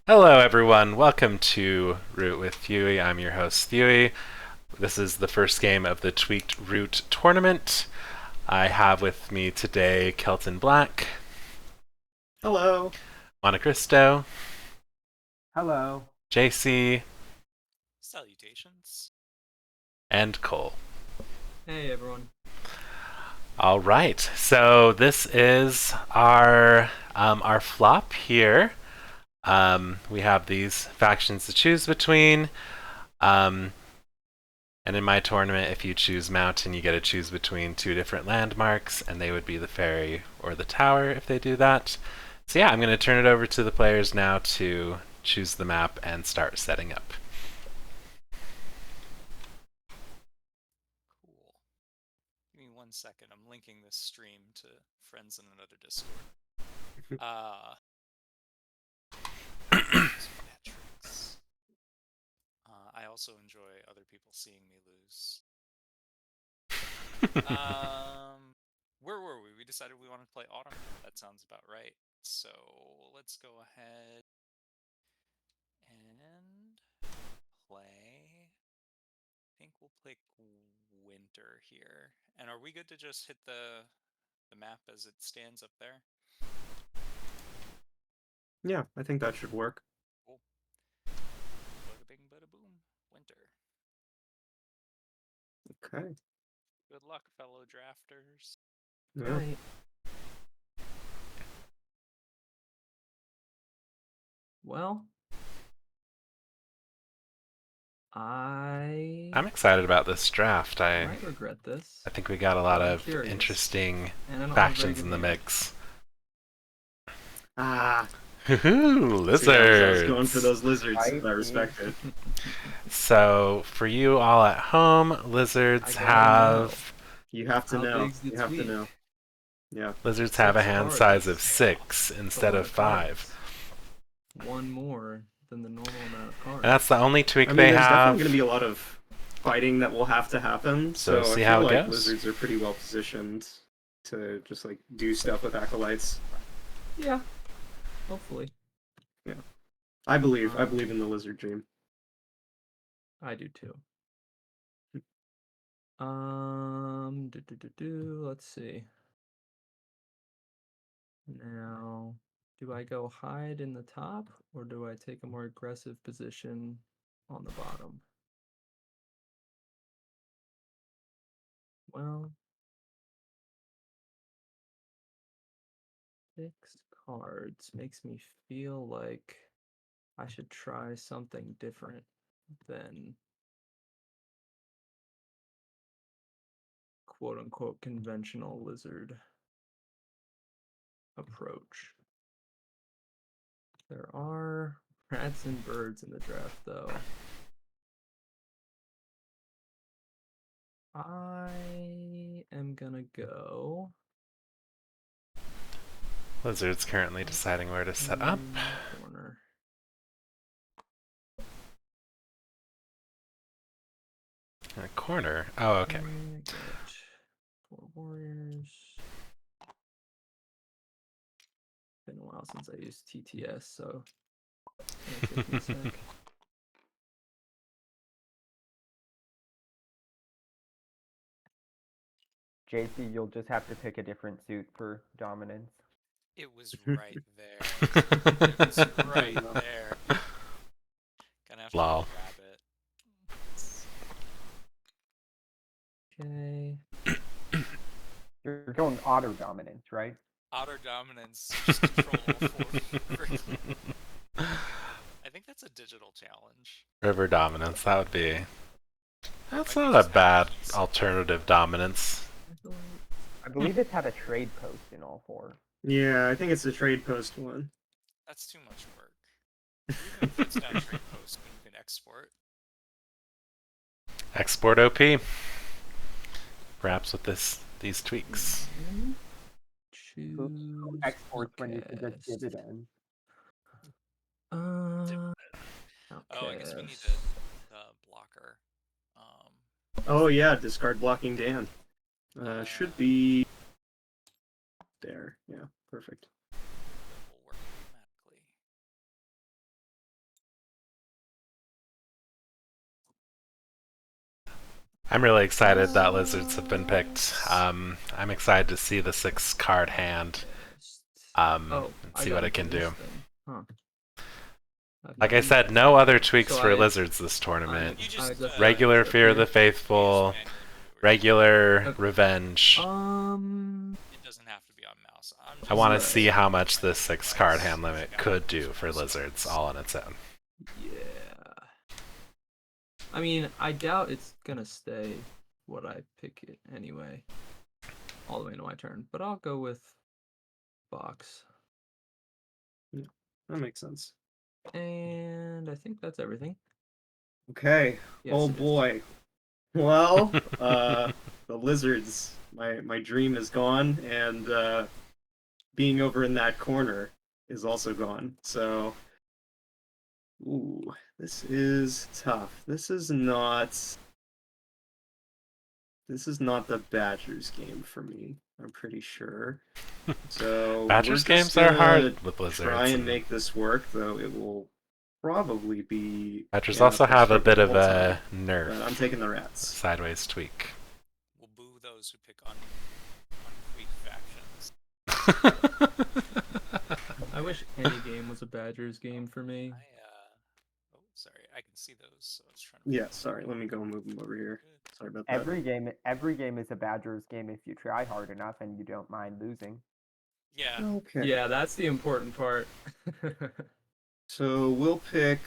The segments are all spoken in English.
Hello, everyone. Welcome to Root with Thewie. I'm your host, Thewie. This is the first game of the Tweaked Root tournament. I have with me today Kelton Black, Hello. Montecristo, Hello. JC, Salutations. and Cole. Hey, everyone. All right, so this is our flop here. We have these factions to choose between. And in my tournament, if you choose mountain, you get to choose between two different landmarks, and they would be the ferry or the tower if they do that. So yeah, I'm going to turn it over to the players now to choose the map and start setting up. Cool. Give me 1 second. I'm linking this stream to friends in another Discord. Metrics. I also enjoy other people seeing me lose. Where were we? We decided we wanted to play Autumn. That sounds about right. So let's go ahead and play. I think we'll play Winter here. And are we good to just hit the map as it stands up there? Yeah, I think that should work. Cool. Bada bing, bada boom. Winter. Okay. Good luck, fellow drafters. Yeah. Right. Well, I'm excited about this draft. I might regret this. think we got a lot I'm of curious. interesting And I don't have factions very in good the names. mix. Lizards. Lizards! I was going for those lizards. I I respect it. So, for you all at home, lizards I gotta have You have to How know. big's the You have to tweet? know. Yeah. lizards have a 6 hand cards. size of That's 6 instead a lot of 5. cards. One more than the normal amount of cards. And that's the only tweak I mean, they there's have. definitely going to be a lot of fighting that will have to happen. So So see I how feel it like goes. lizards are pretty well positioned to just like do stuff with acolytes. Yeah. Hopefully. I believe in the lizard dream. I do too. Let's see. Now, do I go hide in the top, or do I take a more aggressive position on the bottom? Well, 6 cards makes me feel like I should try something different than quote unquote conventional lizard approach. There are rats and birds in the draft, though. I am gonna go. Lizard's currently deciding where to set up. Corner. In a corner. Oh, okay. I get 4 warriors. Been a while since I used TTS, so give me a sec. JC, you'll just have to pick a different suit for dominance. It was right there. It was right there. Gonna have to Lol. grab it. Okay. You're going auto dominance, right? Otter dominance, just control 4. I think that's a digital challenge. River dominance, that would be. That's Might be not a just bad allergies. alternative dominance. I believe it's had a trade post in all 4. Yeah, I think it's the trade post one. That's too much work. Even if it's not trade post, you can export. Export OP. Perhaps with these tweaks. Choose. Exports when you can just cast. dividend. Oh, I guess we need the blocker. Oh yeah, discard blocking Dan. Should be there. Yeah, perfect. Will work automatically. I'm really excited that lizards have been picked. I'm excited to see the 6-card hand. Oh, And I see what gotta it can this do. then. Huh. I've Like I never said, used no that. other tweaks So for I- lizards this tournament. You I just just Regular up Fear of here. the Faithful, manually move it wherever you regular Okay. Revenge. want. It doesn't have to be on mouse. I want to Right. see how much this Random 6-card device, hand limit check out could those do for mouse lizards buttons. all on its own. Yeah. I mean, I doubt it's gonna stay what I pick it anyway. All the way into my turn, but I'll go with box. That makes sense. And I think that's everything. Okay. Yes, Oh it is. boy. Well, the lizards. My dream is gone, and being over in that corner is also gone. So, ooh, this is tough. This is not. This is not the Badgers game for me. I'm pretty sure. So Badgers we're just games are hard gonna with lizards. try and make this work, though it will probably be. Badgers an also uphill have a struggle bit the of whole a time, nerf, but I'm taking the rats. sideways tweak. We'll boo those who pick untweaked factions. I wish any game was a Badgers game for me. Oh, sorry, I can see those. So I was trying to. Yeah, sorry. Let me go move them over here. Good. Sorry about that. Every game is a Badgers game if you try hard enough and you don't mind losing. Yeah. Okay. Yeah, that's the important part. So we'll pick.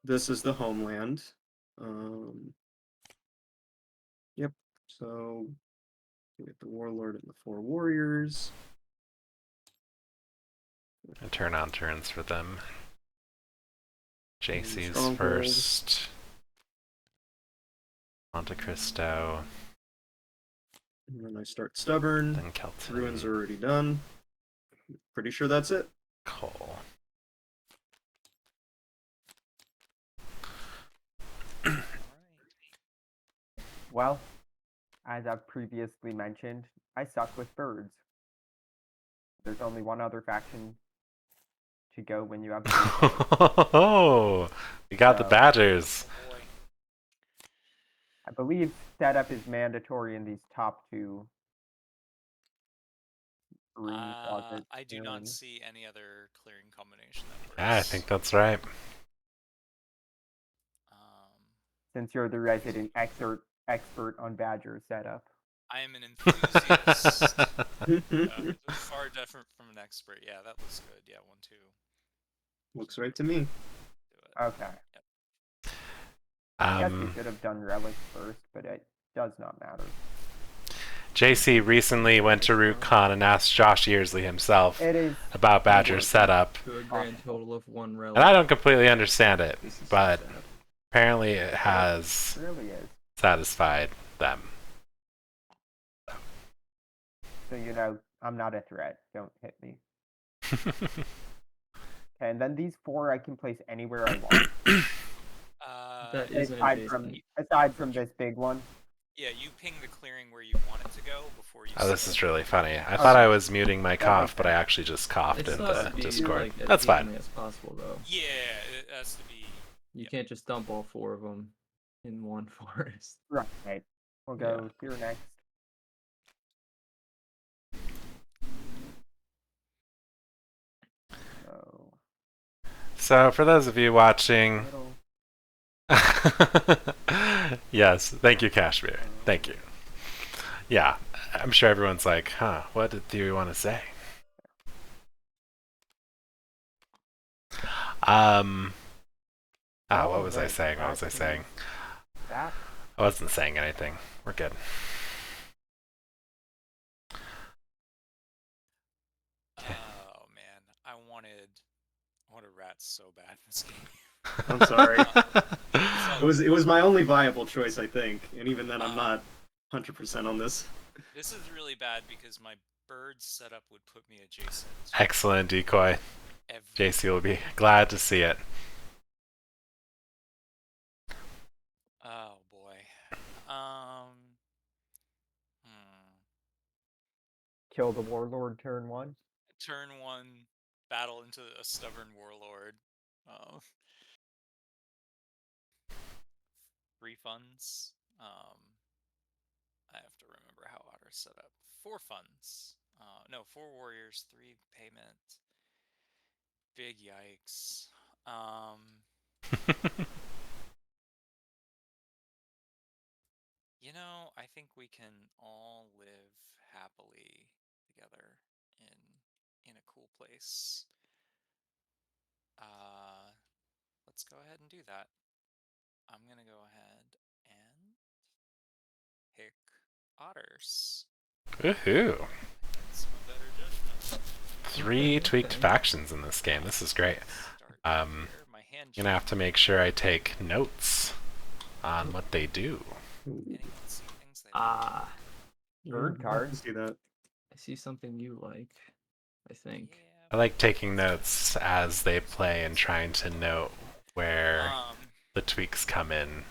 This is the homeland. Yep. So we get the warlord and the 4 warriors. And turn on turns for them. JC's Stronghold. first. Monte Cristo. And then I start stubborn. Then Kelton. Ruins are already done. Pretty sure that's it. Cole. All right. Well, as I've previously mentioned, I suck with birds. There's only one other faction to go when you have birds. Oh, we got the So- Badgers. Oh boy. I believe setup is mandatory in these top 2. I do not see any other clearing combination that works. Yeah, I think that's right. Since you're the resident expert on Badger setup. I am an enthusiast. Far different from an expert. Yeah, that looks good. Yeah, 1-2. Looks right to me. Do it. Okay. I guess we Um, should have done relics first, but it does not matter. JC recently went to RootCon and asked Josh Yearsley himself It is about Badger's setup, To a grand total of 1 relic. and I don't completely understand it, This is but sad. apparently it has it really is. satisfied them. So you know, I'm not a threat. Don't hit me. Okay, and then these 4 I can place anywhere I want. That is an aside from this big one. Yeah, you ping the clearing where you want it to go before you. Oh, this set is it. really funny. I thought I was muting my cough, but I actually just coughed It in still has the to be, Discord. like, as That's fine. evenly as possible, though. Yeah, it has to be. You Yep. can't just dump all 4 of them in one forest. Right. We'll go here next. So, So, for those of you watching, little. yes, thank you, Kashmir. Thank you. Yeah, I'm sure everyone's like, huh, what did Theory want to say? What was I saying? What was I saying? That I wasn't saying anything. We're good. Oh man, I wanted rats so bad in this game. I'm sorry. So, It was my only viable choice, I think, and even then, I'm not 100% on this. this is really bad because my bird setup would put me adjacent. Excellent decoy. Every JC will be glad to see it. Oh boy. kill the warlord turn 1. Turn 1, battle into a stubborn warlord. Free funds. I have to remember how Otter's set up. 4 funds. No, 4 warriors, 3 payment. Big yikes. You know, I think we can all live happily together in a cool place. Let's go ahead and do that. I'm gonna go ahead and pick otters. Woohoo! That's my better judgment. 3 tweaked Okay. factions in this game. This is great. Start Um, here. My hand Gonna have to make sure I take notes on what they do. Anyone see things they like? Ah, Bird Yeah, I card. can see that. I see something you like. I think. Yeah, I like taking notes as they play and trying to note where the tweaks come in.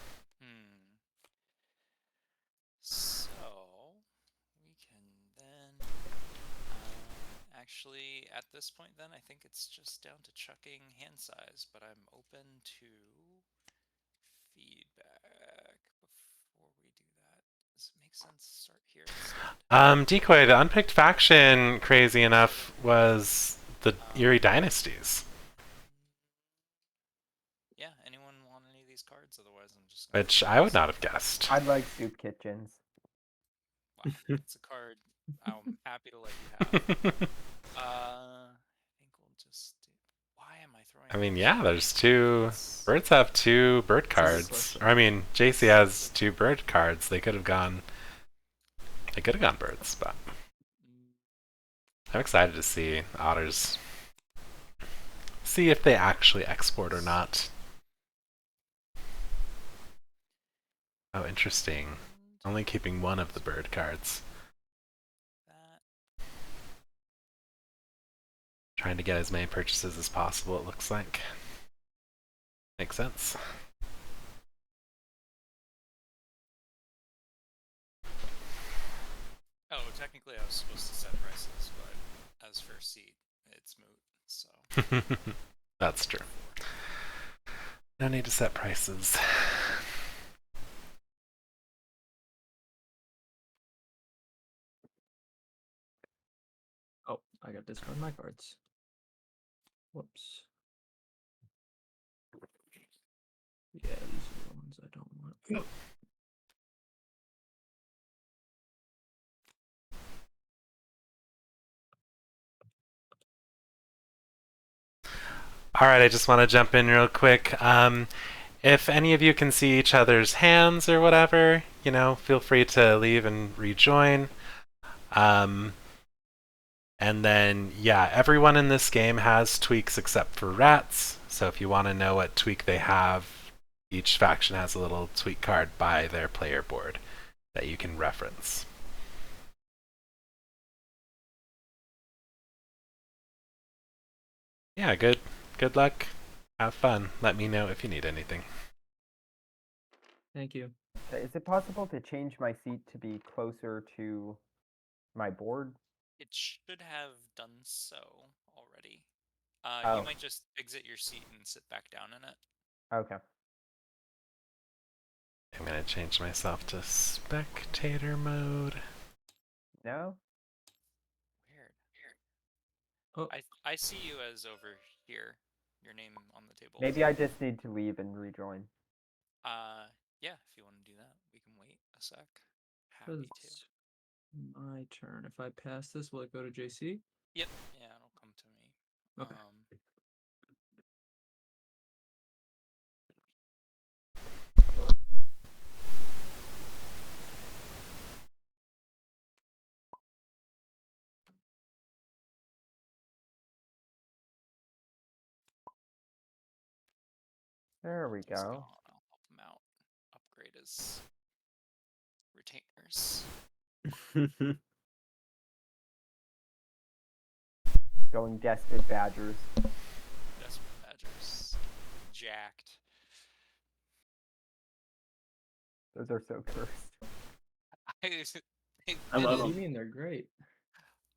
So we can then actually at this point then I think it's just down to chucking hand size, but I'm open to feedback before we do that. Does it make sense to start here instead? Decoy, the unpicked faction, crazy enough, was the Eerie Dynasties, Yeah, anyone want any of these cards? Otherwise I'm just gonna which I would not have guessed. I'd like soup kitchens. Wow, it's a card I'm happy to let you have. I think we'll just do... Why am I throwing... I mean, yeah, there's 2... It's- Birds have 2 bird That's a good cards. question. Or, I mean, JC has 2 bird cards. They could have gone... They could have gone birds, but... I'm excited to see otters. See if they actually export or not. Oh, interesting. Only keeping 1 of the bird cards. That Trying to get as many purchases as possible, it looks like. Makes sense. Oh, technically I was supposed to set prices, but as for seat, it's moot, so... That's true. No need to set prices. Oh, I got to discard my cards. Whoops. Yeah, these are the ones I don't want. Alright, I just want to jump in real quick. If any of you can see each other's hands or whatever, you know, feel free to leave and rejoin. And then, yeah, everyone in this game has tweaks except for rats. So if you want to know what tweak they have, each faction has a little tweak card by their player board that you can reference. Yeah, good luck. Have fun. Let me know if you need anything. Thank you. Is it possible to change my seat to be closer to my board? It should have done so already. Oh. You might just exit your seat and sit back down in it. Okay. I'm going to change myself to spectator mode. No? Weird. Oh, I see you as over here. Your name on the table. Maybe I just need to leave and rejoin. Yeah, if you want to do that, we can wait a sec. Happy to. it's my turn. If I pass this, will it go to JC? Yep. Yeah, it'll come to me. Okay. There we He's go. gone. I'll help him out. Upgrade his retainers. Going Desperate Badgers. Desperate Badgers. Jacked. Those are so cursed. I love What do them. you mean they're great?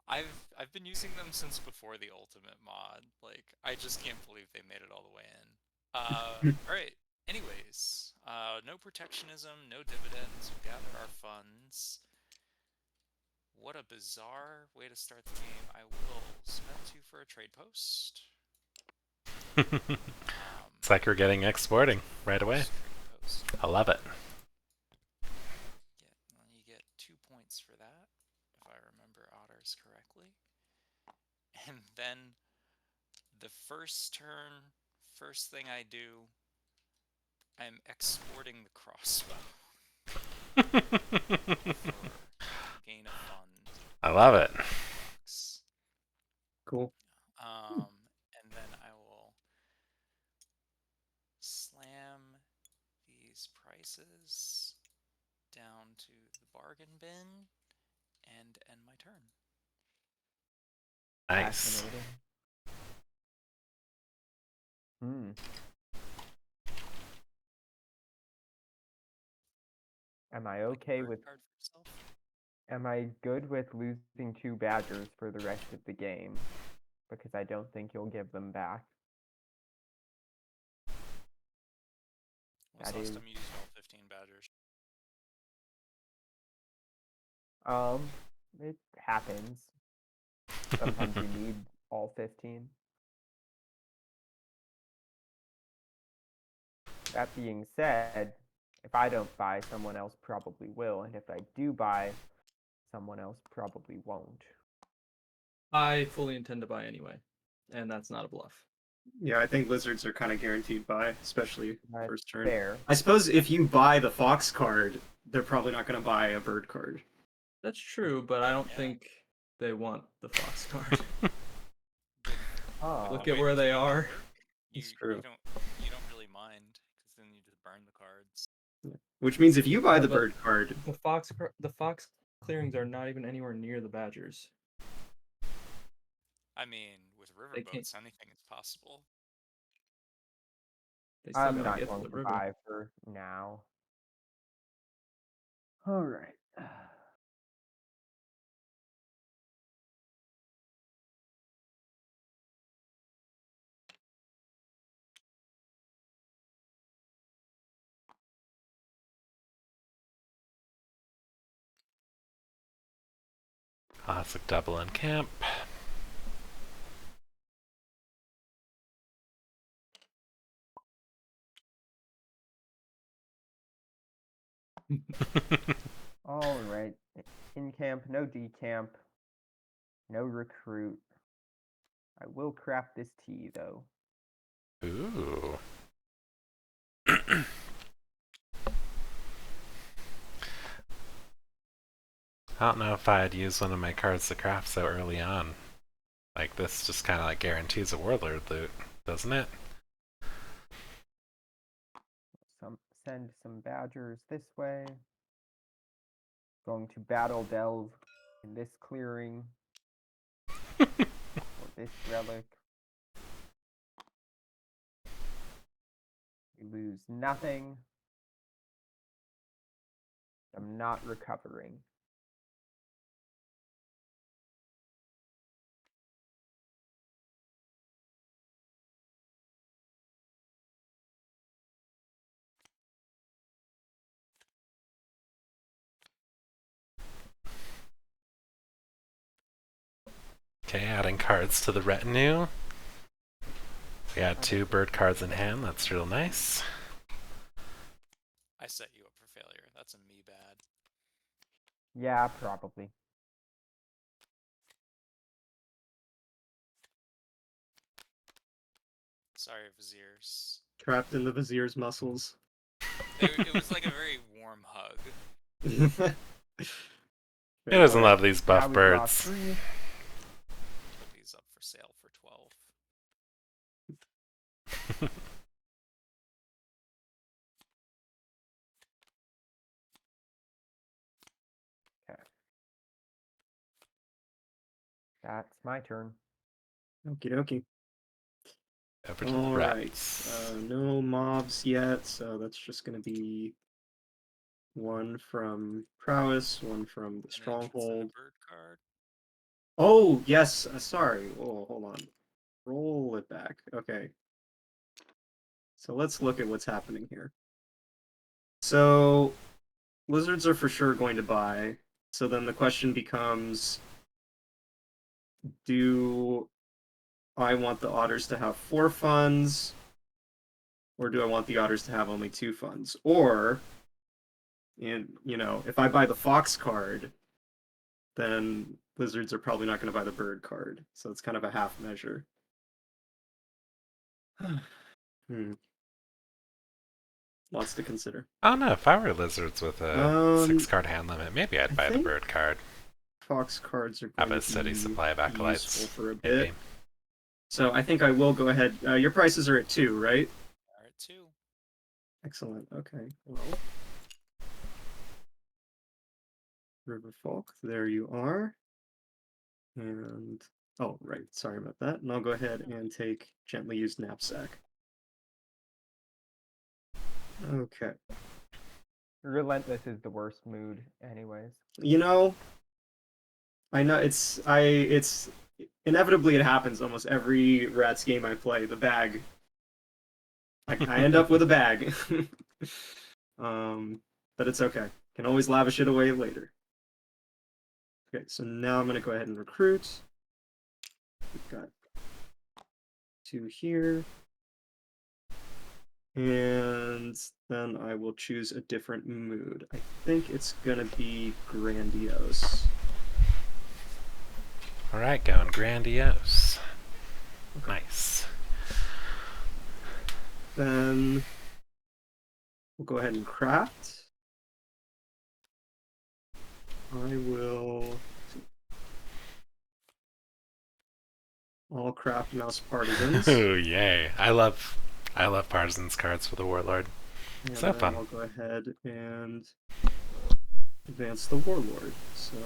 I've been using them since before the ultimate mod. Like, I just can't believe they made it all the way in. Alright. Anyways, No protectionism, no dividends. We gather our funds. What a bizarre way to start the game. I will spend 2 for a trade post. It's like we're getting exporting right away. Trade post. I love it. You get 2 points for that, if I remember Otters correctly. And then the first turn, first thing I do, I'm exporting the crossbow for gain of fund. I love it. Cool. And then I will slam these prices down to the bargain bin and end my turn. Nice. Fascinating. Hmm. Am I okay Bird with? card for yourself. Am I good with losing 2 badgers for the rest of the game? Because I don't think you'll give them back. When's the That last is- time you used all 15 badgers? It happens. Sometimes you need all 15. That being said, if I don't buy, someone else probably will, and if I do buy, someone else probably won't. I fully intend to buy anyway, and that's not a bluff. Yeah, I think lizards are kind of guaranteed buy, especially That's first turn. fair. I suppose if you buy the fox card, they're probably not going to buy a bird card. That's true, but I don't Yeah. think they want the fox card. Oh, Look Wait, at where they you are. burn? It's true. You don't really mind because then you just burn the cards. Which means if you buy Yeah, the but- bird card, The fox clearings are not even anywhere near the badgers. I mean, with They can't- riverboats, anything is possible. They still I'm gotta not get to going the to river. buy for now. All right. Classic double in camp. All right. In camp, no decamp, no recruit. I will craft this tea though. Ooh. I don't know if I'd use one of my cards to craft so early on. Like, this just kind of like guarantees a warlord loot, doesn't it? Send some badgers this way. Going to battle delve in this clearing. For this relic. We lose nothing. I'm not recovering. Okay, adding cards to the retinue. We got 2 bird cards in hand, that's real nice. I set you up for failure. That's a me bad. Yeah, probably. Sorry, Viziers. trapped in the vizier's muscles. It was like a very warm hug. Who doesn't love these Now buff we draw birds? 3. Put these up for sale for 12. That's my turn. Okie dokie. Over to the All right. rats. No mobs yet, so that's just going to be one from prowess, one from the An entrance and a stronghold. bird card. Oh, yes. Sorry. Oh, hold on. Roll it back. Okay. So let's look at what's happening here. So lizards are for sure going to buy. So then the question becomes, do I want the otters to have 4 funds, or do I want the otters to have only 2 funds? Or, if I buy the fox card, then lizards are probably not going to buy the bird card. So it's kind of a half measure. Hmm. Lots to consider. I don't know. If I were lizards with a Um, 6-card hand limit, maybe I'd I buy the think bird card. Fox cards are Have going a to steady be supply of acolytes. useful for a bit. Maybe. So I think I will go ahead. Your prices are at 2, right? Are at 2. Excellent. Okay. Well, River Folk, there you are. And oh, right. Sorry about that. And I'll go ahead and take gently used knapsack. Okay. Relentless is the worst mood, anyways. You know, I know it's inevitably it happens almost every Rats game I play. The bag. I end up with a bag. But it's okay. Can always lavish it away later. Okay, so now I'm gonna go ahead and recruit. We've got 2 here. And then I will choose a different mood. I think it's gonna be grandiose. All right, going grandiose. Okay. Nice. Then we'll go ahead and craft. I will. I'll craft Mouse Partisans. Ooh, yay! I love partisans cards for the warlord. And So then fun. I'll go ahead and advance the warlord. So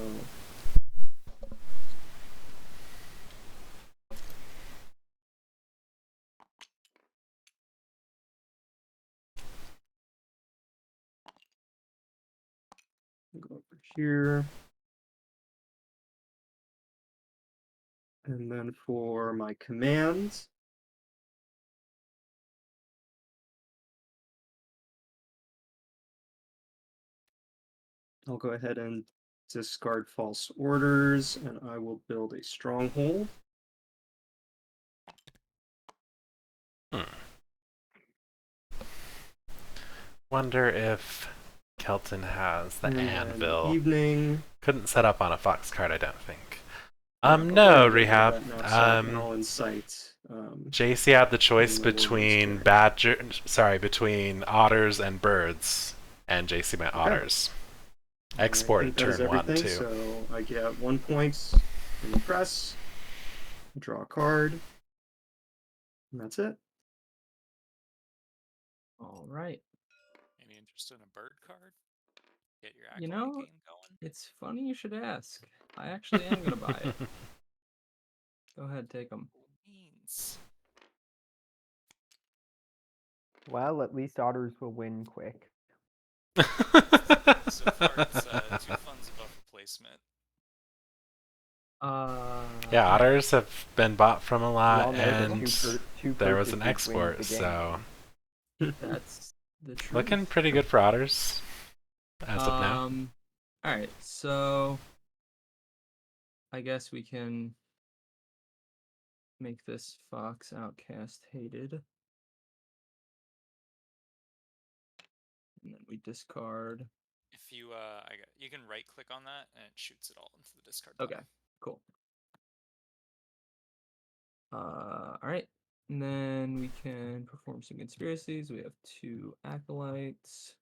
I'll go over here. And then for my commands, I'll go ahead and discard false orders, and I will build a stronghold. Wonder if Kelton has the And then anvil. Evening. Couldn't set up on a fox card, I don't think. I'll No, go ahead and Rehab. do that now, so I can all in sight. JC had the choice And the warlord's between between otters and birds, and JC went Okay. otters. I Exported think that is turn 1 everything, too. So I get 1 point in the press, draw a card, and that's it. All right. Any interest in a bird card? Get your You acolyte know, game going. it's funny you should ask. I actually am gonna buy it. Go ahead, take them. Means. Well, at least otters will win quick. So far, it's 2 funds above replacement. Yeah, otters have been bought from a We lot, all know that and two there was an purchases wins export, the game. so That's the truth. looking pretty good for otters as of now. All right, so I guess we can make this Fox Outcast hated. And then we discard. If you you can right click on that and it shoots it all into the discard Okay, pile. cool. All right. And then we can perform some conspiracies. We have 2 acolytes.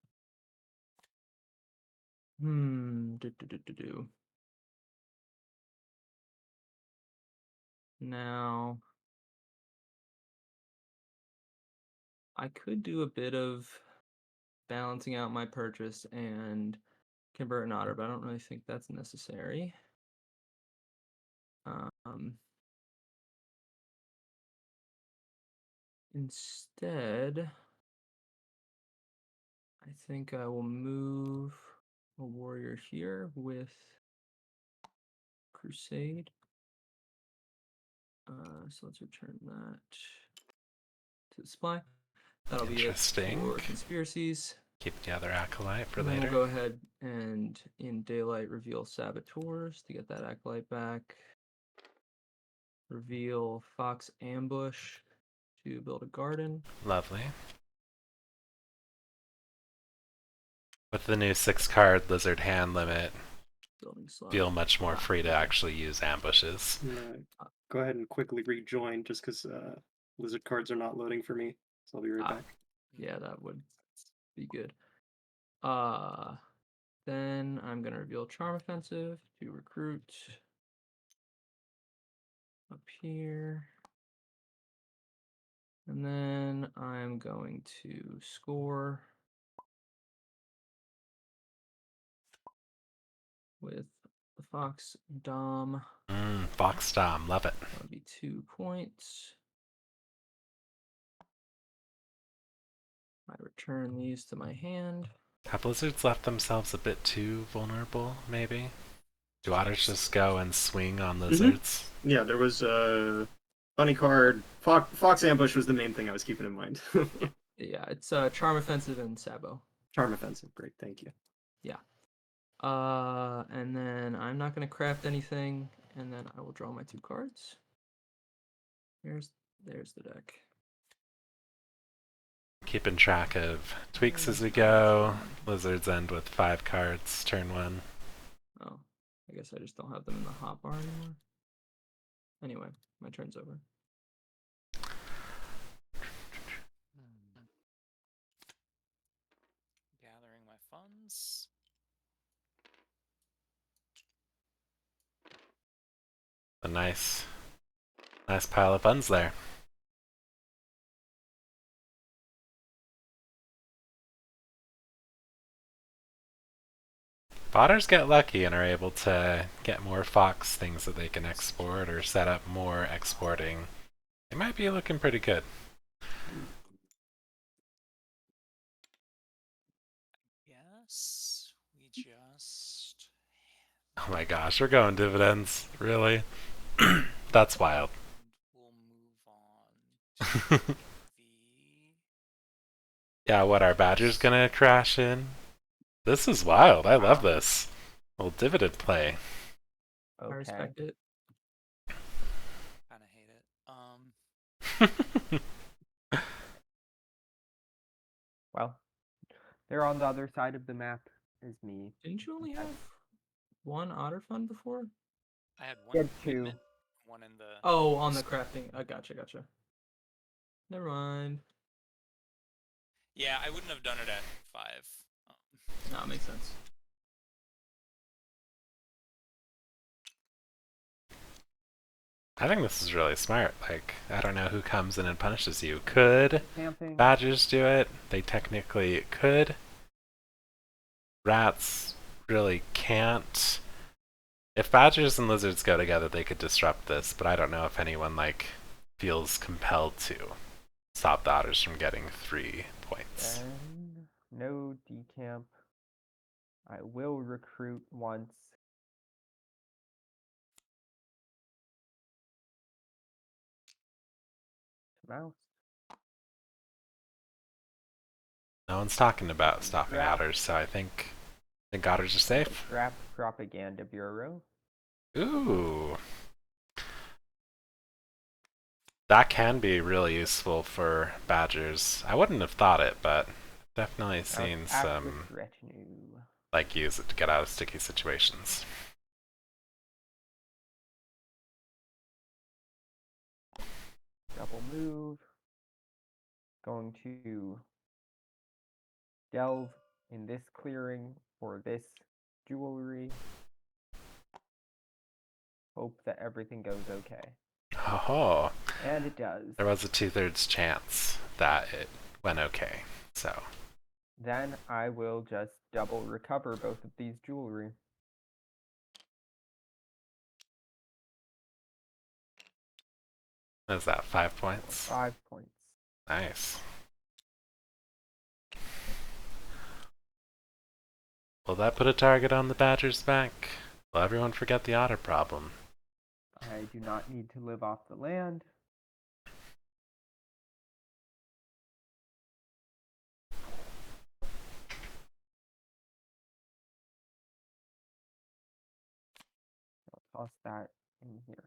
Do. Now, I could do a bit of balancing out my purchase and convert an otter, but I don't really think that's necessary. Instead, I think I will move a warrior here with Crusade. So let's return that to the supply. That'll be it Interesting. for conspiracies. Keep the other acolyte for And then later. we'll go ahead and in daylight reveal saboteurs to get that acolyte back. Reveal fox ambush to build a garden. Lovely. With the new 6-card lizard hand limit, Building slot. feel much more free to actually use ambushes. Go ahead and quickly rejoin just because lizard cards are not loading for me. So I'll be right Ah. back. Yeah, that would be good. Then I'm gonna reveal charm offensive to recruit up here. And then I'm going to score with the Fox Dom. Fox Dom, love it. That would be 2 points. I return these to my hand. Have lizards left themselves a bit too vulnerable, maybe? Do otters just go and swing on lizards? Yeah, there was a funny card. Fox ambush was the main thing I was keeping in mind. Yeah, it's charm offensive and sabo. Charm offensive, great, thank you. And then I'm not gonna craft anything, and then I will draw my 2 cards. There's the deck. Keeping track of tweaks as we go. Lizards end with 5 cards, turn 1. Oh, I guess I just don't have them in the hotbar anymore. Anyway, my turn's over. Gathering my funds. A nice pile of funds there. Otters get lucky and are able to get more fox things that they can export or set up more exporting. They might be looking pretty good. Yes, we just. Oh my gosh, we're going dividends. Really? That's wild. We'll move on to the. Yeah, what, our badger's gonna crash in? This is wild. I love this. Little dividend play. I Okay. respect it. Kind of hate it. Well, they're on the other side of the map as me. Didn't you only have 1 otter fund before? I had one Get in two. equipment, one in the. Oh, on the crafting. Gotcha. Never mind. Yeah, I wouldn't have done it at 5. No, it makes sense. I think this is really smart. Like, I don't know who comes in and punishes you. Could Camping. badgers do it? They technically could. Rats really can't. If badgers and lizards go together, they could disrupt this, but I don't know if anyone, like, feels compelled to stop the otters from getting 3 points. Then no decamp. I will recruit once. Mouse. No one's talking about stopping Yeah. otters, so I think otters are safe. Scrap Propaganda Bureau. Ooh. That can be really useful for badgers. I wouldn't have thought it, but definitely seen Active some, Retinue. like, use it to get out of sticky situations. Double move. Going to delve in this clearing for this jewelry. Hope that everything goes okay. Oh, And it does. there was a 2/3 chance that it went okay, so. Then I will just double recover both of these jewelry. Is that 5 points? 5 points. Nice. Will that put a target on the badger's back? Will everyone forget the otter problem? I do not need to live off the land. toss that in here.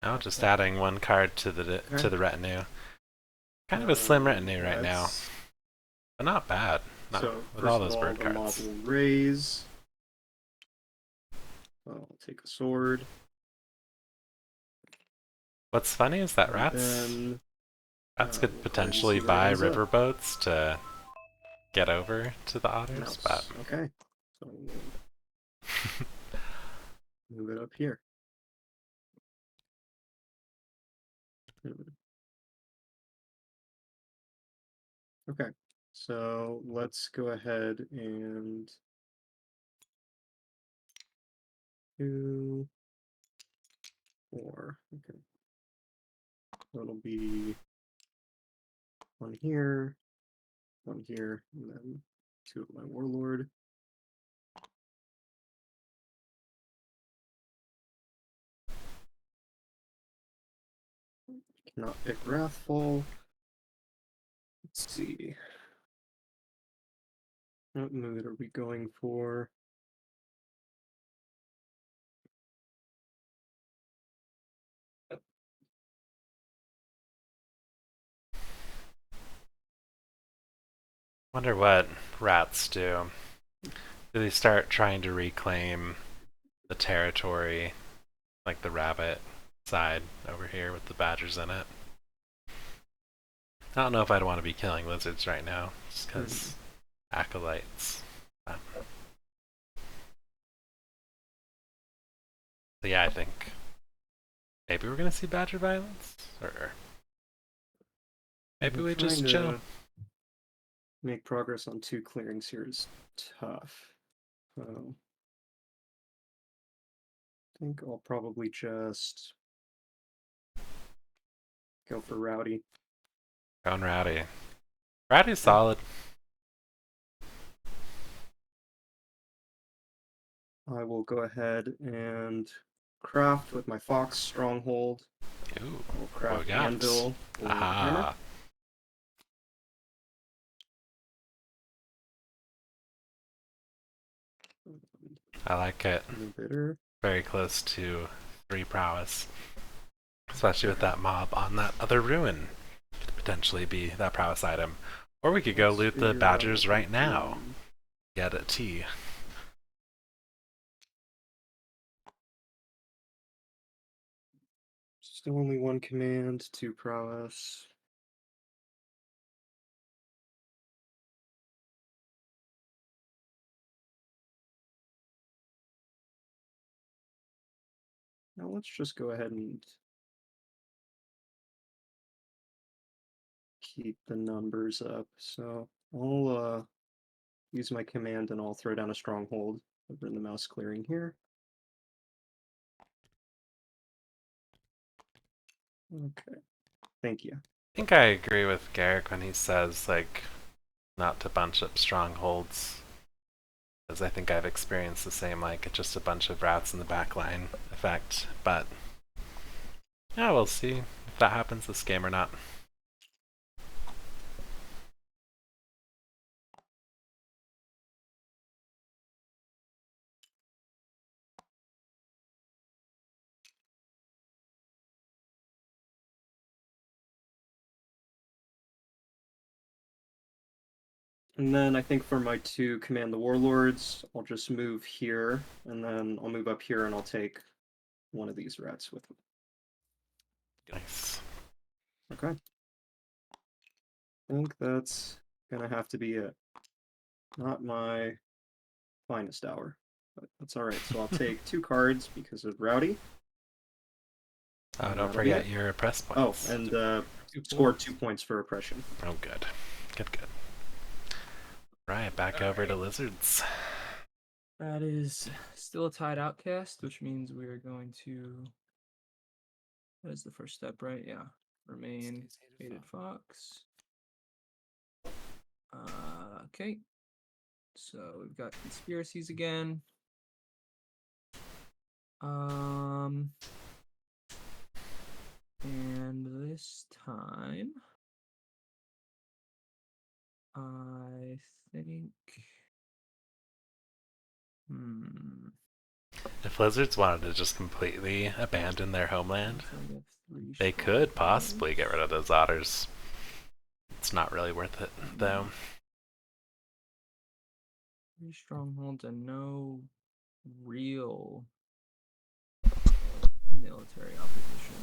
Now just adding one card to the retinue. Kind of a slim retinue right now, That's- but not bad. Not So with first all of those all, bird the mob cards. will raise. I'll take a sword. What's funny is that And rats then, rats we'll could go ahead and potentially see what buy ends up. riverboats to get over to the otters, Mouse. but Okay. So we'll move it up here. Okay. So let's go ahead and 2, 4. Okay. That'll be 1 here, 1 here, and then 2 of my warlord. Cannot pick Wrathful. Let's see. What mood are we going for? wonder what rats do. Do they start trying to reclaim the territory, like the rabbit side over here with the badgers in it? I don't know if I'd want to be killing lizards right now, just because acolytes. But yeah, I think maybe we're gonna see badger violence, or maybe I'm we just trying chill. to make progress on 2 clearings here is tough. So I think I'll probably just go for Rowdy. Going rowdy. Rowdy's solid. I will go ahead and craft with my Fox Stronghold. Ooh, I'll craft got? Anvil. for armor. aha. I like it. Bitter. Very close to 3 prowess. Especially with that mob on that other ruin. Could potentially be that prowess item. Or we could go Let's loot the figure out badgers what we right now. do. Get a tea. Still only 1 command, 2 prowess. Now let's just go ahead and keep the numbers up. So I'll use my command and I'll throw down a stronghold over in the mouse clearing here. Okay. Thank you. I think I agree with Garrick when he says, like, not to bunch up strongholds. Because I think I've experienced the same, like, just a bunch of rats in the back line effect. But, yeah, we'll see if that happens this game or not. And then I think for my 2 command the warlords, I'll just move here, and then I'll move up here and I'll take one of these rats with me. Nice. Okay. I think that's gonna have to be it. Not my finest hour, but that's alright. So I'll take 2 cards because of Rowdy. Oh, And don't that'll be forget it. your oppress Oh, points. and 2 score points. 2 points for oppression. Oh, good. Good, good. Right, back over to lizards. That is still a tied outcast, which means we are going to. That is the first step, right? Yeah. Remain Stays hated hated fox. fox. Okay. So we've got conspiracies again. And this time I think. Hmm. If lizards wanted to just completely abandon their homeland, so we have 3 they could possibly strongholds. get rid of those otters. It's not really worth it, though. 3 strongholds and no real military opposition.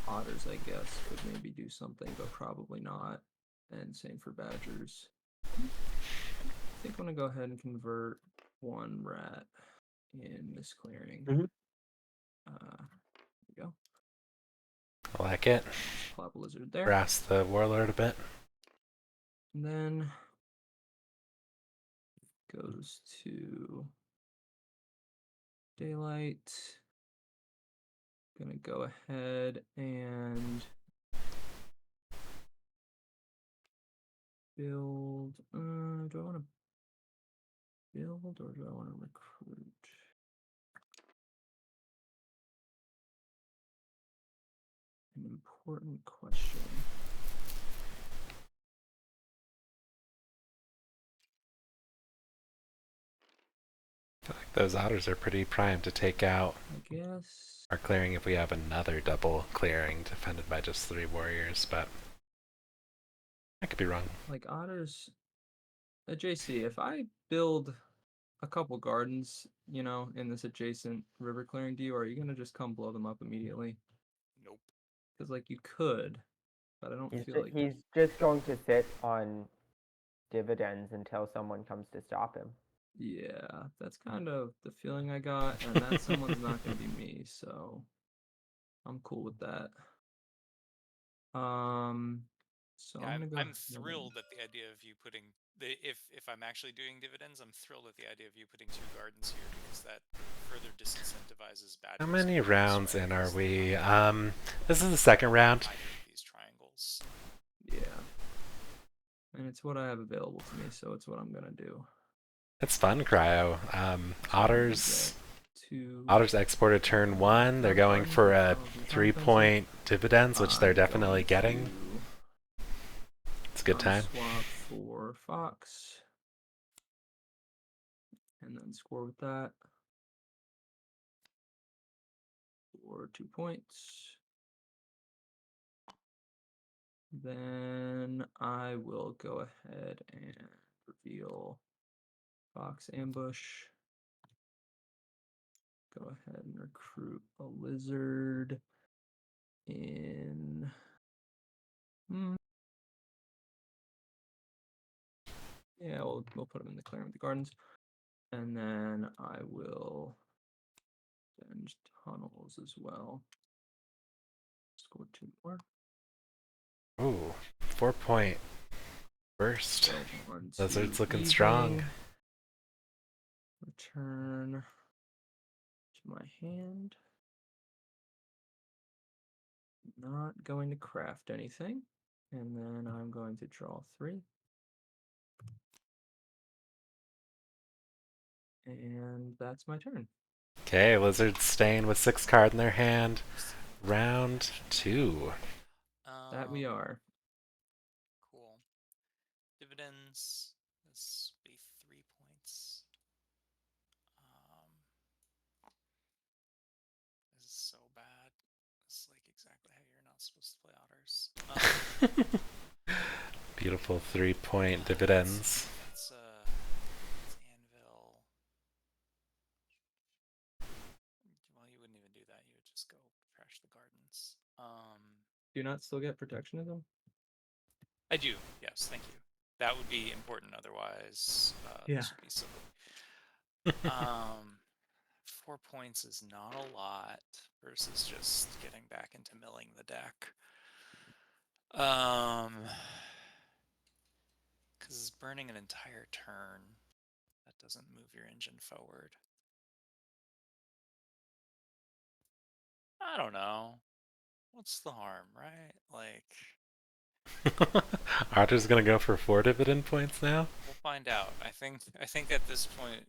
Otters, I guess, could maybe do something, but probably not. And same for badgers. I think I'm gonna go ahead and convert 1 rat in this clearing. Mhm. There we go. I like it. Just plop a lizard there. Harass the warlord a bit. And then goes to daylight. Gonna go ahead and build. Do I want to build or do I want to recruit? An important question. I feel like those otters are pretty primed to take out I guess. our clearing if we have another double clearing defended by just 3 warriors, but I could be wrong. Like otters. JC, if I build a couple gardens, in this adjacent river clearing to you, are you gonna just come blow them up immediately? Nope. Because like you could, but I don't He's, feel like. he's just going to sit on dividends until someone comes to stop him. Yeah, that's kind of the feeling I got, and that someone's not gonna be me, so I'm cool with that. So Yeah, I'm gonna go. I'm ahead and- thrilled at the idea of you putting if I'm actually doing dividends, I'm thrilled at the idea of you putting 2 gardens here because that further disincentivizes badgers. How many to go this rounds way in are because we? they're not This is the second round. either of these triangles. Yeah, and it's what I have available to me, so it's what I'm gonna do. It's fun, Cryo. So I'm gonna Otters. get 2 Otters exported turn 1. They're going for a 3-point dividends, which they're I'm definitely going getting. to, It's a good time. Swap for Fox, and then score with that for 2 points. Then I will go ahead and reveal Fox Ambush. Go ahead and recruit a lizard in. Yeah, we'll put him in the clearing with the gardens. And then I will send tunnels as well. Score 2 more. Ooh, 4-point burst. So on to Lizard's looking strong. evening. Return to my hand. Not going to craft anything. And then I'm going to draw 3. And that's my turn. Okay, Lizard's staying with 6 cards in their hand. Round 2. That we are. Cool. Dividends. This be 3 points. This is so bad. This is like exactly how you're not supposed to play otters. Beautiful 3-point dividends. It's Anvil. Well, you wouldn't even do that. You would just go trash the gardens. Do you not still get protectionism? I do. Yes, thank you. That would be important. Otherwise, Yeah. this would be silly. 4 points is not a lot versus just getting back into milling the deck. Because it's burning an entire turn. That doesn't move your engine forward. I don't know. What's the harm, right? Like, Otter's gonna go for 4 dividend points now? we'll find out. I think at this point,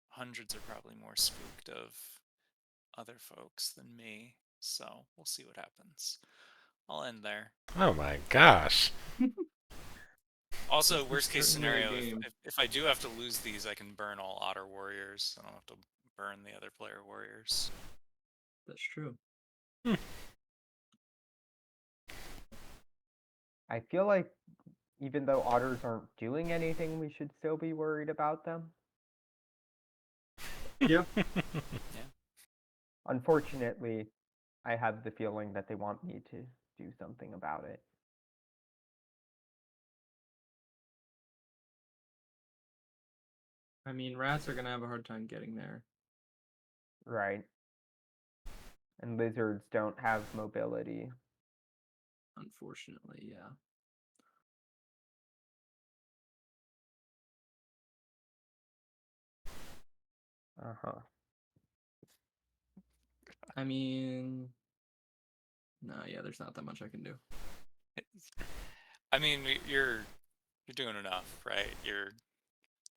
hundreds are probably more spooked of other folks than me. So we'll see what happens. I'll end there. Oh my gosh. Also, This is worst case certainly a scenario, game. if I do have to lose these, I can burn all Otter warriors. I don't have to burn the other player warriors. That's true. I feel like even though otters aren't doing anything, we should still be worried about them. Yeah. Unfortunately, I have the feeling that they want me to do something about it. I mean, rats are gonna have a hard time getting there. Right. And lizards don't have mobility. Unfortunately, yeah. Uh-huh. I mean, no, yeah, there's not that much I can do. I mean, you're doing enough, right?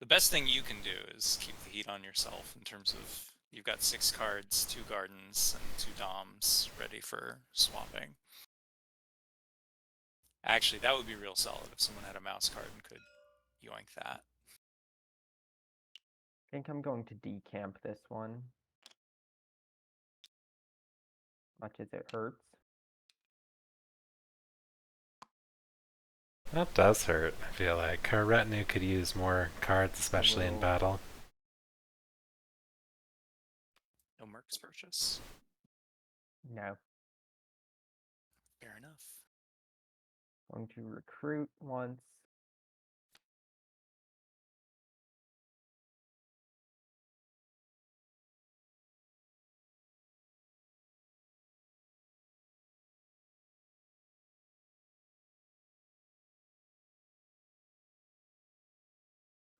The best thing you can do is keep the heat on yourself in terms of you've got 6 cards, 2 gardens, and 2 doms ready for swapping. Actually, that would be real solid if someone had a mouse card and could yoink that. I think I'm going to decamp this one. Much as it hurts. That does hurt, I feel like. Her retinue could use more cards, especially in Whoa. battle. No Mercs purchase. No. Fair enough. Going to recruit once.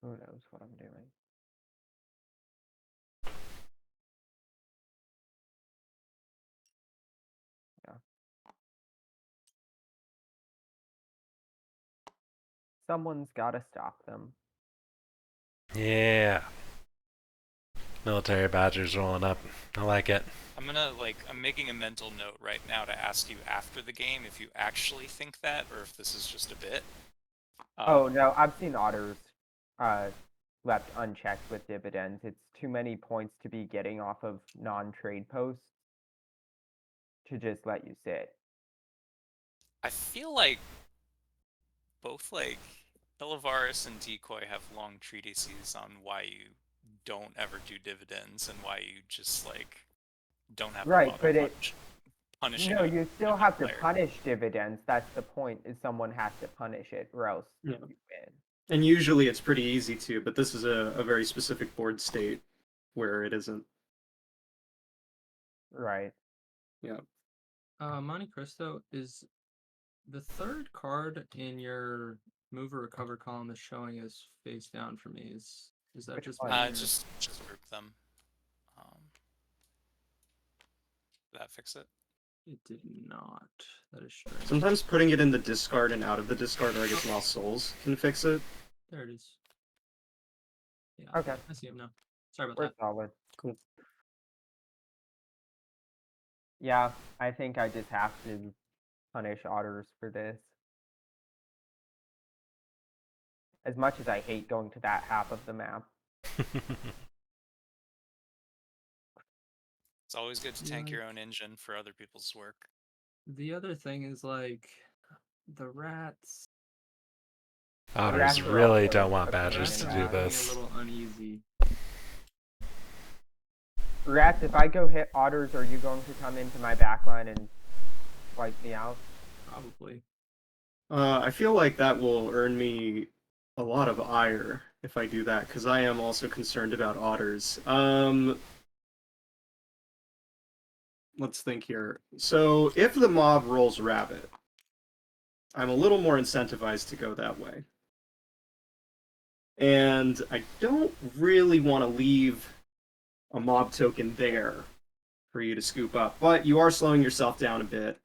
Who knows what I'm doing? Yeah. Someone's gotta stop them. Yeah. Military badgers rolling up. I like it. I'm making a mental note right now to ask you after the game if you actually think that or if this is just a bit. Oh no, I've seen otters left unchecked with dividends. It's too many points to be getting off of non-trade posts to just let you sit. I feel like both like Elavaris and Decoy have long treatises on why you don't ever do dividends and why you just like don't have Right, a lot but of it- punishing. No, you still have to player. punish dividends. That's the point, is someone has to punish it or else Yeah. you win. And usually it's pretty easy to, but this is a very specific board state where it isn't. Right. Monte Cristo is the third card in your move or recover column is showing as face down for me. Is that Which just one? me or- Just group them. Did that fix it? It did not. That is strange. Sometimes putting it in the discard and out of the discard, or I guess Lost Souls, can fix it. There it is. Yeah. Okay. I see him now. Sorry about We're that. solid. Cool. Yeah, I think I just have to punish otters for this. As much as I hate going to that half of the map. It's always good to tank Yeah. your own engine for other people's work. The other thing is like the rats. Otters Rats are really also don't want a pain badgers in to the do ass. Being this. a little uneasy. Rats, if I go hit otters, are you going to come into my backline and wipe me out? Probably. I feel like that will earn me a lot of ire if I do that, because I am also concerned about otters. Let's think here. So, if the mob rolls rabbit, I'm a little more incentivized to go that way. And I don't really want to leave a mob token there for you to scoop up, but you are slowing yourself down a bit.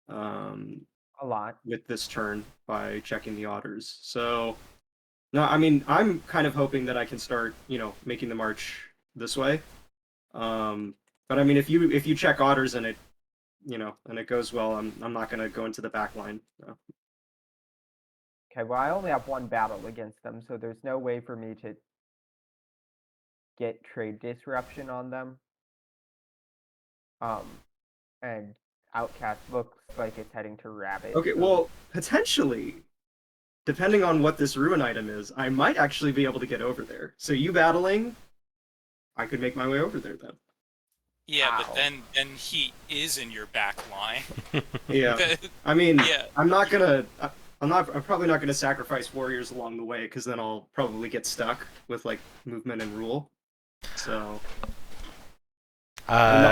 A lot. With this turn by checking the otters. So, no, I mean, I'm kind of hoping that I can start, making the march this way. But I mean, if you check otters and it and it goes well, I'm not gonna go into the back line. So. Okay, well, I only have one battle against them, so there's no way for me to get trade disruption on them. And Outcast looks like it's heading to Rabbit. Okay, so- well, potentially, depending on what this ruin item is, I might actually be able to get over there. So you battling, I could make my way over there then. Yeah, Wow. but then he is in your back line. Yeah. I mean, Yeah. I'm probably not gonna sacrifice warriors along the way, because then I'll probably get stuck with like movement and rule. So and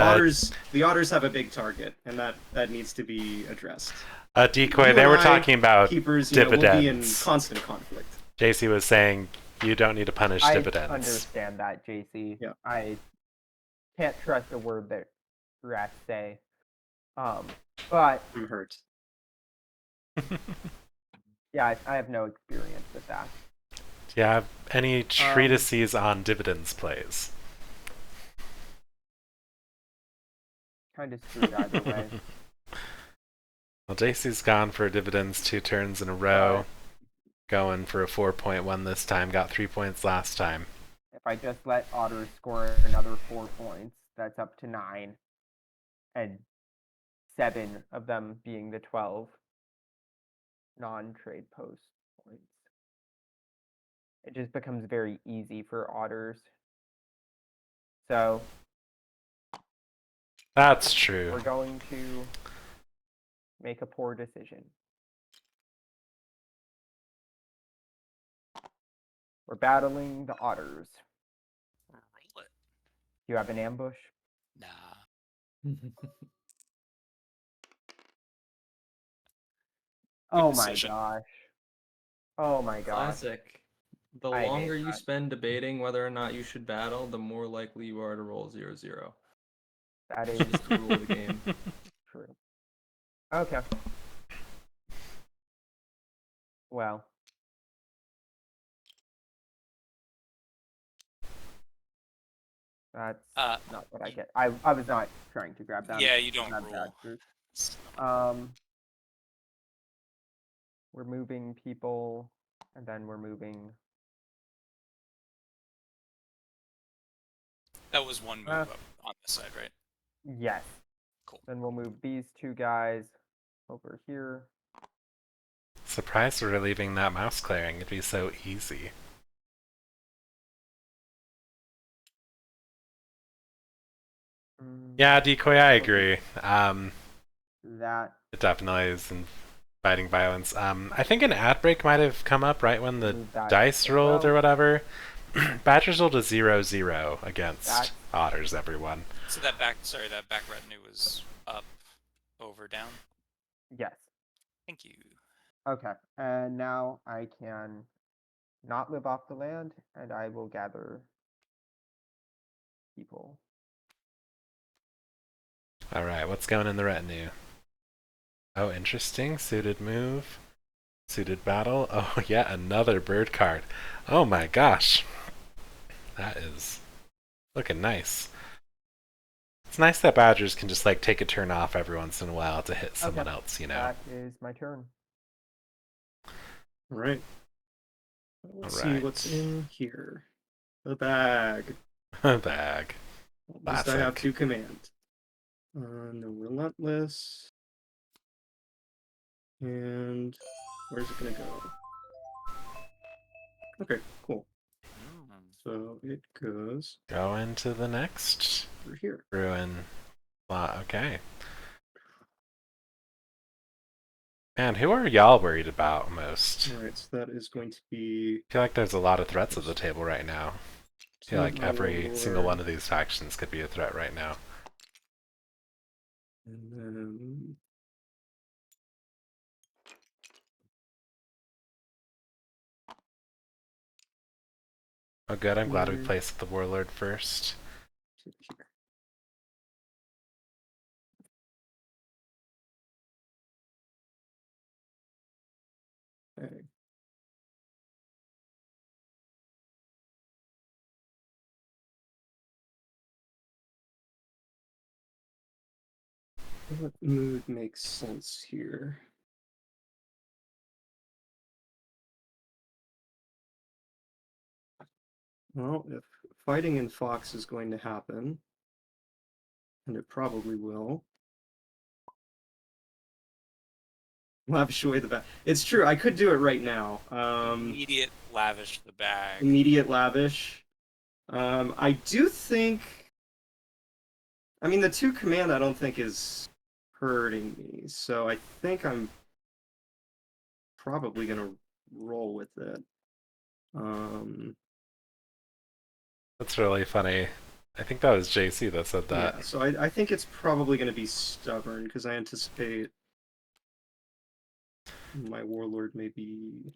the otters have a big target, and that needs to be addressed. Decoy, You they and were I, talking about Keepers, will be in dividends. constant conflict. JC was saying you don't need to punish I dividends. understand that, JC. Yeah. I can't trust a word that rats say. But I'm hurt. yeah, I have no experience with that. Do you have any treatises on dividends plays? Kind of screwed either way. Well, JC's gone for dividends 2 turns in a row. Going for a 4-point this time. Got 3 points last time. If I just let Otters score another 4 points, that's up to 9. And 7 of them being the 12 non-trade post points. It just becomes very easy for Otters. So That's true. we're going to make a poor decision. We're battling the Otters. Roll it. You have an ambush? Nah. Oh Good my decision. gosh. Oh my gosh. Classic. The I hate longer you that. spend debating whether or not you should battle, the more likely you are to roll 0-0. That is Just the rule of the game. true. Okay. Well. That's not what I get. I was not trying to grab them. Yeah, you don't Not rule. that true. It's not- We're moving people, and then we're moving. That was one move up on this side, right? Yes. Cool. Then we'll move these 2 guys over here. Surprised we're leaving that mouse clearing. It'd be so easy. Yeah, Decoy, I agree. That It definitely is inviting violence. I think an ad break might have come up right when the move that dice as rolled or well. whatever. Badgers rolled a 0-0 against That- Otters, everyone. So that back retinue was up, over, down. Yes. Thank you. Okay. And now I can not live off the land, and I will gather people. Alright, what's going in the retinue? Oh, interesting. Suited move. Suited battle. Oh, yeah, another bird card. Oh my gosh. That is looking nice. It's nice that Badgers can just like take a turn off every once in a while to hit someone Okay. else, you know? That is my turn. All right. Let's see Alright. what's in here. The bag. Bag. At least I have Classic. 2 commands. No relentless. And where's it gonna go? Okay, cool. Mm. So it goes Go into the next over here. ruin slot. Okay. Man, who are y'all worried about most? All right, so that is going to be. I feel like there's a lot of threats at the table right now. I feel like my every single one lord. of these factions could be a threat right now. And then. Oh, good. I'm glad we Here. placed the Warlord first. To here. Okay. What mood makes sense here? Well, if fighting in Fox is going to happen, and it probably will, lavish away the bag. It's true, I could do it right now. Immediate lavish the bag. Immediate lavish. I do think. I mean, the 2 command I don't think is hurting me, so I think I'm probably gonna roll with it. That's really funny. I think that was JC that said that. Yeah, so I think it's probably gonna be stubborn because I anticipate my warlord may be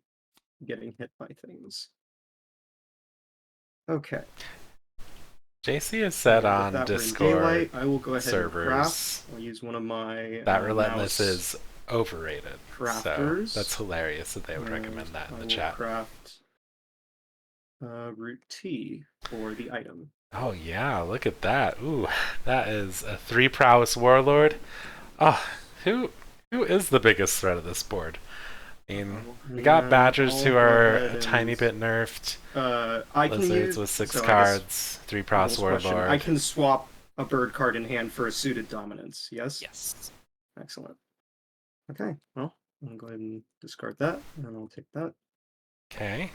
getting hit by things. Okay. JC is set With on that we're in Discord daylight, I will go ahead and servers. craft. I'll use one of my That Relentless mouse is overrated. crafters. So that's hilarious that they would recommend that in I the will chat. craft root T for the item. Oh yeah, look at that. Ooh, that is a 3 prowess warlord. Oh, who is the biggest threat of this board? I mean, we got Badgers who are a tiny bit nerfed. I can Lizards use with 6 so I guess cards, 3 prowess Noel's question, warlord. I can swap a bird card in hand for a suited dominance. Yes. Yes. Excellent. Okay. Well, I'm gonna go ahead and discard that, and I'll take that. Okay.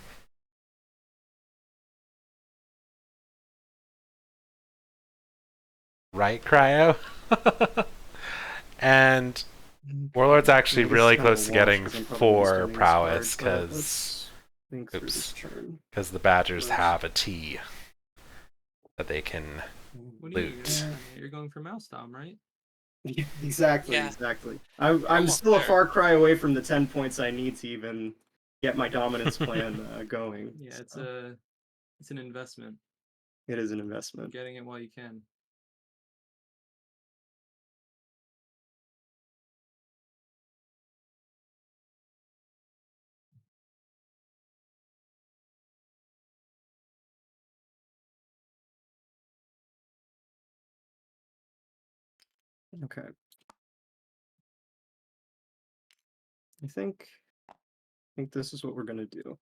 Right, Cryo? And Warlord's actually Maybe really it's kinda close to wash, getting 'cause I'm probably 4 misspending this prowess card, but because let's think through oops. this turn. the Badgers Nice. have a T that they can. What do you Loot. mean? You're going for Mouse Dom, right? Yeah, exactly, Yeah. exactly. I'm almost still a there. far cry away from the 10 points I need to even get my dominance plan going. Yeah, so it's an investment. it is an investment. Getting it while you can. Okay. I think this is what we're gonna do.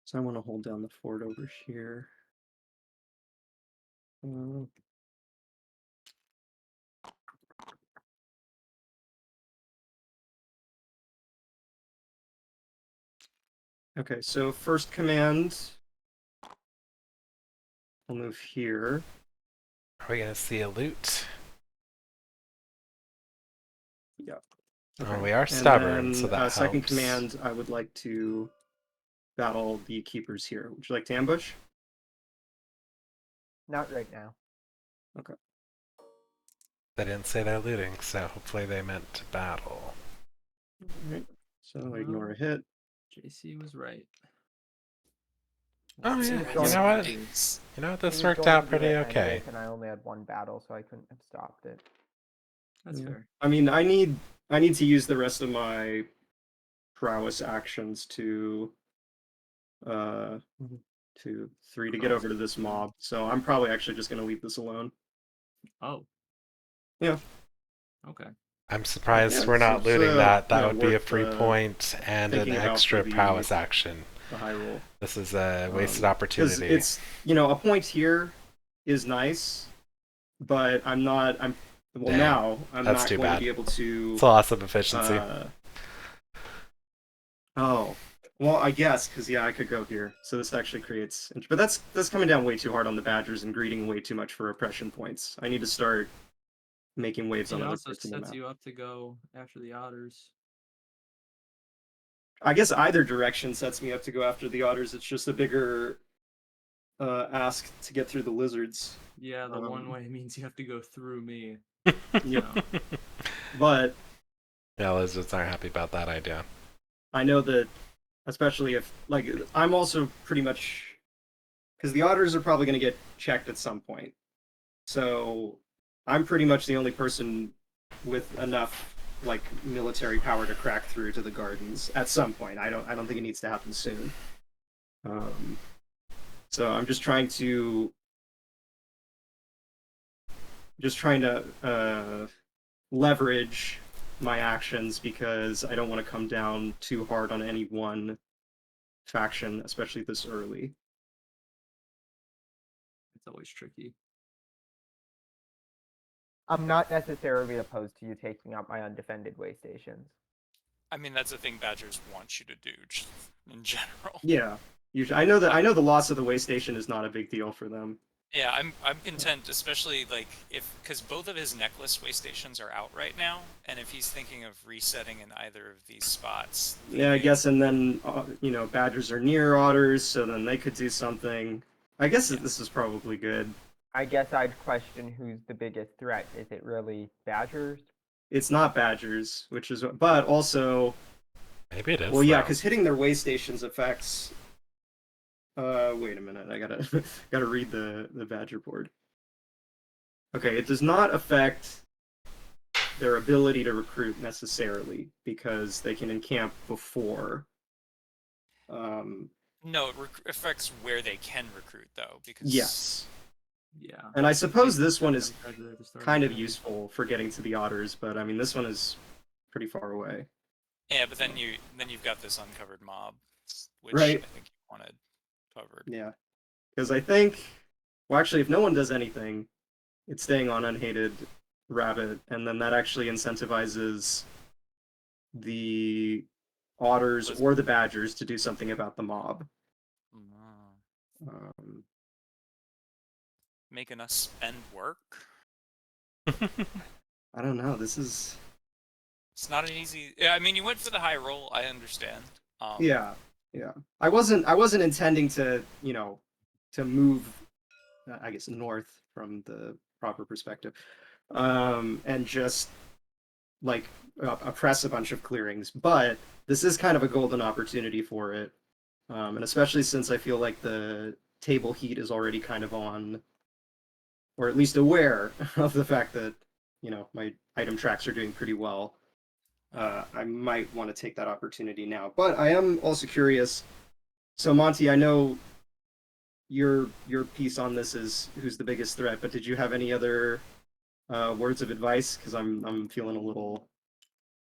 So I want to hold down the fort over here. Okay, so first command, I'll move here. Are we gonna see a loot? Yeah. Oh, we are stubborn, so that second helps. command, I would like to battle the keepers here. Would you like to ambush? Not right now. They didn't say they're looting, so hopefully they meant to battle. Alright, so Well, ignore a hit. JC was right. Oh He yeah, was you going know what? Things. You know what? He This was worked going out to do pretty it okay. anyways, and I only had 1 battle, so I couldn't have stopped it. That's Yeah. fair. I mean, I need to use the rest of my prowess actions to 3 to get over to this mob. So I'm probably actually just gonna leave this alone. Oh. Yeah. Okay. I'm surprised Yeah, we're it's- not it's, looting that. That yeah, would be a worth, free point and an thinking about extra for the- prowess action. The high roll. This is a wasted Because opportunity. it's a point here is nice, but I'm not. Dang, now I'm that's not too going bad. to be able to. It's a loss of efficiency. Oh, well, I guess because I could go here. So this actually creates, but that's coming down way too hard on the Badgers and greeting way too much for oppression points. I need to start making waves It on other also parts of the sets map. you up to go after the otters. I guess either direction sets me up to go after the otters. It's just a bigger ask to get through the lizards. Yeah, the one way means you have to go through me. Yeah. So, But Yeah, lizards aren't happy about that idea. I know that, especially if I'm also pretty much because the otters are probably going to get checked at some point. So I'm pretty much the only person with enough like military power to crack through to the gardens at some point. I don't think it needs to happen soon. So I'm just trying to leverage my actions because I don't want to come down too hard on any one faction, especially this early. It's always tricky. I'm not necessarily opposed to you taking out my undefended way stations. I mean, that's the thing Badgers want you to do, just in general. Yeah. Usually, I know the loss of the way station is not a big deal for them. Yeah, I'm content, especially like because both of his necklace way stations are out right now, and if he's thinking of resetting in either of these spots. Yeah, I guess, and then Badgers are near Otters, so then they could do something. I guess that this is probably good. I guess I'd question who's the biggest threat. Is it really Badgers? It's not Badgers, which is, but also, Maybe it is. well, yeah, though. because hitting their way stations affects. Wait a minute, I gotta gotta read the Badger board. Okay, it does not affect their ability to recruit necessarily because they can encamp before. No, it affects where they can recruit though, because Yes, Yeah. and I suppose this one is Predator to start kind of with. useful for getting to the Otters, but I mean this one is pretty far away. yeah, but then you've got this uncovered mob, which Right. I think you wanted covered. Yeah, because I think, well, actually, if no one does anything, it's staying on Unhated Rabbit, and then that actually incentivizes the Otters or the Badgers to do something about the mob. Um, Making us spend work. I don't know. This is It's not an easy. Yeah, I mean, you went for the high roll. I understand. yeah. I wasn't intending to to move, I guess, north from the proper perspective, and just like oppress a bunch of clearings. But this is kind of a golden opportunity for it, and especially since I feel like the table heat is already kind of on, or at least aware of the fact that my item tracks are doing pretty well. I might want to take that opportunity now. But I am also curious. So Monty, I know your piece on this is who's the biggest threat, but did you have any other words of advice? Because I'm feeling a little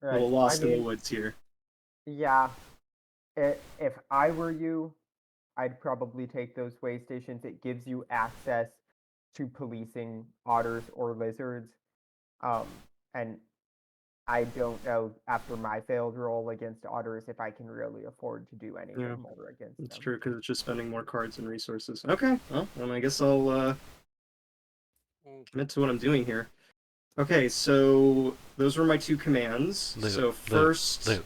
Right. lost I in the mean, woods here. yeah. If I were you, I'd probably take those way stations. It gives you access to policing otters or lizards. And I don't know after my failed roll against otters if I can really afford to do anything Yeah, more against It's them. true because it's just spending more cards and resources. Okay, well, then I guess I'll commit to what I'm doing here. Okay, so those were my two commands. Loot, So loot, first, loot.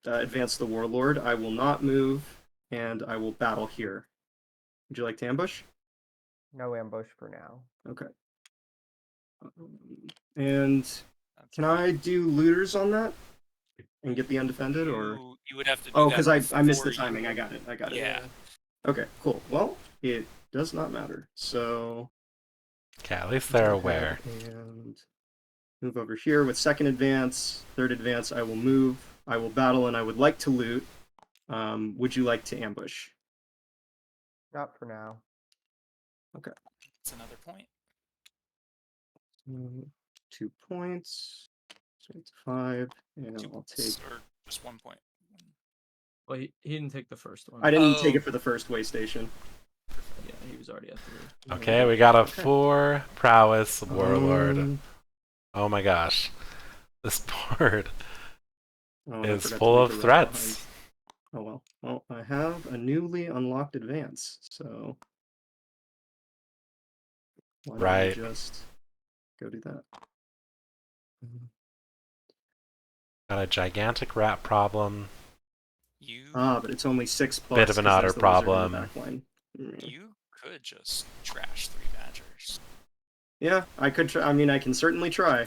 advance the warlord. I will not move, and I will battle here. Would you like to ambush? No ambush for now. Okay. And That's can I do looters on that and get the undefended, or you would have to do oh, that because I missed the before you- timing. I got it. Yeah. Okay, cool. Well, it does not matter. So Okay, at least they're go aware. ahead and move over here with second advance, third advance. I will move. I will battle, and I would like to loot. Would you like to ambush? Not for now. That's another point. 2 points. So it's 5, and Two I'll take. points, or just 1 point. Well, he didn't take the first one. I didn't take Oh. it for the first way station. Yeah, he was already at 3. Okay, we got a Okay. 4 prowess warlord. Um, Oh my gosh. This board oh, I is forgot to full leave of the red threats. behind. Oh well. Well, I have a newly unlocked advance, so why don't Right. we just go do that? Got a gigantic rat problem. You But it's only 6 plus. Bit of an 'cause otter there's the lizard in the problem. back line. you could just trash 3 badgers. Yeah, I could try. I mean, I can certainly try.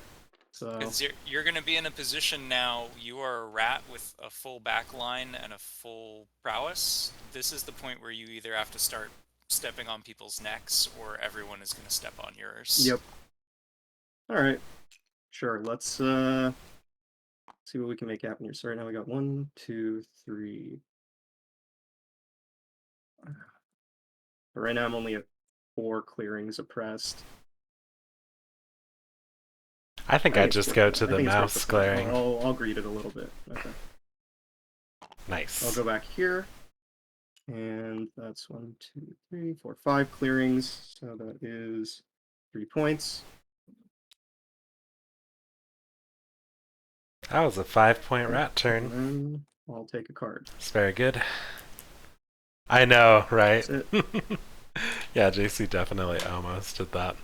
So Because you're going to be in a position now, you are a rat with a full back line and a full prowess. This is the point where you either have to start stepping on people's necks or everyone is going to step on yours. yep. All right, sure. Let's see what we can make happen here. So right now we got 1, 2, 3. But right now I'm only at 4 clearings oppressed. I think I'd just go to the mouse fight. clearing. I'll greed it a little bit. Okay. Nice. I'll go back here. And that's 1, 2, 3, 4, 5 clearings. So that is 3 points. That was a 5-point rat And turn. then I'll take a card. It's very good. I know, right? That's Yeah, JC definitely almost did that.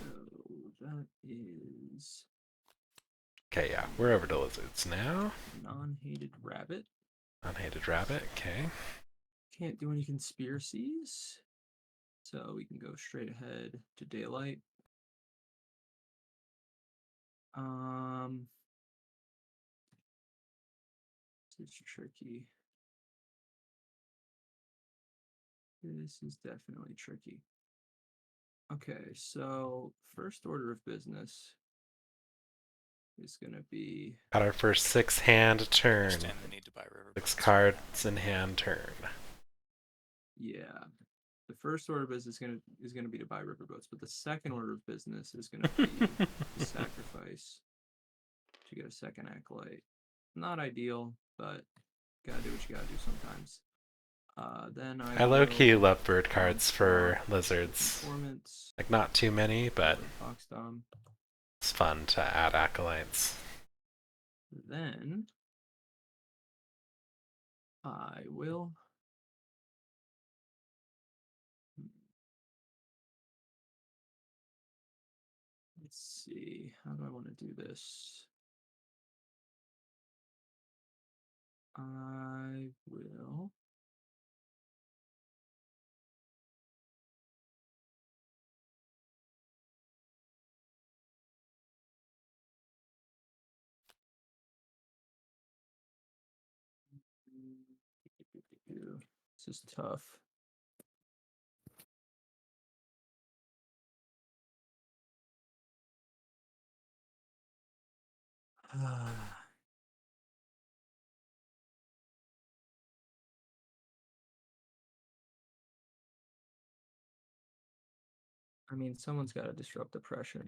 So that is Okay, yeah, we're over to lizards now. non-hated rabbit. Unhated rabbit, okay. Can't do any conspiracies. So we can go straight ahead to daylight. This is tricky. This is definitely tricky. Okay, so first order of business is gonna be Got our first 6-hand turn. Understand the need to buy river 6 boats. cards in hand turn. yeah. The first order of business is gonna be to buy riverboats, but the second order of business is gonna be to sacrifice to get a second acolyte. Not ideal, but gotta do what you gotta do sometimes. Then I low-key love bird cards for lizards. Performance. Like, not too many, but Foxdom. it's fun to add acolytes. Then I will. Let's see. How do I want to do this? I will. This is tough. I mean, someone's got to disrupt the pressure.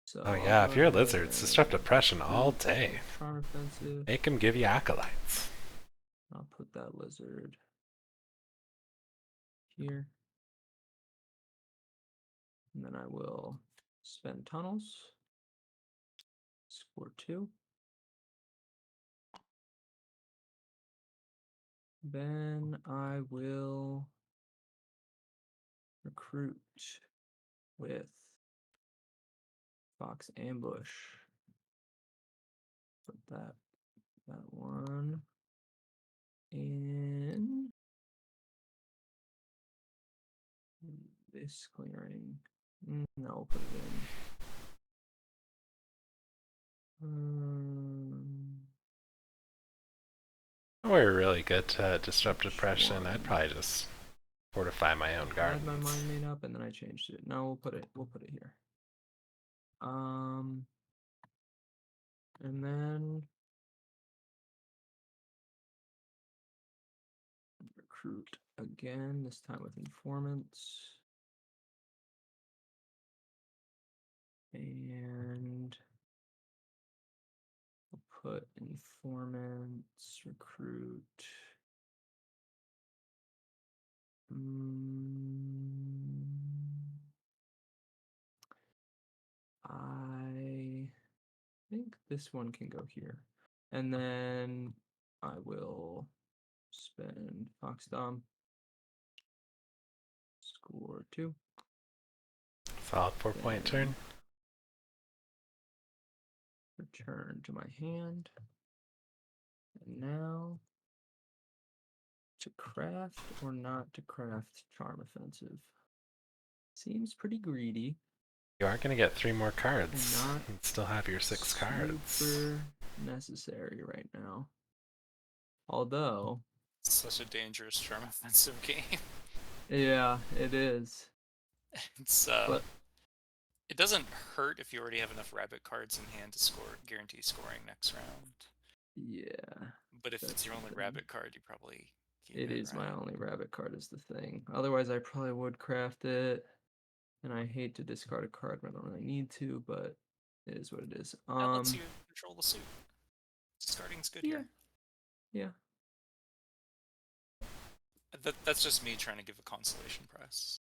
So Oh yeah, if you're lizards, disrupt oppression all day. Charm offensive. Make them give you acolytes. I'll put that lizard here. And then I will spend tunnels. Score 2. Then I will recruit with Fox Ambush. Put that one in this clearing. No, we'll put it in. We're really good to disrupt oppression. I'd probably just fortify my own I had my gardens. mind made up and then I changed it. No, we'll put it here. And then recruit again, this time with informants. And we'll put informants, recruit. I think this one can go here. And then I will spend Foxdom. Score 2. Solid 4-point turn. Return to my hand. And now to craft or not to craft Charm Offensive. Seems pretty greedy. You are going to get 3 more cards. And not and still have your 6 cards. Super necessary right now. Although Such a dangerous charm offensive game. Yeah, it is. It's But it doesn't hurt if you already have enough rabbit cards in hand to score guarantee scoring next round. yeah, But if That's it's your the only thing. rabbit card, you probably keep it is my right? only rabbit card is the thing. Otherwise, I probably would craft it. And I hate to discard a card when I don't really need to, but it is what it is. That lets you control the suit. Discarding's good Yeah. here. Yeah. That's just me trying to give a consolation prize.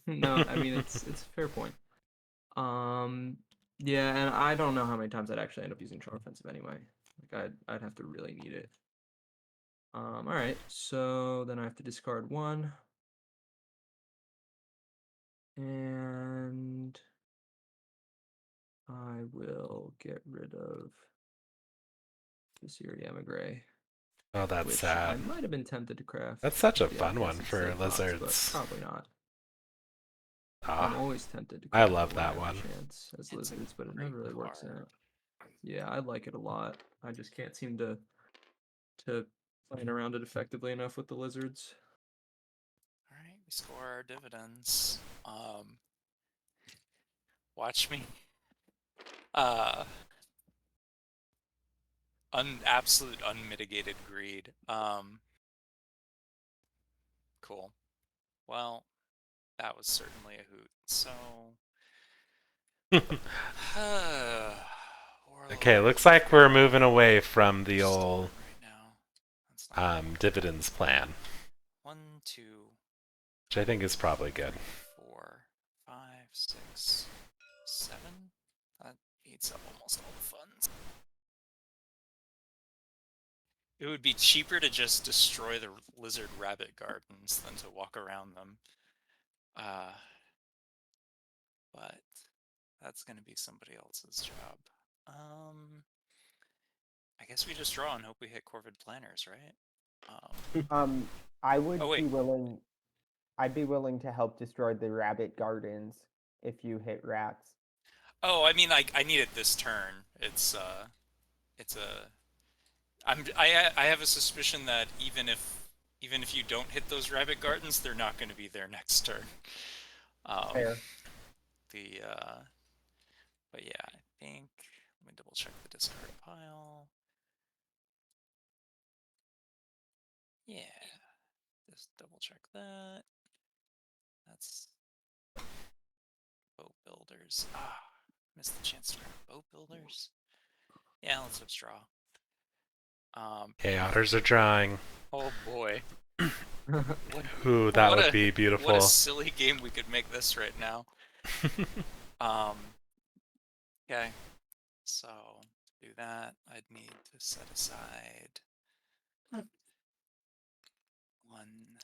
No, I mean it's a fair point. Yeah, and I don't know how many times I'd actually end up using Charm Offensive anyway. Like I'd have to really need it. All right, so then I have to discard one. And I will get rid of Visiri Emigre, Oh, that's which I sad. might have been tempted to craft. That's such a with the fun one outcasts for instead of Fox, but lizards. probably not. I'm Ah, always tempted to I craft love a that Lion one. Chance as It's a lizards, but it great never really works card. out. Yeah, I like it a lot. I just can't seem to plan around it effectively enough with the lizards. Alright, we score our dividends. Watch me. Absolute unmitigated greed. Cool. Well, that was certainly a hoot. So Okay, looks like we're moving away from the old right now. That's not dividends plan, 1, 2, which I think is probably good. 4, 5, 6, 7. That eats up almost all the funds. It would be cheaper to just destroy the lizard rabbit gardens than to walk around them. But that's gonna be somebody else's job. I guess we just draw and hope we hit Corvid Planners, right? I would Oh, wait. be willing. I'd be willing to help destroy the rabbit gardens if you hit rats. Oh, I mean, I need it this turn. I have a suspicion that even if you don't hit those rabbit gardens, they're not going to be there next turn. Fair. But yeah, I think let me double check the discard pile. Yeah, just double check that. That's boat builders. Ah, missed the chance to grab boat builders. Yeah, let's withdraw. Okay, otters are drawing. Oh boy. Ooh, that What would a- be What beautiful. a silly game we could make this right now. Okay. So, to do that, I'd need to set aside one.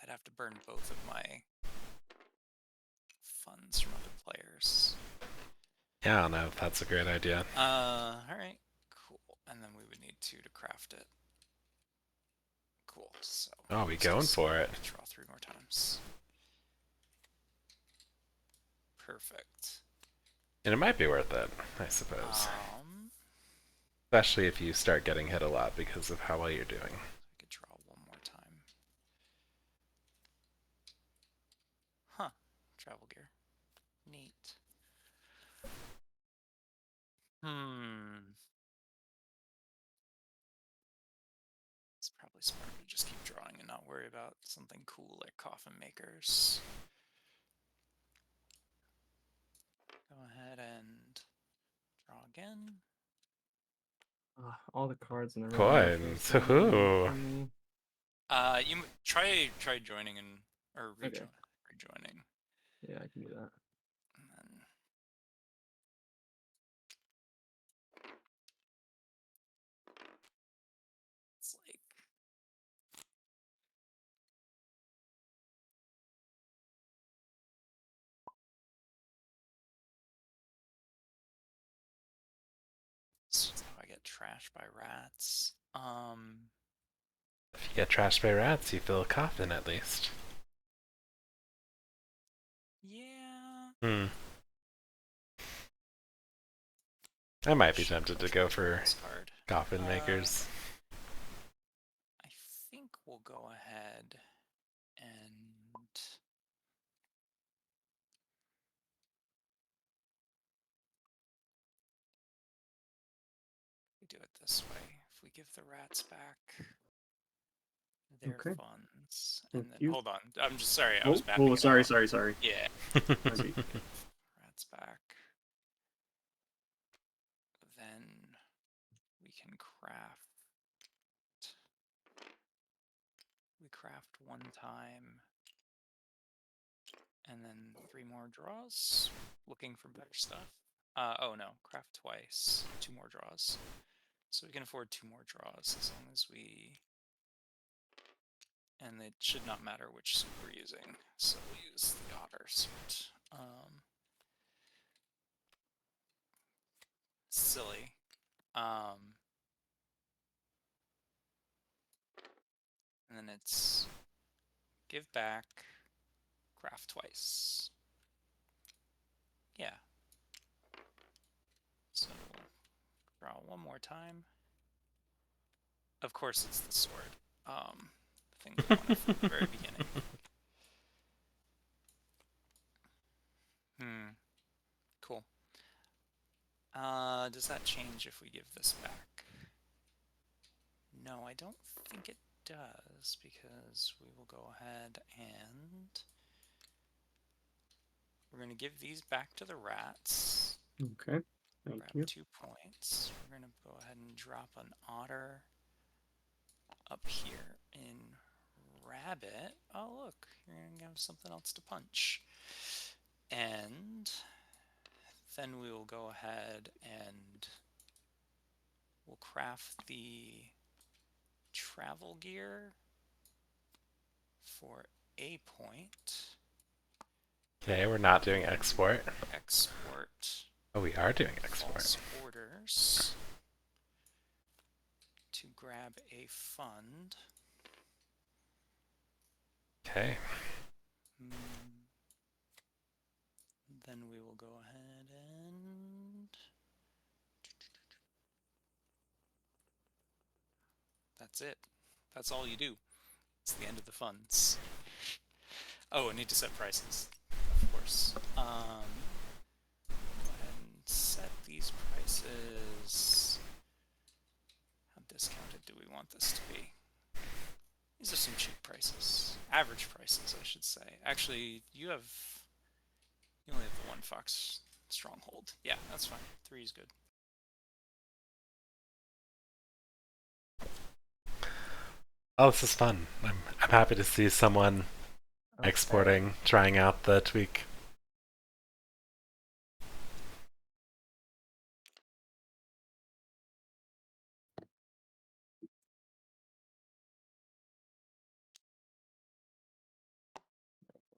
I'd have to burn both of my funds from other players. Yeah, I don't know if that's a great idea. Alright, cool. And then we would need 2 to craft it. Cool, so... Oh, we let's going just for it. Draw 3 more times. Perfect. And it might be worth it, I suppose. I Especially if you start getting hit a lot because of how well you're doing. could draw one more time. Huh. Travel gear. Neat. It's probably smarter to just keep drawing and not worry about something cool like coffin makers. Go ahead and draw again. All the cards in the Coins. Woohoo. You try joining and or Okay. rejoining. Yeah, I can do that. And then it's like so I get trashed by rats. If you get trashed by rats, you fill a coffin at least. Yeah. I might be tempted to go for This card. coffin makers. I go ahead and we do it this way. If we give the rats back their Okay. funds, Thank and then you. hold on, I'm just sorry, I was backing Oh, it sorry, up. sorry. Yeah, Okay. rats back. Then we can craft. We craft one time, and then 3 more draws. Looking for better stuff. Oh no, craft twice, 2 more draws. So we can afford 2 more draws as long as we. And it should not matter which suit we're using, so we'll use the otter suit. Silly. And then it's give back, craft twice. Yeah. So we'll draw one more time. Of course, it's the sword. The thing we wanted from the very beginning. Cool. Does that change if we give this back? No, I don't think it does, because we will go ahead and we're going to give these back to the rats. Okay. Thank Grab you. 2 points. We're going to go ahead and drop an otter up here in rabbit. Oh, look, you're going to have something else to punch. And then we will go ahead and we'll craft the travel gear for a point. Okay, we're not doing export. Export. Oh, we are doing export. False orders to grab a fund. Okay. Then we will go ahead and that's it. That's all you do. It's the end of the funds. Oh, I need to set prices, of course. Go ahead and set these prices. How discounted do we want this to be? These are some cheap prices. Average prices, I should say. Actually, you only have the 1 fox stronghold. Yeah, that's fine. 3 is good. Oh, this is fun. I'm happy to see someone Okay. exporting, trying out the tweak.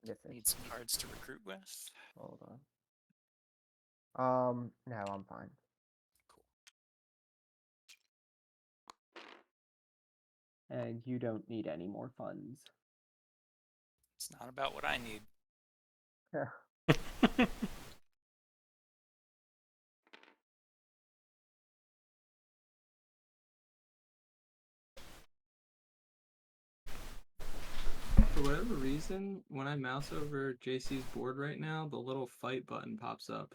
Yes, Need some cards to recruit with. hold on. No, I'm fine. And you don't need any more funds. It's not about what I need. For whatever reason, when I mouse over JC's board right now, the little fight button pops up.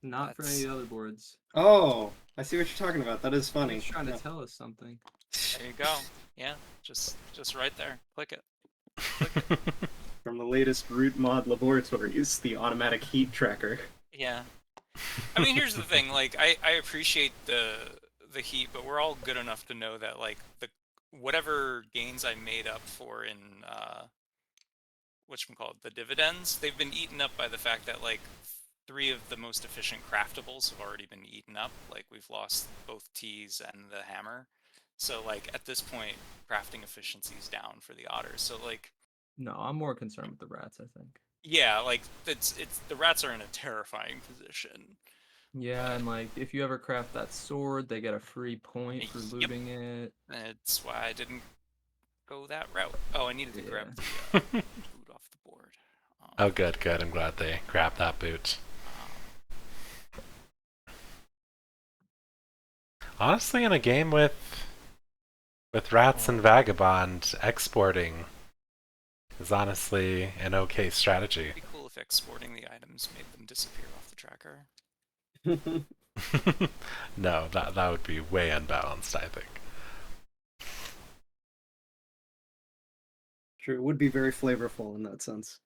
Not for any of the other boards. Oh, I see what you're talking about. That is funny. He's trying to Yeah. tell us something. There you go. Yeah, just right there. Click it. From the latest root mod laboratories, the automatic heat tracker. Yeah. I mean, here's the thing. Like, I appreciate the heat, but we're all good enough to know that like whatever gains I made up for in whatchamacallit, the dividends, they've been eaten up by the fact that like 3 of the most efficient craftables have already been eaten up. Like we've lost both T's and the hammer. So like at this point, crafting efficiency is down for the otters. So like, No, I'm more concerned with the rats, I think. yeah, like it's the rats are in a terrifying position. Yeah, and like if you ever craft that sword, they get a free point for Yep. looting it. That's why I didn't go that route. Oh, I needed to grab the boot off the board. Oh, good. I'm glad they grabbed that boot. Honestly, in a game with With Rats and Vagabond, exporting is honestly an okay strategy. It'd be cool if exporting the items made them disappear off the tracker. No, that would be way unbalanced, I think. True, it would be very flavorful in that sense.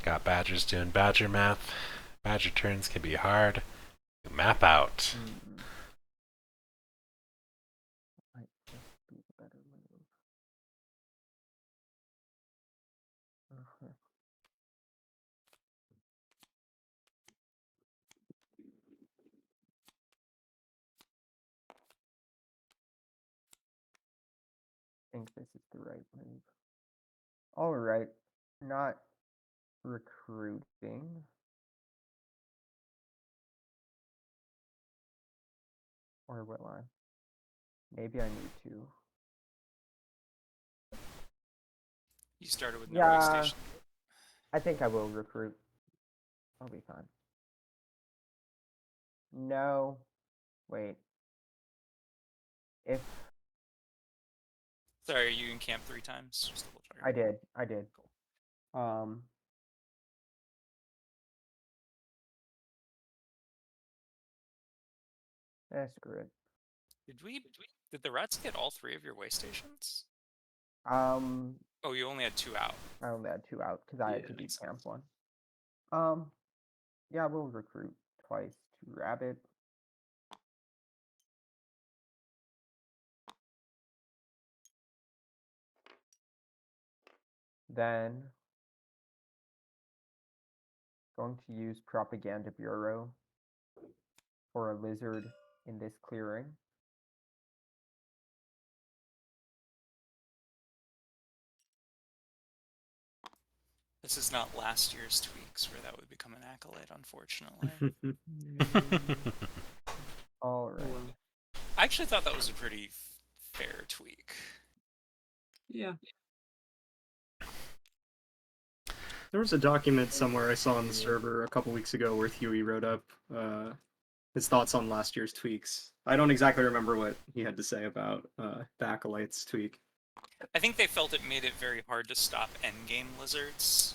Got badgers doing badger math. Badger turns can be hard. You map out. Mm. Might just be the better move. Uh-huh. Think this is the right move. All right, not recruiting. Or will I? Maybe I need to. You started with no Yeah. way station. I think I will recruit. I'll be fine. No. Wait. If Sorry, are you in camp 3 times? Just double checking. I did. Screw it. Did the rats get all 3 of your way stations? Um, Oh, you only had 2 out. I only had 2 out because I had Yeah, to do makes camp sense. 1. Yeah, we'll recruit twice to rabbit. Then going to use Propaganda Bureau for a lizard in this clearing. This is not last year's tweaks where that would become an acolyte, unfortunately. All right. Well, I actually thought that was a pretty fair tweak. yeah. There was a document somewhere I saw on the server a couple weeks ago where Huey wrote up his thoughts on last year's tweaks. I don't exactly remember what he had to say about the Acolytes tweak. I think they felt it made it very hard to stop endgame lizards.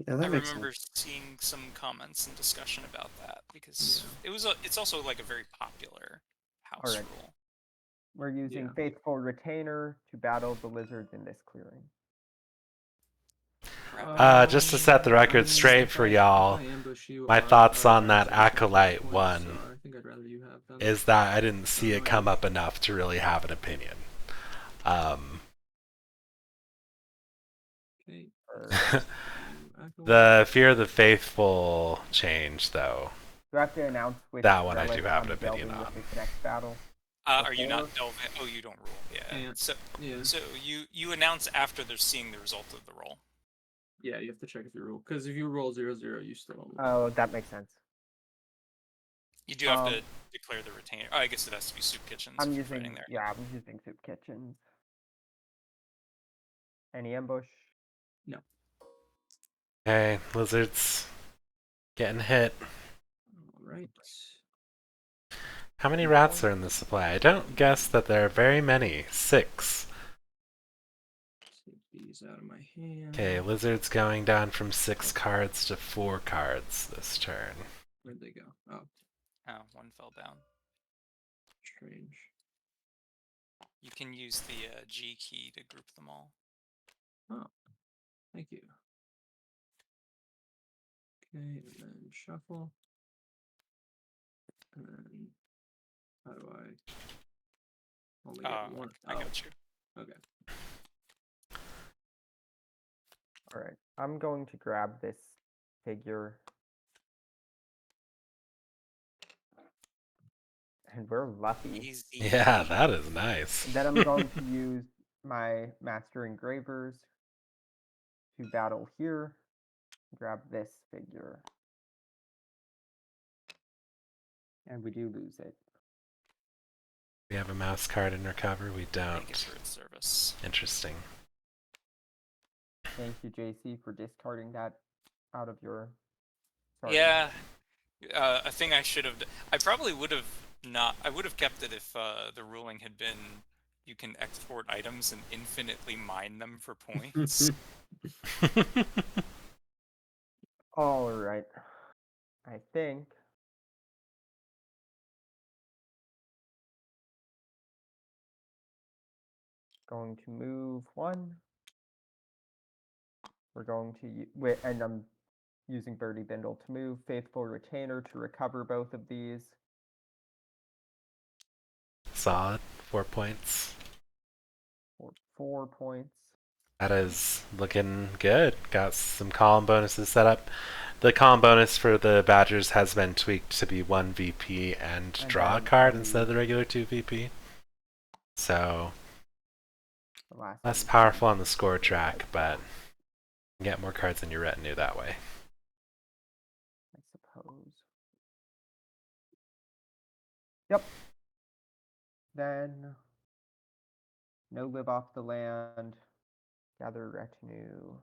Yeah, I that makes remember sense. seeing some comments and discussion about that because Yeah. it's also like a very popular house Alright. rule. We're using Yeah. Faithful Retainer to battle the lizards in this clearing. Just to set the record straight for y'all, my thoughts on that Acolyte one I think I'd rather you have them. is that I didn't see it come up enough to really have an opinion. Okay. The Fear of the Faithful change, though. Do I have to announce which That one I relic do have I'm an opinion delving on. with this next battle? Are you Before? not delving? Oh, you don't rule. Yeah. Can't. So Yeah. so you announce after they're seeing the result of the roll. Yeah, you have to check if you roll. Because if you roll 0-0, you still don't. Oh, that makes sense. You do have to declare the retainer. Oh, I guess it has to be soup kitchens. I'm if you're using fighting there. yeah, I'm using Soup Kitchens. Any ambush? Hey, lizards getting hit. Alright. How many rats are in the supply? I don't guess that there are very many. 6. Take these out of my hand. Okay, lizards going down from 6 cards to 4 cards this turn. Where'd they go? Oh, Oh, one fell down. strange. You can use the G key to group them all. Oh, thank you. Okay, and then shuffle. And then how do I only get one? I got you. Okay. Alright. I'm going to grab this figure. And we're lucky. Easy. Yeah, that is nice. Then I'm going to use my Master Engravers to battle here. Grab this figure. And we do lose it. We have a mouse card in recover. We I think it's don't. for its service. Interesting. Thank you, JC, for discarding that out of your. Sorry. Yeah, a thing I should have. I probably would have not. I would have kept it if the ruling had been you can export items and infinitely mine them for points. All right. I think. Going to move one. We're going to wait, and I'm using Birdie Bindle to move Faithful Retainer to recover both of these. Solid. 4 points. For 4 points. That is looking good. Got some column bonuses set up. The column bonus for the Badgers has been tweaked to be 1 VP and draw a then card the- instead of the regular 2 VP. So The last less one. powerful on the score track, but you get more cards in your retinue that way. I suppose. Yep. Then no live off the land. Gather retinue.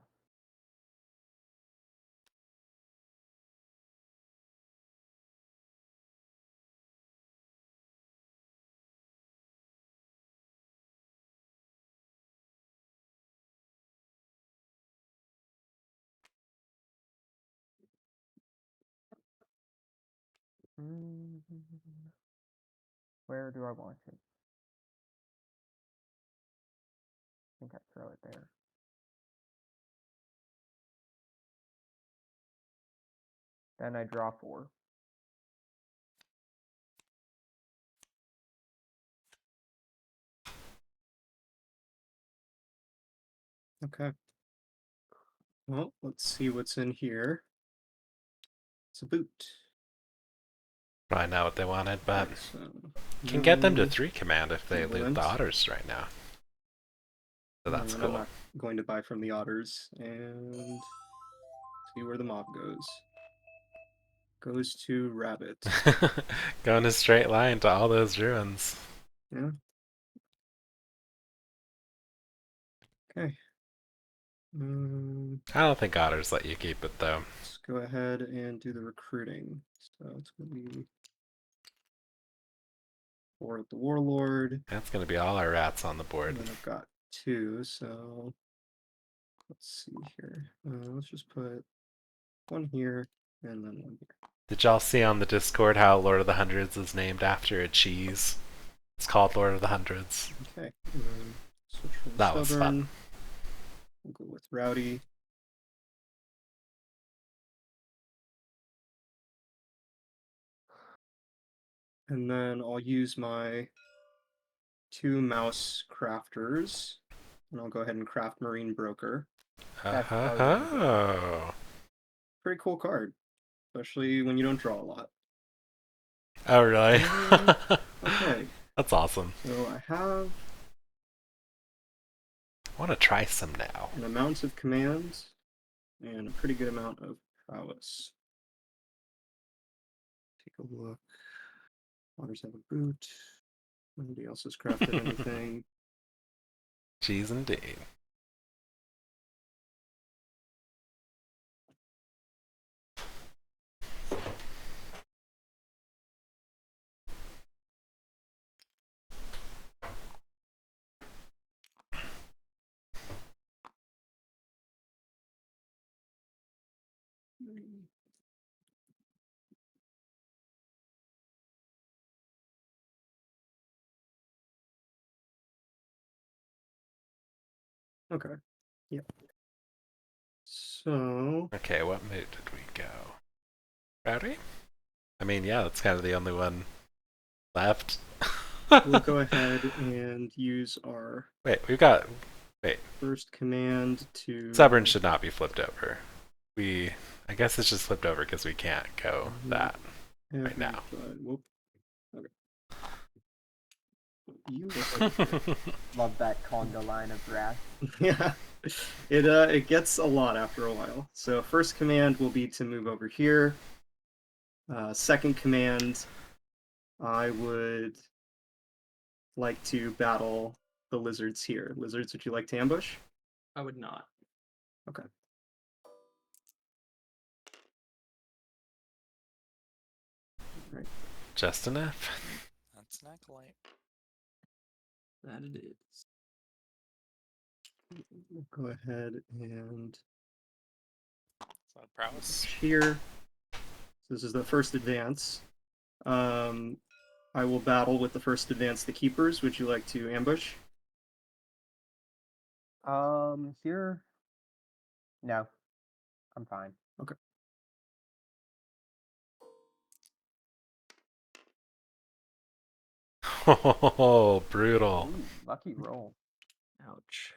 Where do I want it? I think I throw it there. Then I draw 4. Okay. Well, let's see what's in here. It's a boot. Probably not what they wanted, but Okay, so can get them to no- 3 command if they leave Equivalent. the otters right now. So that's and cool. I'm not going to buy from the otters and see where the mob goes. Goes to rabbit. Going a straight line to all those ruins. Yeah. Okay. I don't think otters let you keep it though. Let's go ahead and do the recruiting. So it's going to be 4 at the warlord. That's going to be all our rats on the board. And then I've got 2, so let's see here. Let's just put 1 here and then 1 here. Did y'all see on the Discord how Lord of the Hundreds is named after a cheese? It's called Lord of the Hundreds. Okay. And then switch from That was fun. stubborn. We'll go with rowdy. And then I'll use my 2 mouse crafters. And I'll go ahead and craft Marine Broker. That's how you do it. Oh. Pretty cool card. Especially when you don't draw a lot. Oh, really? Okay. That's awesome. So I have I want to try some now. an amount of commands and a pretty good amount of prowess. Take a look. Otters have a boot. Nobody else has crafted anything. Cheese indeed. Okay. Yep. So Okay, what mood did we go? Rowdy? I mean, yeah, that's kind of the only one left. we'll go ahead and use our Wait, we've got. first command to Stubborn should not be flipped over. I guess it's just flipped over because we can't go that. right now. Whoop. Okay. You look Love that conga line of wrath. yeah. It gets a lot after a while. So first command will be to move over here. Second command, I would like to battle the lizards here. Lizards, would you like to ambush? I would not. Okay. Just enough. That's an acolyte. That it is. We'll go ahead and It's not prowess. here. So this is the first advance. I will battle with the first advance the keepers. Would you like to ambush? Here. No, I'm fine. Oh, brutal. Ooh, lucky roll. Ouch.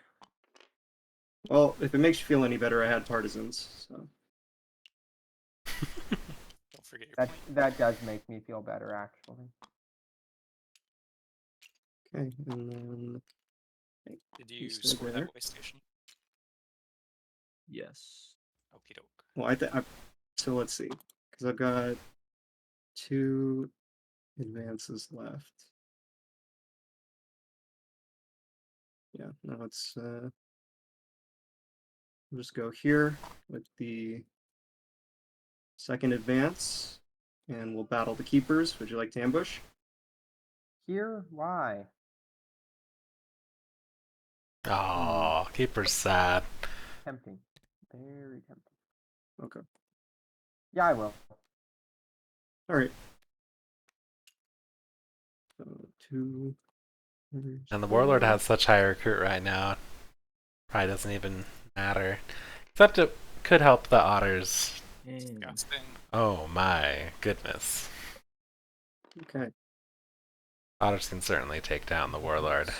Well, if it makes you feel any better, I had partisans. So Don't forget your That point. that does make me feel better, actually. okay, and then Did You you stay score there. that way station? Yes. Okie doke. well, so let's see, because I've got 2 advances left. Yeah, no, it's we'll just go here with the second advance, and we'll battle the keepers. Would you like to ambush? Here, why? Oh, keeper's sad. Tempting. Very tempting. Okay. Yeah, I will. All right. So 2. And the warlord has such high recruit right now. Probably doesn't even matter. Except it could help the otters. And Disgusting. Oh my goodness. Okay. Otters can certainly take down the warlord.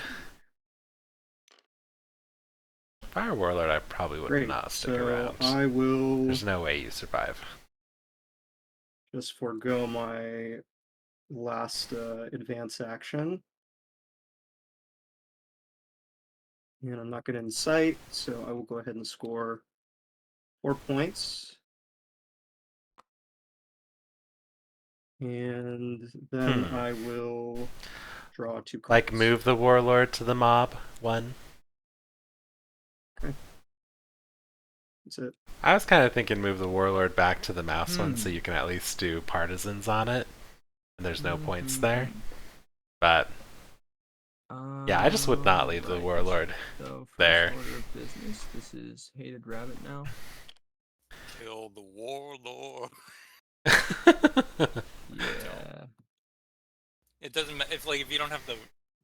Fire warlord, I probably would Great. not stick So around. I will There's no way you survive. just forego my last advance action. And I'm not going to incite, so I will go ahead and score 4 points. And then I will draw 2 cards. Like move the warlord to the mob 1. That's it. I was kind of thinking move the warlord back to the mouse one so Hmm. you can at least do partisans on it. And there's no points Mhm. there. But yeah, I just would not leave the Right. warlord. So first there. order of business. This is Hated Rabbit now. Kill the warlord. Yeah. It doesn't matter if you don't have the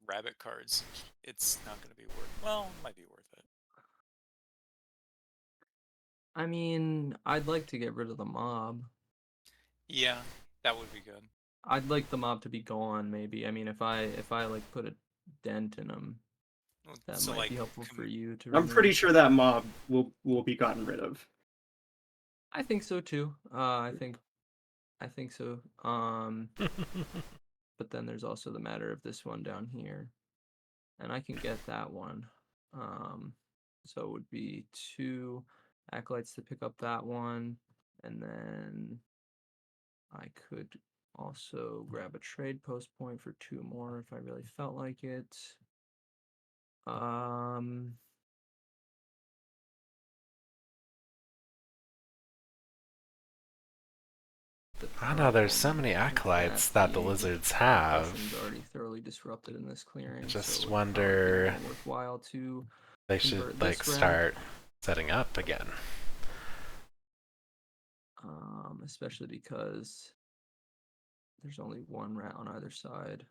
rabbit cards, it's not going to be worth. Well, it might be worth it. I mean, I'd like to get rid of the mob. Yeah, that would be good. I'd like the mob to be gone. Maybe. I mean, if I like put a dent in them, Well, that so, might like, be helpful for you to. I'm pretty remove. sure that mob will be gotten rid of. I think so too. I think so. But then there's also the matter of this one down here, and I can get that one. So it would be 2 acolytes to pick up that one, and then I could also grab a trade post point for 2 more if I really felt like it. I know there's so many acolytes that the lizards have. Oppression's already thoroughly disrupted in this clearing. I just so wonder it's probably more worthwhile to they convert should this like ramp. start setting up again. Especially because there's only 1 rat on either side.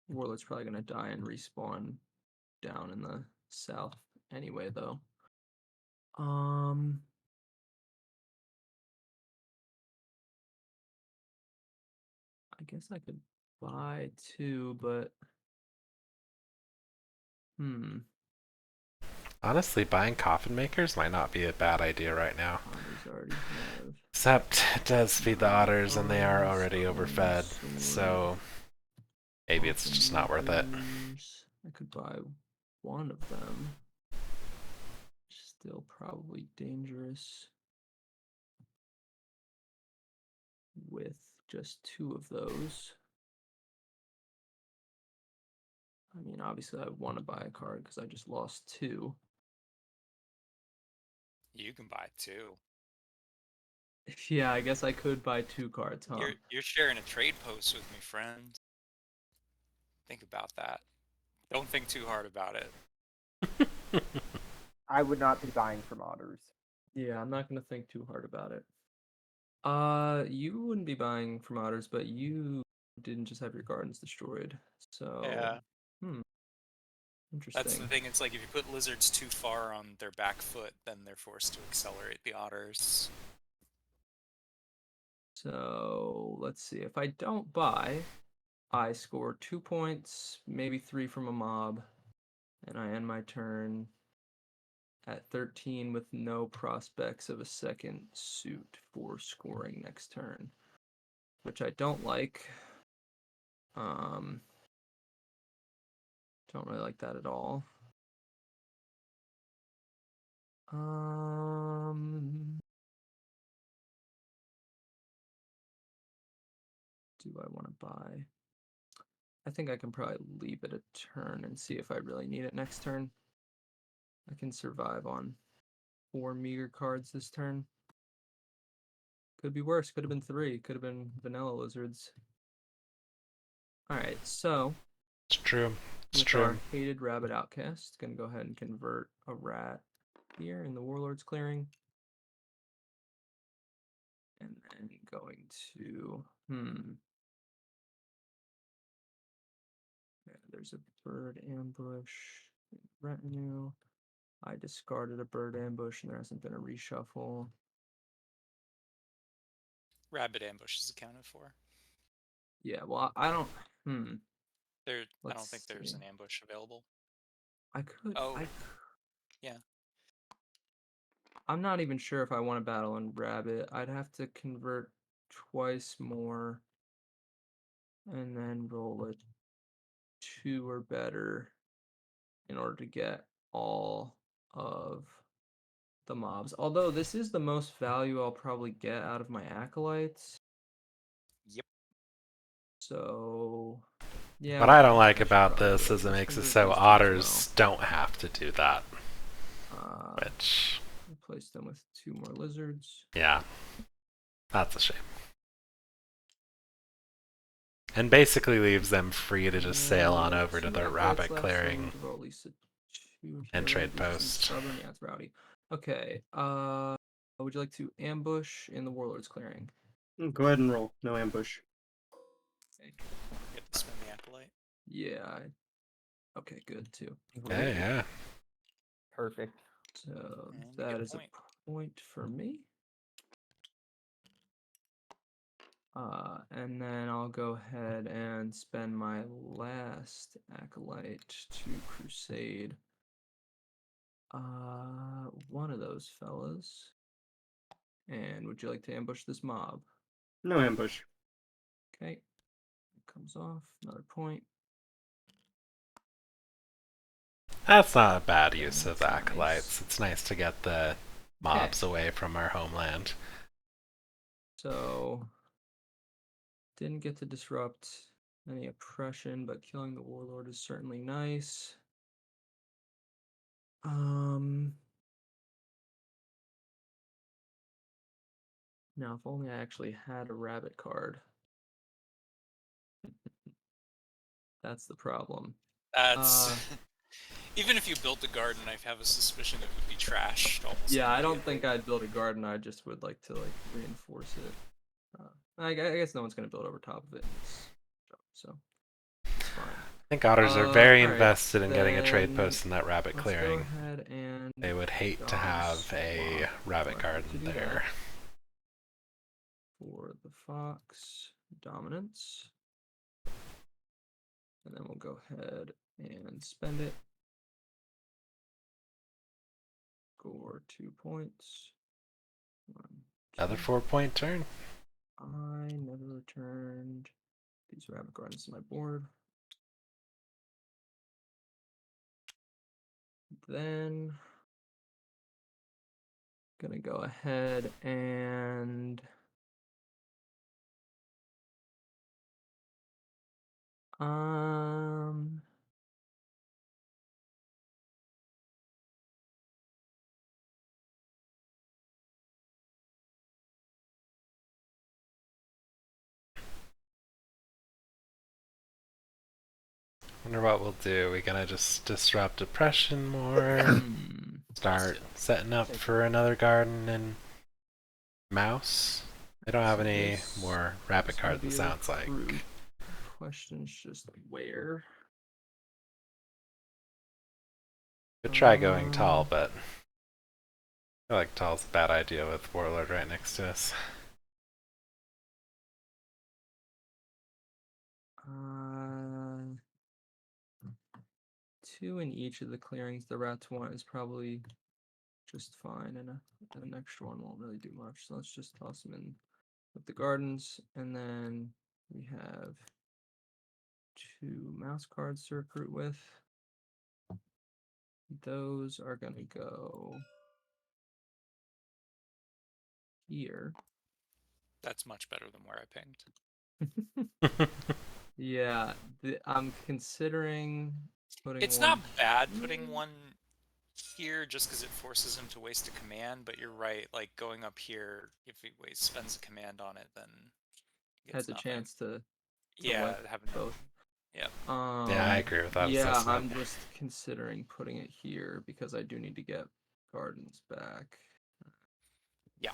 Warlord's probably gonna die and respawn down in the south anyway, though. I guess I could buy 2, but Honestly, buying coffin makers might not be a bad idea right now. otters already have. Except it does feed the otters and they are Arms, already overfed, sword, so maybe it's coffin just not worth it. makers. I could buy 1 of them. Still probably dangerous with just 2 of those. I mean, obviously I want to buy a card because I just lost 2. You can buy 2. Yeah, I guess I could buy 2 cards, huh? You're sharing a trade post with me, friend. Think about that. Don't think too hard about it. I would not be buying from otters. Yeah, I'm not gonna think too hard about it. You wouldn't be buying from otters, but you didn't just have your gardens destroyed. So, Yeah. That's the interesting. thing. It's like if you put lizards too far on their back foot, then they're forced to accelerate the otters. So, let's see. If I don't buy, I score 2 points, maybe 3 from a mob, and I end my turn at 13 with no prospects of a second suit for scoring next turn, which I don't like. Um, don't really like that at all. Do I want to buy? I think I can probably leave it a turn and see if I really need it next turn. I can survive on 4 meager cards this turn. Could be worse. Could have been 3. Could have been vanilla lizards. Alright, so It's true. It's with true. our hated rabbit outcast, gonna go ahead and convert a rat here in the warlord's clearing. And then going to yeah, there's a bird ambush retinue. I discarded a bird ambush and there hasn't been a reshuffle. Rabbit ambush is accounted for. Yeah, well, I don't. I don't think Let's there's see. an ambush available. I could. Oh, yeah. I'm not even sure if I want to battle in rabbit. I'd have to convert twice more, and then roll a 2 or better in order to get all of the mobs. Although this is the most value I'll probably get out of my acolytes. Yep. So, yeah. What I don't like I should about probably this do it. is it Let's makes it convert so these two as otters don't have to do that. well. Which, Replace them with 2 more lizards. yeah, that's a shame. And basically leaves them free to just sail on over to their rabbit clearing and trade post. Stubborn, yeah, it's rowdy. Okay. Would you like to ambush in the warlord's clearing? Go ahead and roll. No ambush. Okay. Get to spin the acolyte. Yeah. Okay, good too. Yeah, yeah. Perfect. So And you that get a is point. a point for me. And then I'll go ahead and spend my last acolyte to crusade one of those fellas. And would you like to ambush this mob? No ambush. Okay. Comes off. Another point. That's not a bad Okay, use of that's acolytes. nice. It's nice to get the mobs away from our homeland. So didn't get to disrupt any oppression, but killing the warlord is certainly nice. Now if only I actually had a rabbit card. That's the problem. That's even if you built a garden, I have a suspicion it would be trashed almost. Yeah, I don't immediately. think I'd build a garden. I just would like to reinforce it. I guess no one's gonna build over top of it. So it's fine. I think otters are very Alright, invested in getting a trade then post in that rabbit let's clearing. go ahead and They would hate to have a swap. rabbit Go ahead to garden do that. there. For the fox dominance. And then we'll go ahead and spend it. Score 2 points. 1, Another 2. 4-point turn. I never returned these rabbit gardens to my board. Then gonna go ahead and Wonder what we'll do. We gonna just disrupt oppression more? Hmm. Start setting up for another garden and mouse? They don't have So any this more rabbit is gonna cards, it be a sounds like. fruit. Question's just where. Could try going tall, Um, but I feel like tall's a bad idea with Warlord right next to us. Uh, 2 in each of the clearings. The rats want is probably just fine, and an extra one won't really do much. So let's just toss them in with the gardens, and then we have 2 mouse cards to recruit with. Those are gonna go here. That's much better than where I pinged. Yeah, I'm considering putting It's one. not bad putting one here just because it forces him to waste a command, but you're right, like going up here, if he spends a command on it, then he gets Has a nothing. chance to Yeah, wipe having no. both. Yep. Yeah, I agree with that Yeah, assessment. I'm just considering putting it here because I do need to get gardens back. Yeah.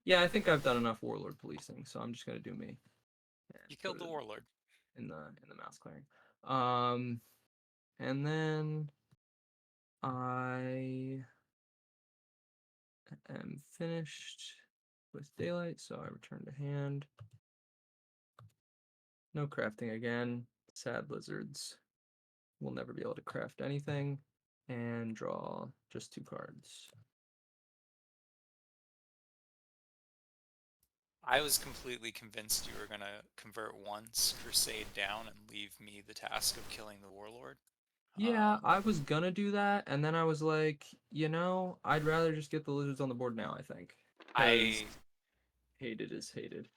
Yeah, I think I've done enough warlord policing, so I'm just gonna do me. and You killed put the it warlord. in the mouse clearing. And then I am finished with daylight, so I return to hand. No crafting again. Sad lizards. We'll never be able to craft anything. And draw just 2 cards. I was completely convinced you were gonna convert once, crusade down, and leave me the task of killing the warlord. Yeah, I was gonna do that, and then I was like, I'd rather just get the lizards on the board now, I think. 'Cause I hated is hated.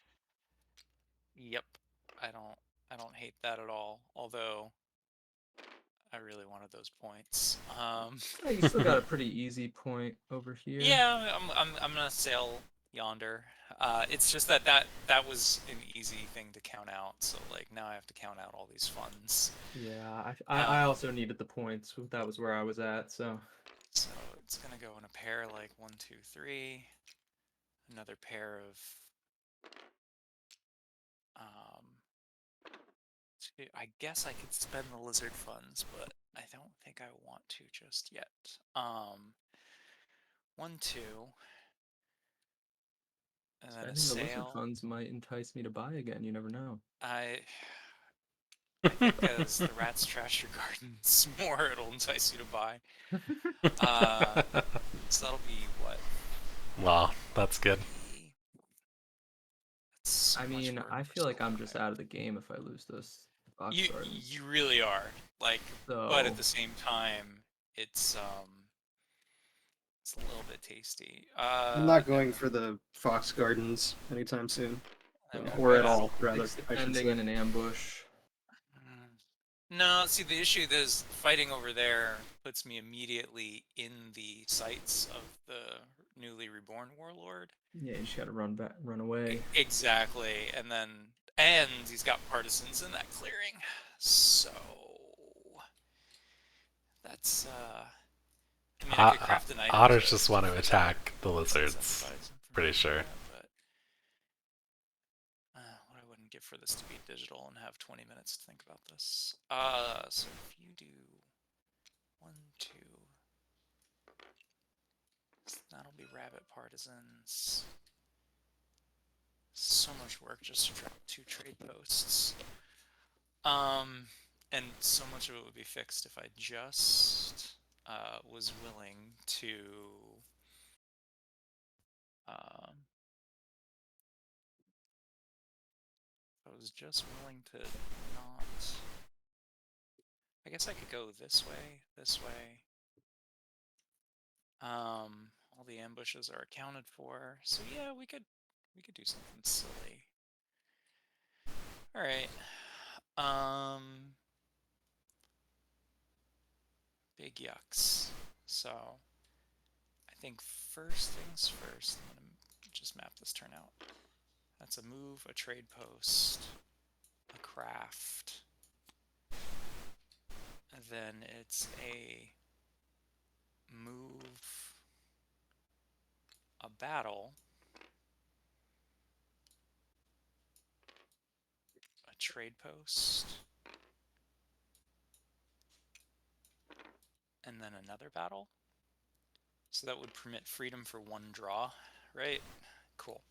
Yep. I don't hate that at all. Although I really wanted those points. Yeah, you still got a pretty easy point over here. Yeah, I'm gonna sail yonder. It's just that was an easy thing to count out. So like now I have to count out all these funds. Yeah, I also needed the points. That was where I was at, so. So it's gonna go in a pair like 1, 2, 3. Another pair of um. I guess I could spend the lizard funds, but I don't think I want to just yet. 1, 2. And then a Spending the lizard sail. funds might entice me to buy again. You never know. I think as the rats trash your gardens more, it'll entice you to buy. So that'll be what? Well, that's good. That's so I much mean, work I for feel like so I'm just little. out of the game if I lose this box You gardens. you really are. Like, So but at the same time, it's a little bit tasty. I'm not going for the Fox Gardens anytime soon. no, Or at yeah. all, rather, it's I should ending say. in an ambush. No, see, the issue is fighting over there puts me immediately in the sights of the newly reborn warlord. Yeah, you just gotta run back, run away. Exactly, and he's got partisans in that clearing, so that's I mean, I could craft an item. Otters to just want to fix attack the that, lizards. incentivize him from Pretty doing sure. that, but what I wouldn't give for this to be digital and have 20 minutes to think about this. So if you do 1, 2, that'll be rabbit partisans. So much work just to drop 2 trade posts. And so much of it would be fixed if I just was willing to I was just willing to not. I guess I could go this way, this way. All the ambushes are accounted for, so yeah, we could do something silly. All right. Big yucks. So I think first things first, I'm gonna just map this turn out. That's a move, a trade post. a craft, then it's a move, a battle, a trade post, and then another battle. So that would permit freedom for one draw, right? Cool.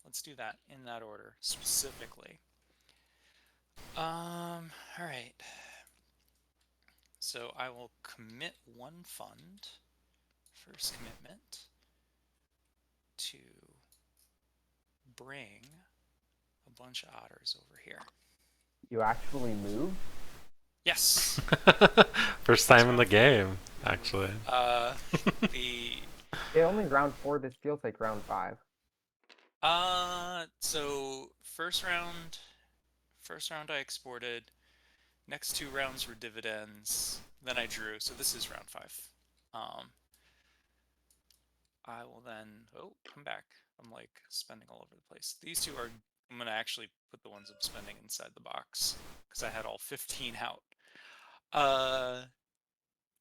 Let's do that in that order specifically. All right. So I will commit one fund, first commitment, to bring a bunch of otters over here. You actually move? Yes. First time in the game, actually. The Only round 4. This feels like round 5. so first round I exported. Next 2 rounds were dividends. Then I drew. So this is round 5. I will then come back. I'm like spending all over the place. These 2 are. I'm gonna actually put the ones I'm spending inside the box because I had all 15 out.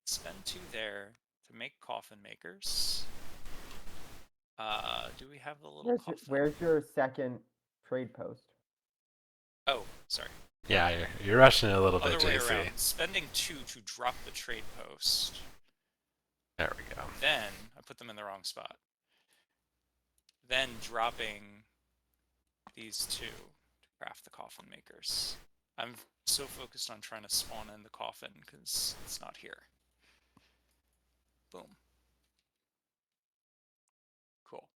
Spend 2 there to make coffin makers. Do we have the little coffin? Where's your second trade post? Oh, sorry. Yeah, you're rushing it a little bit, Other way JC. around. Spending 2 to drop the trade post. There we go. Then I put them in the wrong spot. Then dropping these 2 to craft the coffin makers. I'm so focused on trying to spawn in the coffin because it's not here. Boom. Cool.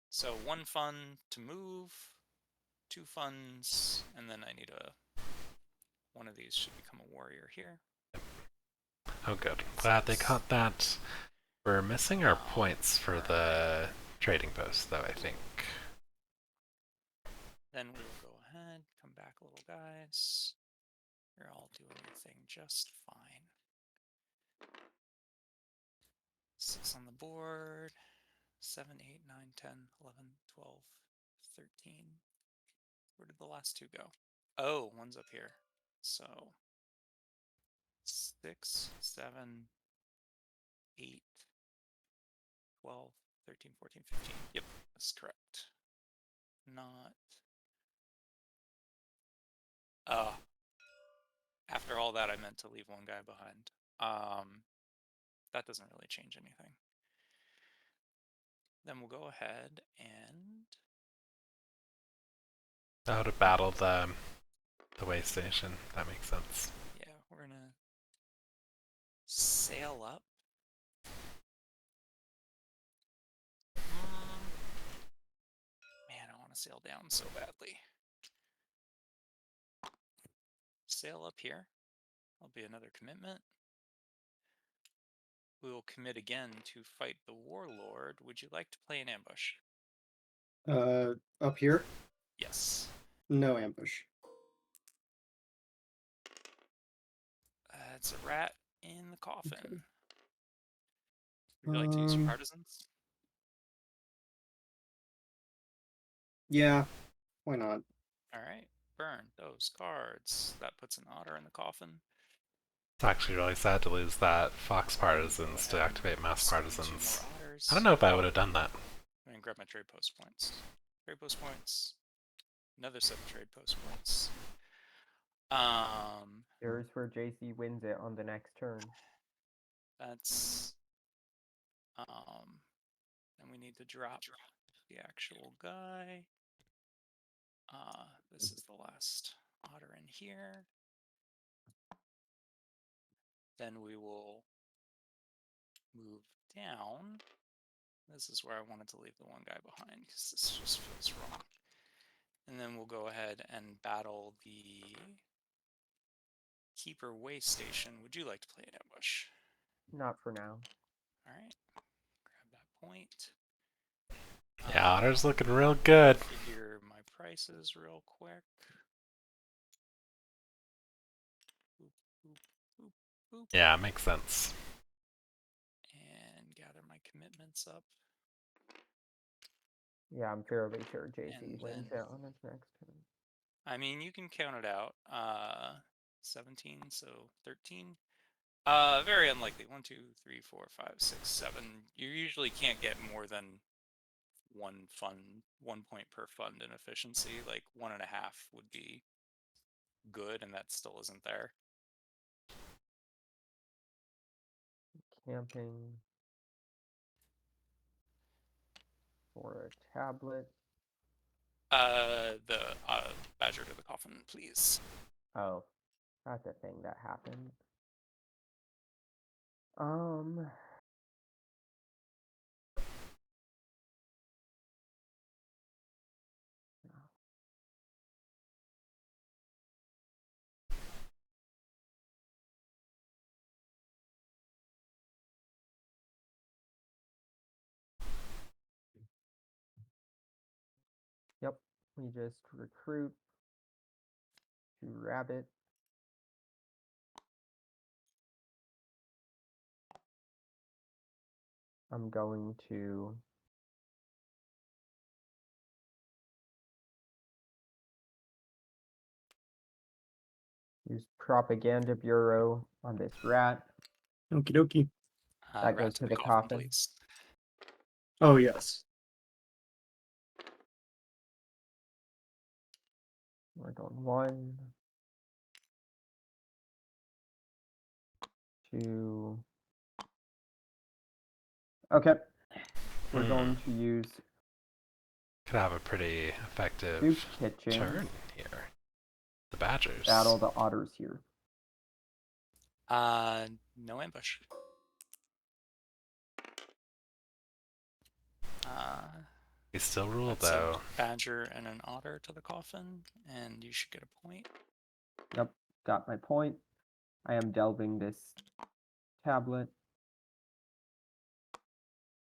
So 1 fund to move, 2 funds, and then I need one of these should become a warrior here. Oh, good. Glad they caught that. We're missing our points for the trading post, though, I think. Then we will go ahead, come back, little guys. You're all doing your thing just fine. 6 on the board. 7, 8, 9, 10, 11, 12, 13. Where did the last 2 go? Oh, one's up here. So 6, 7, 8, 12, 13, 14, 15. Yep, that's correct. Not. After all that, I meant to leave 1 guy behind. That doesn't really change anything. Then we'll go ahead and To battle the way station. That makes sense. yeah, we're gonna sail up. Man, I want to sail down so badly. Sail up here. That'll be another commitment. We will commit again to fight the warlord. Would you like to play an ambush? Up here? Yes. No ambush. It's a rat in the coffin. Okay. Would you like to use your partisans? Yeah, why not? Alright, burn those cards. That puts an otter in the coffin. It's actually really sad to lose that Fox Partisans to activate Mass Spend 2 Partisans. more otters. I don't know if I would have done that. I'm gonna grab my trade post points. Trade post points. Another set of trade post points. There's where JC wins it on the next turn. That's and we need to drop the actual guy. This is the last otter in here. Then we will move down. This is where I wanted to leave the 1 guy behind because this just feels wrong. And then we'll go ahead and battle the Keeper Way Station. Would you like to play an ambush? Not for now. Alright. Grab that point. Yeah, Otter's looking real good. Figure my prices real quick. Boop, boop, boop, boop. Yeah, makes sense. And gather my commitments up. Yeah, I'm fairly sure JC And wins then- it on its next turn. I mean, you can count it out. 17, so 13. Very unlikely. 1, 2, 3, 4, 5, 6, 7. You usually can't get more than 1 point per fund in efficiency. Like 1.5 would be good, and that still isn't there. Camping for a tablet. The Badger to the Coffin, please. Oh, that's a thing that happened. Um. Yep, we just recruit to rabbit. I'm going to use Propaganda Bureau on this rat. Okie dokie. That Rat goes to to the the coffin, coffin. please. Oh yes. We're going 1, 2. Okay. We're going to use Could have a pretty effective Soup Kitchen. turn here. The Badgers. Battle the otters here. No ambush. We still rule That's a though. Badger and an Otter to the coffin, and you should get a point. Yep, got my point. I am delving this tablet.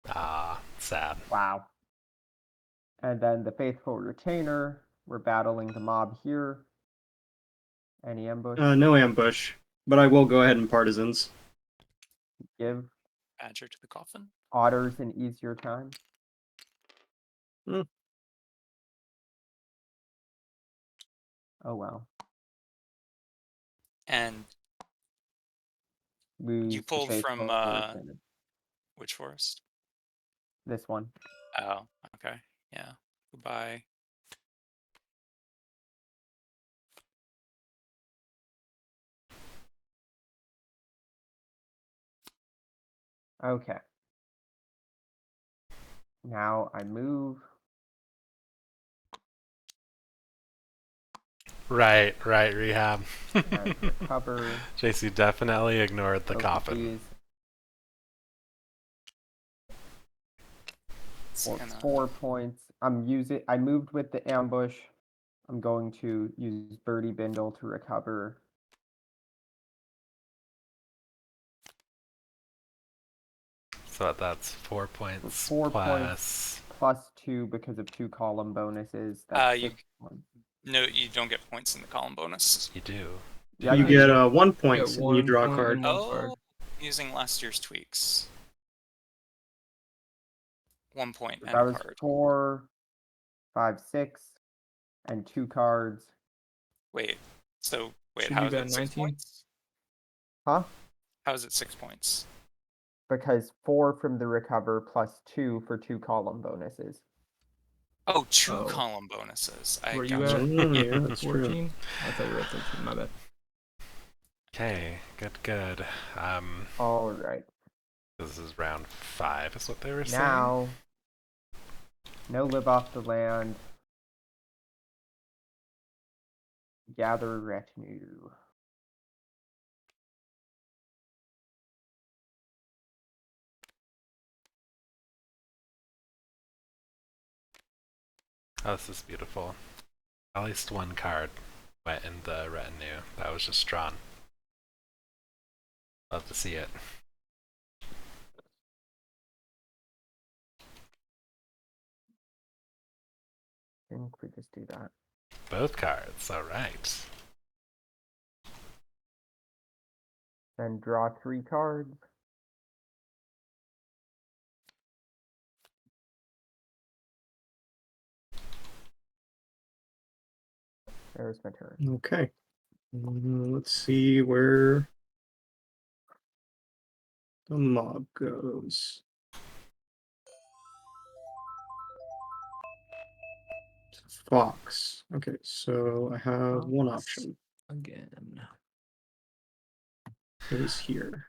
Ah, sad. Wow. And then the Faithful Retainer. We're battling the mob here. Any ambush? No ambush, but I will go ahead and partisans. Give Badger to the coffin. otters an easier time. Hmm. Oh wow. And Lose the pulled from, Faithful Retainer. which forest? This one. Oh, okay. Yeah. Goodbye. Okay. Now I move. Right, rehab. And recover. JC definitely ignored the both of coffin. these. It's For gonna- 4 points. I moved with the ambush. I'm going to use Birdie Bindle to recover. So that's 4 points 4 plus. Plus 2 because of 2 column bonuses. That's you- 6 points. No, you don't get points in the column bonus. You do. Yeah, You I get do. 1 You point get and you 1 draw a point card. and 1 card. Oh, using last year's tweaks. 1 point and That a was card. 4, 5, 6, and 2 cards. Wait. So wait, Should how you is bet it 6 19? points? Huh? How is it 6 points? Because 4 from the recover plus 2 for 2 column bonuses. Oh, two Oh. column bonuses. I Where you gotcha. at? Mm, yeah, that's true. 14? I thought you were at 13. My bad. Okay, good. All right. This is round 5, is what they were saying. Now, no live off the land. Gather retinue. Oh, this is beautiful. At least 1 card went in the retinue. That was just drawn. Love to see it. I think we just do that. Both cards, alright. Then draw 3 cards. There's my turn. Okay. Let's see where the mob goes. Fox. Okay, so I have one Fox. option. Again. It is here.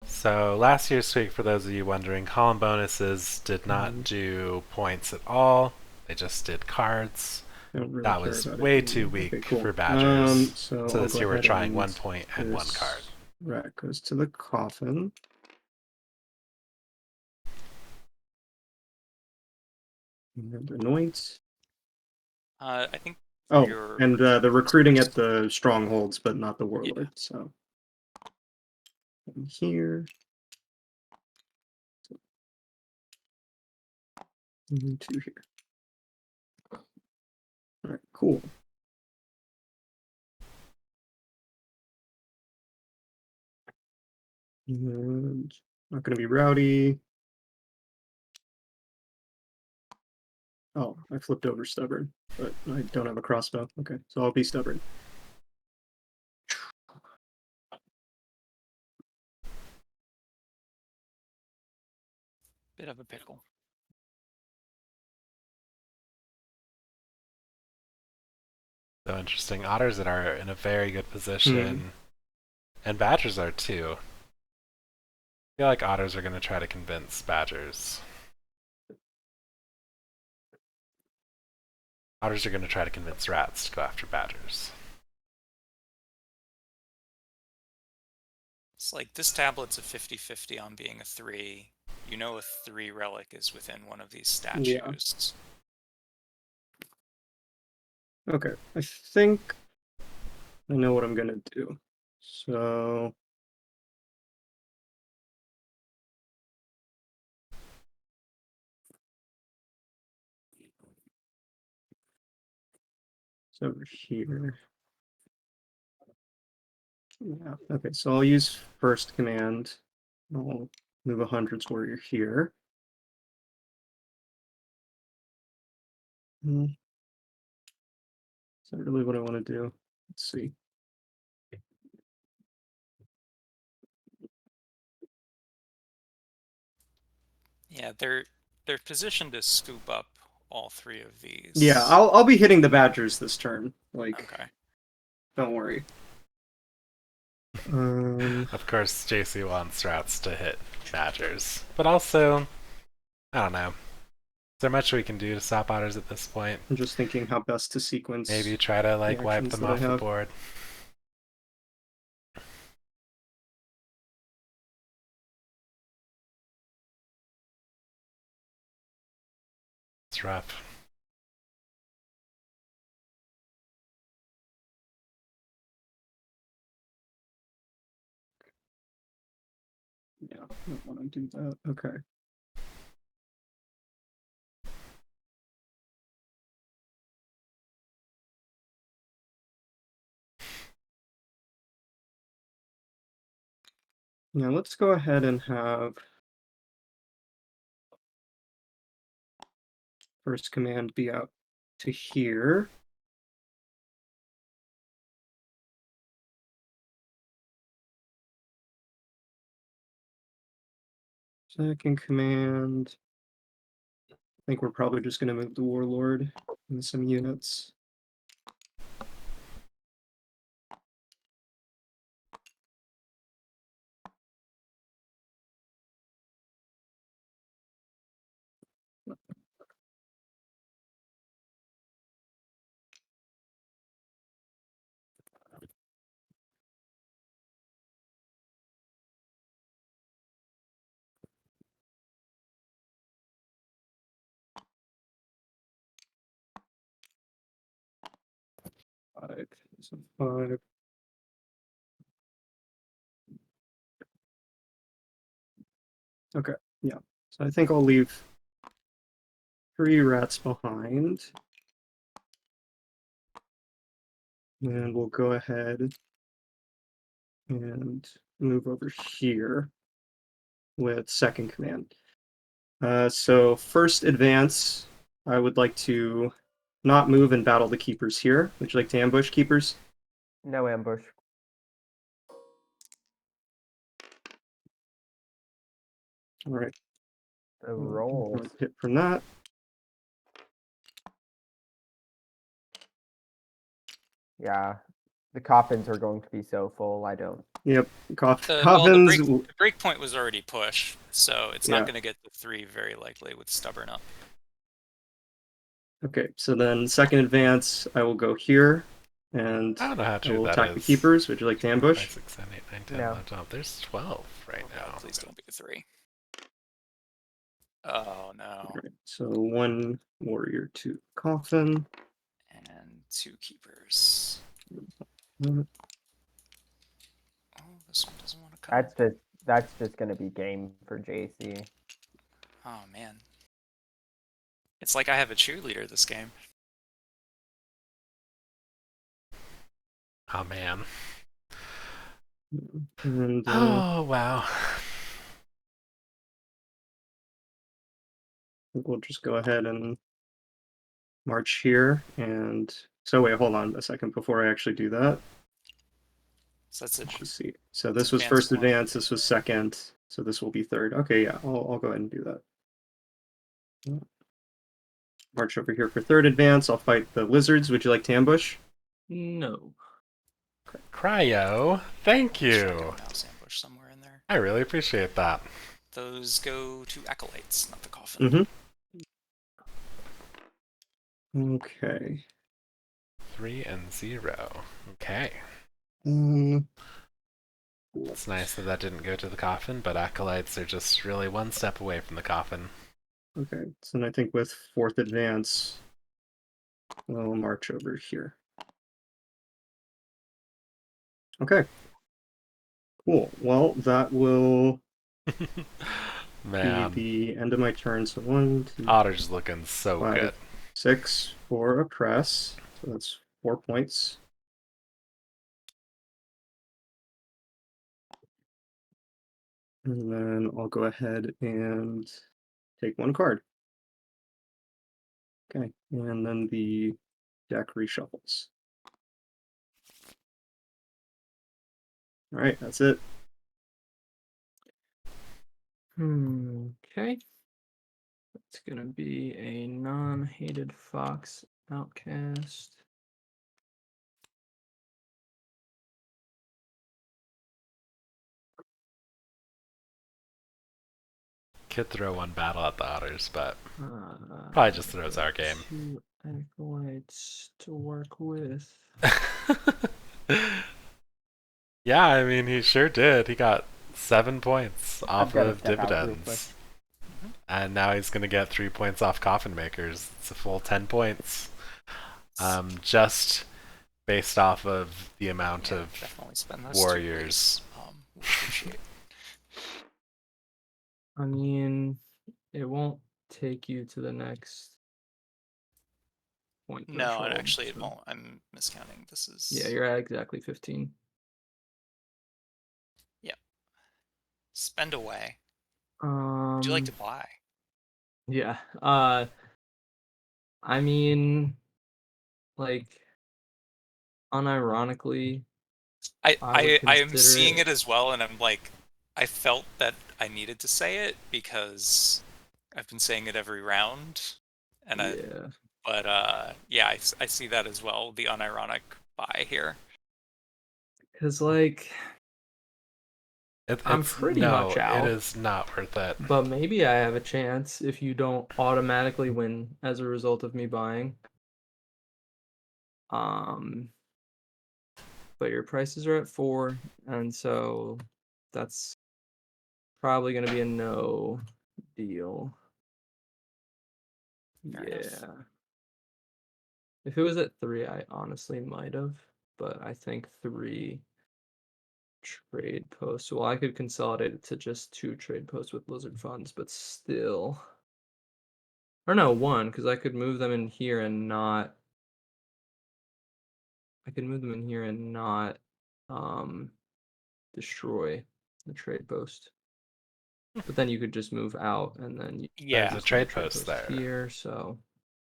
So last year's tweak, for those of you wondering, column bonuses did not do points at all. They just did cards. I don't really That care was about way it too anymore. weak Okay, cool. for Badgers. So So I'll this go year we're ahead trying and 1 point and 1 this card. rat goes to the coffin. And anoint. I think Oh, your and the recruiting at the strongholds, but not the warlord. So and here. And 2 here. All right, cool. And not going to be rowdy. Oh, I flipped over stubborn, but I don't have a crossbow. Okay, so I'll be stubborn. bit of a pickle. So interesting. Otters that are in a very good position. And Badgers are too. I feel like Otters are going to try to convince Badgers. Otters are going to try to convince Rats to go after Badgers. It's like this tablet's a 50-50 on being a 3. You know a 3 relic is within one of these statues. Okay, I think I know what I'm gonna do. So it's over here. Yeah. Okay, so I'll use first command. I'll move 100 to where you're here. Is that really what I want to do? Let's see. Yeah, they're positioned to scoop up all 3 of these. Yeah, I'll be hitting the Badgers this turn. Like, Okay. don't worry. Of course, JC wants Rats to hit Badgers. But also, I don't know. Is there much we can do to stop Otters at this point? I'm just thinking how best to sequence. Maybe try to wipe actions them that I off the have. board. It's rough. Yeah, I don't want to do that. Okay. Now let's go ahead and have first command be out to here. Second command. I think we're probably just going to move the warlord in some units. Five. So 5. Okay, yeah. So I think I'll leave 3 rats behind. And we'll go ahead and move over here with second command. So first advance, I would like to not move and battle the keepers here. Would you like to ambush keepers? No ambush. All right. The roll. Hit from that. Yeah. The coffins are going to be so full. I don't. Yep. Well, Coffins. the break point was already pushed, so it's Yeah. not going to get to 3 very likely with stubborn up. Okay, so then second advance, I will go here, and I don't know how I true will that attack the is. keepers. Would you like to 5, ambush? 6, 7, 8, 9, 10, No. 11, 12. There's 12 right Oh, God, now. please don't be a 3. Oh no. Alright, so 1 warrior, 2 coffin. And 2 keepers. Mm, Oh, this one doesn't want to come. That's just gonna be game for JC. Oh man. It's like I have a cheerleader this game. Oh man. And Oh wow. we'll just go ahead and march here. And so wait, hold on a second before I actually do that. So that's it. Let's see. So It's this was advance first one. advance. This was second. So this will be third. Okay, yeah, I'll go ahead and do that. March over here for third advance. I'll fight the lizards. Would you like to ambush? No. Cryo, thank Should I do you. a mouse ambush somewhere in there? I really appreciate that. Those go to acolytes, not the coffin. Okay. 3 and 0. Okay. Um, It's nice that that didn't go to the coffin, but acolytes are just really one step away from the coffin. okay. So then I think with fourth advance, we'll march over here. Okay. Cool. Well, that will Man, be the end of my turn. So 1, 2, Otter's looking so 5, good. 6 for a press. So that's 4 points. And then I'll go ahead and take 1 card. Okay. And then the deck reshuffles. All right, that's it. Okay. That's gonna be a non-hated fox outcast. Could throw one battle at the Otters, but Uh, probably just throws our game. 2 acolytes to work with. Yeah, I mean, he sure did. He got 7 points I've off gotta of step out real dividends. And now he's going to get 3 points off coffin makers. It's a full 10 points. Just based off of the amount Yeah, of definitely spend those 2 warriors. please. We appreciate. I mean, it won't take you to the next point. No, and threshold, actually it so- won't. I'm miscounting. This is Yeah, you're at exactly 15. spend away. Would you like to buy? Yeah. I mean, like, unironically, I would I am consider seeing it- it as well, and I'm like, I felt that I needed to say it because I've been saying it every round, and yeah. yeah, I see that as well. The unironic buy here. Because, like, I'm It's pretty no, much out. it is not worth it. but maybe I have a chance if you don't automatically win as a result of me buying. But your prices are at 4, and so that's probably going to be a no deal. Fair Yeah. enough. If it was at 3, I honestly might have, but I think 3 trade posts. Well, I could consolidate it to just 2 trade posts with lizard funds, but still. Or no, 1, because I could move them in here and not. I could move them in here and not destroy the trade post. But then you could just move out and then you Yeah. There's a just move trade the post there. here, so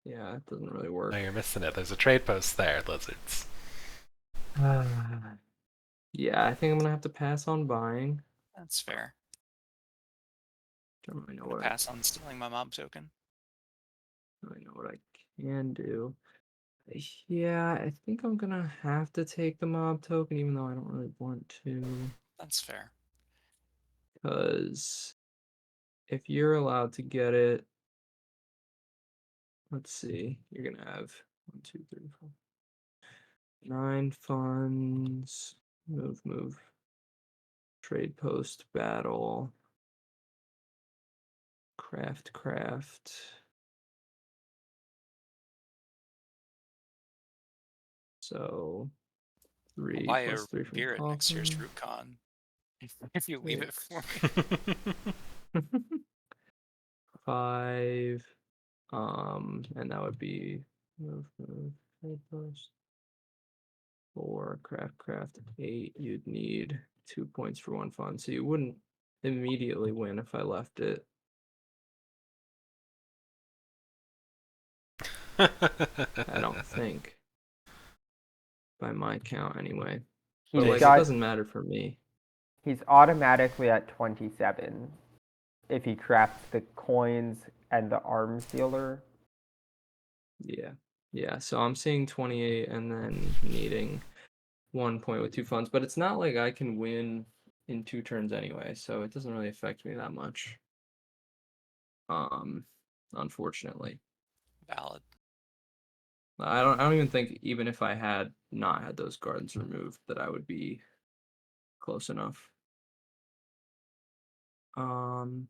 Yeah, it doesn't really work. No, you're missing it. There's a trade post there, lizards. Yeah, I think I'm gonna have to pass on buying. That's fair. Don't really know Gonna what I pass on stealing my mob token. don't really know what I can do. Yeah, I think I'm gonna have to take the mob token, even though I don't really want to. That's fair. Because if you're allowed to get it, let's see, you're gonna have 1, 2, 3, 4, 9 funds. Move. Trade post battle. Craft. So I'll 3 buy a plus 3 from beer at next year's Coffin. RootCon if you leave it for me. 5. And that would be move, trade post. 4, craft. 8. You'd need 2 points for 1 fund, so you wouldn't immediately win if I left it. I don't think. By my count, anyway. But He's like, it got, doesn't matter for me. he's automatically at 27 if he crafts the coins and the arm sealer. Yeah. So I'm seeing 28 and then needing 1 point with 2 funds, but it's not like I can win in 2 turns anyway, so it doesn't really affect me that much. Unfortunately. Valid. I don't even think even if I had not had those gardens removed that I would be close enough. The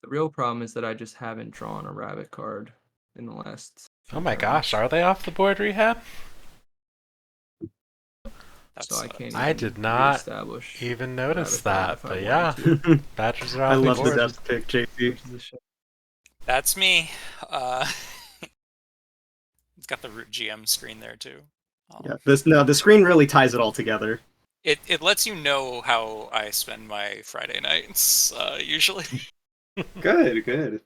real problem is that I just haven't drawn a rabbit card in the last few Oh my gosh, turns, are they off the board, Rehab? That's so I can't I even did not reestablish even notice rabbit that, guard if I but yeah, wanted to, Badgers are I off the love the board. depth pick, JP. which is a shame. That's me. It's got the Root GM screen there too. Yeah, the screen really ties it all together. It lets you know how I spend my Friday nights usually. Good.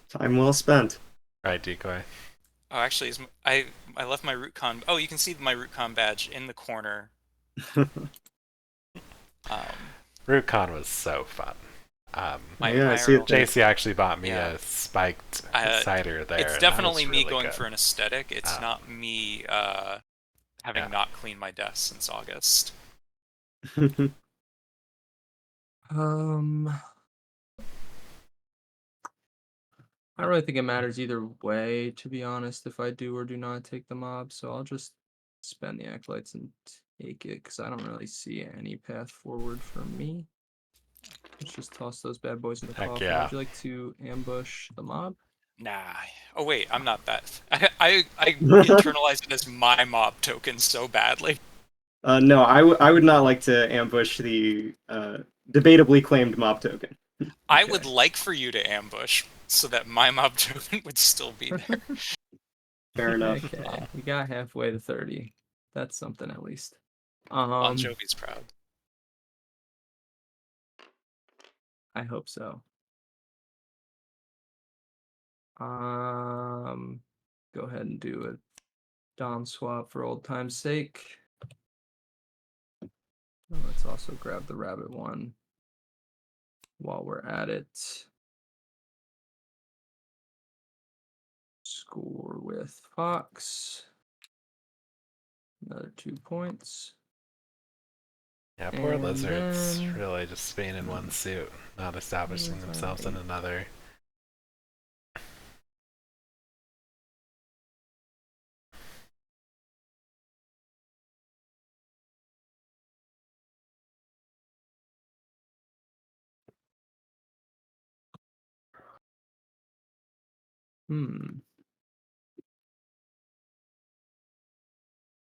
Time well spent. Right, Decoy. Oh, actually, I left my RootCon. Oh, you can see my RootCon badge in the corner. RootCon was so fun. Yeah, I see it there. JC actually bought me Yeah. a spiked cider there. It's and that definitely was me really going good. for an aesthetic. It's not me having Yeah. not cleaned my desk since August. I don't really think it matters either way, to be honest, if I do or do not take the mob, so I'll just spend the acolytes and take it, because I don't really see any path forward for me. Let's just toss those bad boys in the Heck coffin. yeah. Would you like to ambush the mob? Nah. Oh wait, I'm not that. I internalize it as my mob token so badly. No, I would not like to ambush the debatably claimed mob token. I would like for you to ambush so that my mob token would still be there. Fair enough. Okay, we got halfway to 30. That's something at least. Bon Jovi's proud. I hope so. Go ahead and do a Dom swap for old time's sake. Let's also grab the rabbit one while we're at it. Score with Fox. Another 2 points. Yeah, poor And lizards. then- Really just being in one suit, not establishing themselves in another.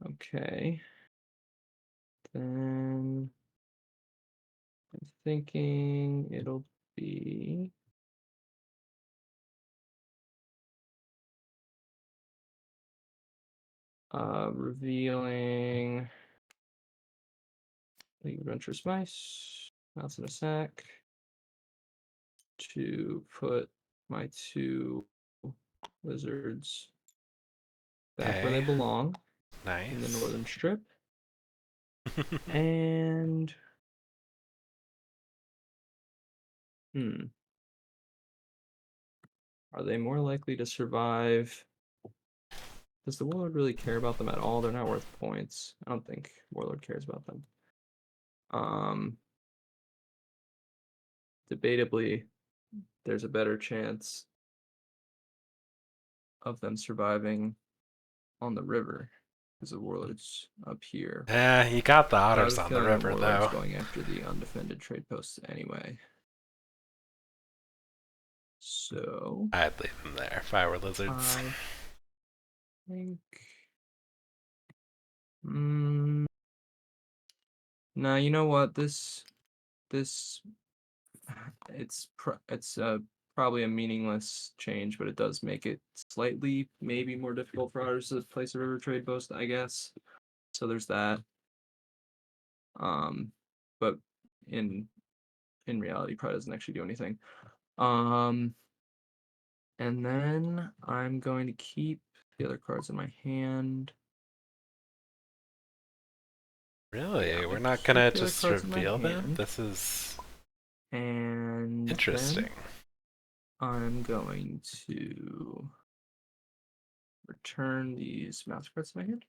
Okay. Then I'm thinking it'll be revealing League of Adventurous Mice, Mouse in a Sack, to put my 2 lizards back where they Okay. belong Nice. in the northern strip. And are they more likely to survive? Does the warlord really care about them at all? They're not worth points. I don't think warlord cares about them. Debatably, there's a better chance of them surviving on the river because the warlord's up here. Yeah, you got the But I have otters a on the feeling river, warlord's though. going after the undefended trade posts anyway. So I'd leave them there if I were lizards. I think. No, you know what? This it's probably a meaningless change, but it does make it slightly maybe more difficult for others to place a river trade post, I guess. So there's that. But in reality, probably doesn't actually do anything. And then I'm going to keep the other cards in my hand. Really? Yeah, We're I not keep gonna the other just cards in my reveal them? hand. This is And interesting. then I'm going to return these mouse cards to my hand.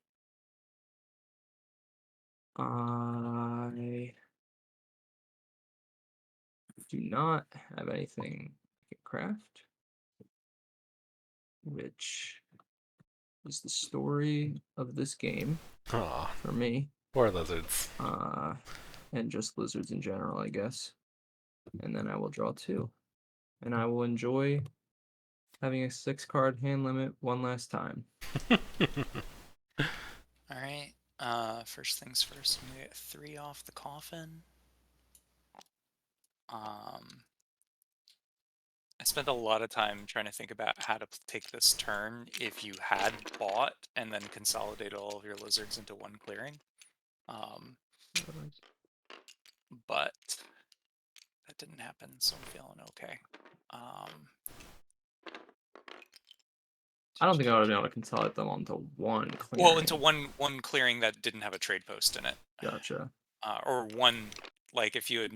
I do not have anything I can craft, which is the story of this game Aw, for me. poor lizards. And just lizards in general, I guess. And then I will draw 2. And I will enjoy having a 6-card hand limit one last time. Alright, first things first, I'm gonna get 3 off the coffin. I spent a lot of time trying to think about how to take this turn if you had bought and then consolidate all of your lizards into one clearing. But that didn't happen, so I'm feeling okay. I don't think I would have been able to consolidate them onto one clearing. Well, into one clearing that didn't have a trade post in it. Gotcha. Or one, like if you had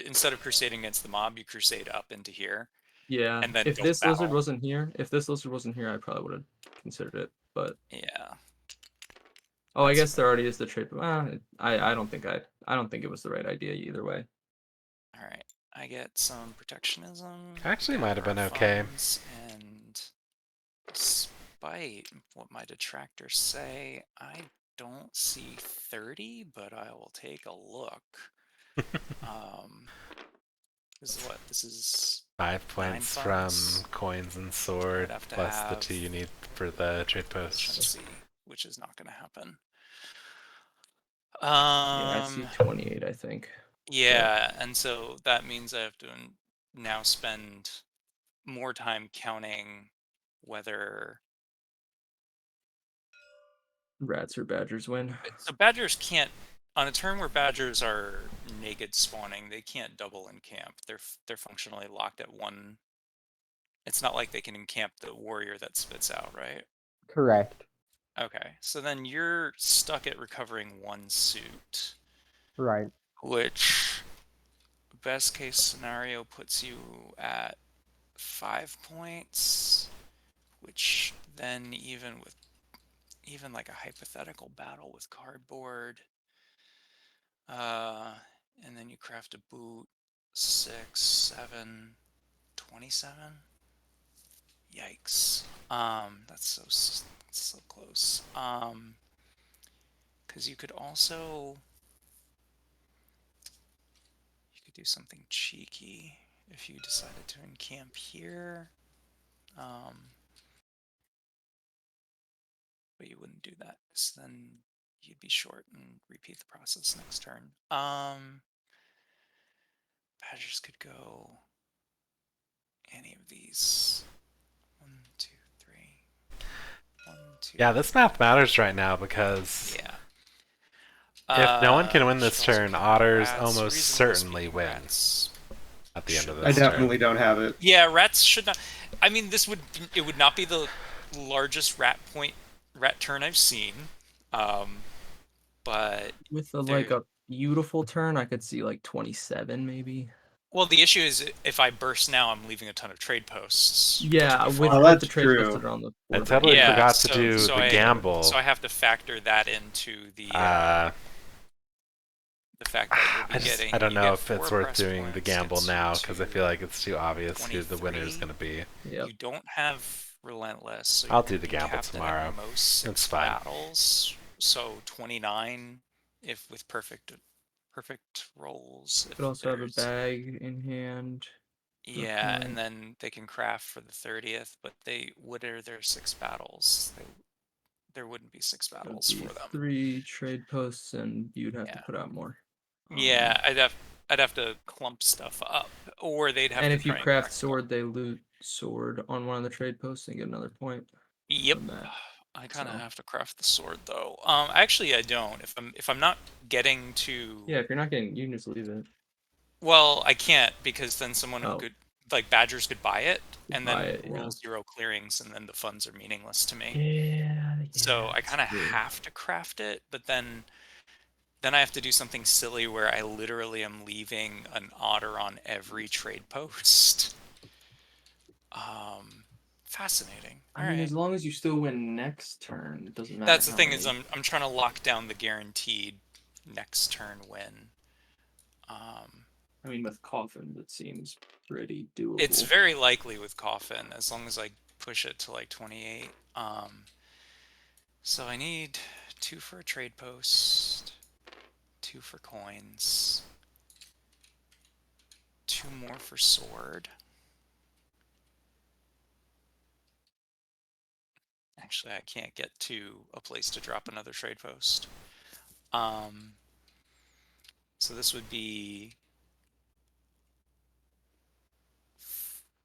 instead of crusading against the mob, you crusade up into here. Yeah. And then if don't this lizard battle. wasn't here, I probably would have considered it. But Yeah. oh, I That's guess there already is the trade. I don't think it was the right idea either way. All right. I get some protectionism. Actually, might have been our okay. funds, and despite what my detractors say, I don't see 30, but I will take a look. This is what? This is 5 points from funds. coins and sword, I'd have to plus the have 2 you need for the trade post. efficiency, which is not going to happen. Yeah, I see 28, I think. Yeah, and so that means I have to now spend more time counting whether Rats or badgers win. so badgers can't on a turn where badgers are naked spawning, they can't double encamp. They're functionally locked at one. It's not like they can encamp the warrior that spits out, right? Correct. Okay, so then you're stuck at recovering 1 suit. Right. Which, best case scenario, puts you at 5 points. Which then even like a hypothetical battle with cardboard. And then you craft a boot, 6, 7, 27. Yikes. That's so close. Because you could do something cheeky if you decided to encamp here. But you wouldn't do that, because then you'd be short and repeat the process next turn. Badgers could go any of these. 1, 2, 3. 1, 2. Yeah, this math matters right now because Yeah. if no one can win this should also turn, count otters rats. almost Reasonably certainly speaking, win. Rats at the end of Should this I turn. definitely don't have it. Yeah, rats should not. I mean, it would not be the largest rat turn I've seen. But With there. a beautiful turn, I could see like 27 maybe. Well, the issue is if I burst now, I'm leaving a ton of trade posts. Yeah, with, Oh, with that's the trade posts true. that are on the I board. totally Yeah, forgot to do the gamble. So I have to factor that into the fact that you'll be getting. I don't you know get if it's 4 worth press doing the points, gamble gets you now because I to feel like it's too obvious who the winner is 23. going to be. Yep. You don't have relentless. So I'll you're do gonna the be gamble capped at tomorrow. most That's 6 fine. battles. So 29 if with perfect rolls. If Could also have a there's- bag in hand. Yeah, point. and then they can craft for the 30th, but what are their 6 battles? There wouldn't be 6 That'd battles be for them. 3 trade posts, and you'd have to Yeah. put out more. Yeah, I'd have to clump stuff up, or they'd have And to if you try and craft crack sword, they loot sword on one of the trade posts and get another point. Yep. from that, I kind of so. have to craft the sword though. Actually I don't. If I'm not getting to Yeah, if you're not getting, you can just leave it. Well, I can't because then someone Oh. could like Badgers could buy it and Buy then it, roll yeah. 0 clearings and then the funds are meaningless to me. Yeah. So I that's kind of true. have to craft it, but then I have to do something silly where I literally am leaving an otter on every trade post. Fascinating. I mean, as long as you still win next turn, it doesn't matter. That's the how thing is many- I'm trying to lock down the guaranteed next turn win. I mean, with Coffin, that seems pretty doable. It's very likely with Coffin as long as I push it to like 28. So I need 2 for a trade post, 2 for coins, 2 more for sword. Actually, I can't get to a place to drop another trade post. So this would be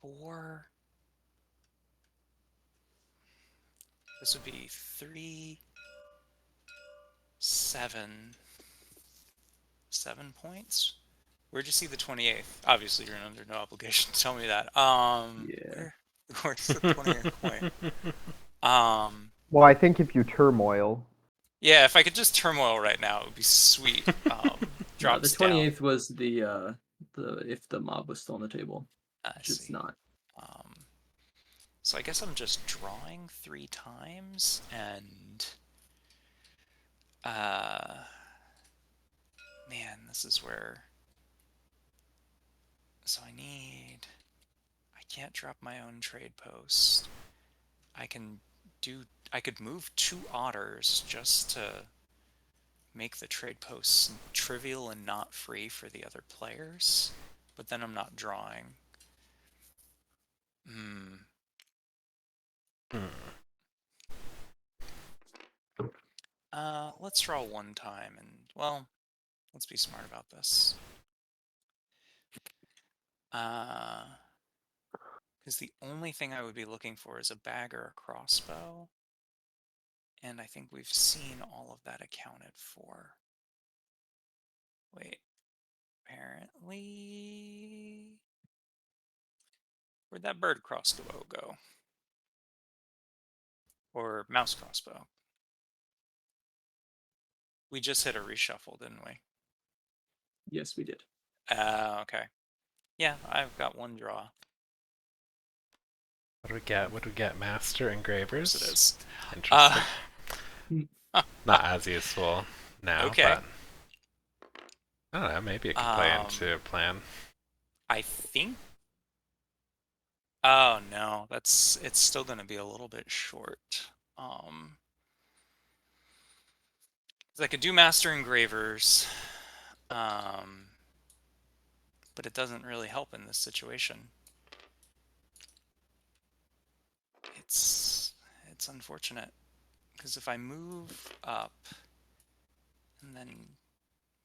4. This would be 3, 7 points. Where'd you see the 28th? Obviously, you're under no obligation to tell me that. Yeah. Where's the 28th point? Well, I think if you turmoil, Yeah, if I could just turmoil right now, it would be sweet. No, Drops the 28th was the if the mob was still on the table, down. I which it's see. not. So I guess I'm just drawing 3 times and man, this is where so I can't drop my own trade post. I could move 2 otters just to make the trade posts trivial and not free for the other players, but then I'm not drawing. Let's draw 1 time and, well, let's be smart about this. Because the only thing I would be looking for is a bag or a crossbow. And I think we've seen all of that accounted for. Wait, apparently... Where'd that bird crossbow go? Or mouse crossbow? We just hit a reshuffle, didn't we? Yes, we did. Okay. Yeah, I've got 1 draw. What do we get? What do we get? Master engravers? Yes, it is. Interesting. Not as useful now, Okay. but I don't know, maybe it could play into a plan. I think... Oh no, it's still going to be a little bit short. 'Cause I could do master engravers, but it doesn't really help in this situation. It's unfortunate because if I move up and then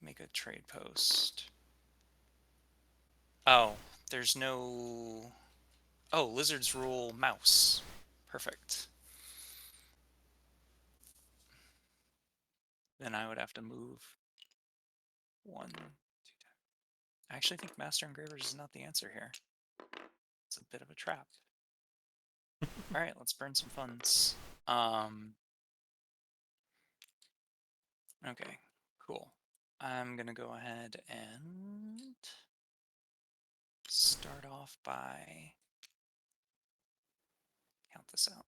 make a trade post. Oh, there's no... Oh, lizards rule mouse. Perfect. Then I would have to move 1, 2 times. I actually think Master Engravers is not the answer here. It's a bit of a trap. All right, let's burn some funds. Okay, cool. I'm gonna go ahead and start off by count this out.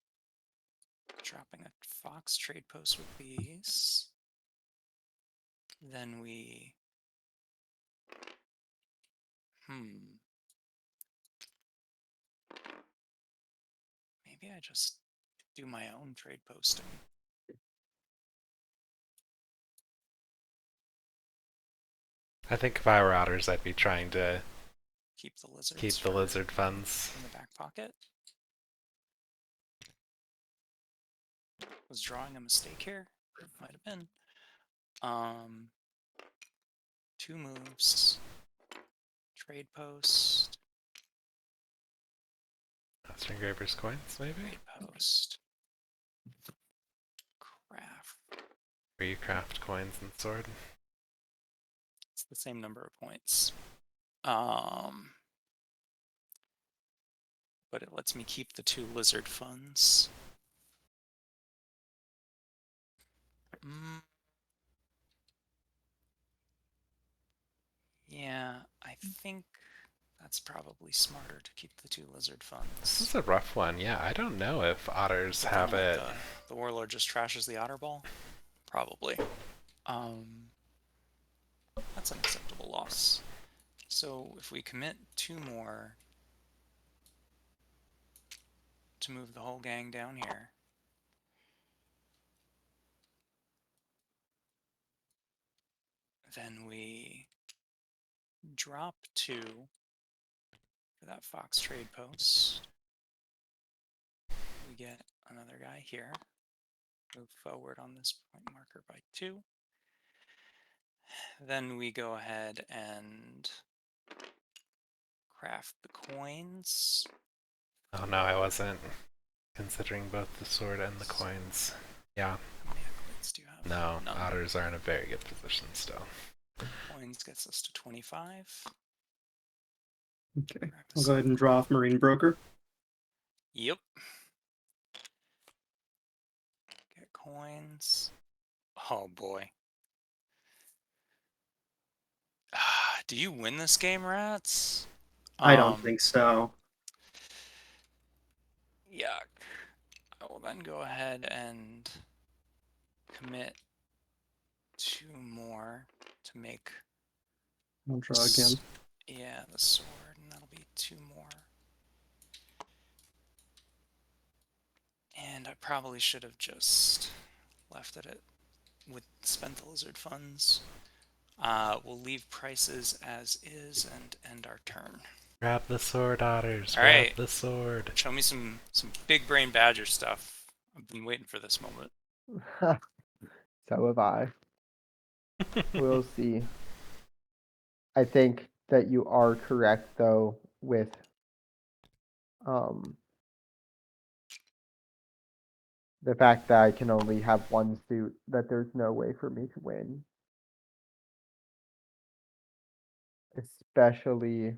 Dropping a Fox trade post with these. Then we maybe I just do my own trade posting. I think if I were Otters, I'd be trying to Keep the lizards. keep the lizard funds. In the back pocket. Was drawing a mistake here? Might have been. 2 moves. Trade post. Master Engraver's coins, maybe? Trade post. Craft. Where you craft coins and sword. It's the same number of points. But it lets me keep the 2 lizard funds. Yeah, I think that's probably smarter to keep the 2 lizard This funds. is a rough one. Yeah, I don't know if Otters But have then it. what, the Warlord just trashes the Otter Ball? Probably. That's an acceptable loss. So if we commit 2 more to move the whole gang down here, then we drop 2 for that Fox trade post. We get another guy here. Move forward on this point marker by 2. Then we go ahead and craft the coins. Oh no, I wasn't considering both the sword and the coins. Yeah, How many accolades do you have? no, None. Otters are in a very good position still. Coins gets us to 25. Okay. Grab I'll a go ahead and draw off Marine Broker. Yep. Get coins. Oh boy. Do you win this game, Rats? I don't think so. Yuck. I will then go ahead and commit 2 more to make. I'll draw again. Yeah, the sword, and that'll be 2 more. And I probably should have just left it at spent the lizard funds. We'll leave prices as is and end our turn. Grab the sword, Otters. All Grab right. the sword. Show me some big brain badger stuff. I've been waiting for this moment. So have I. We'll see. I think that you are correct though with the fact that I can only have one suit, that there's no way for me to win. Especially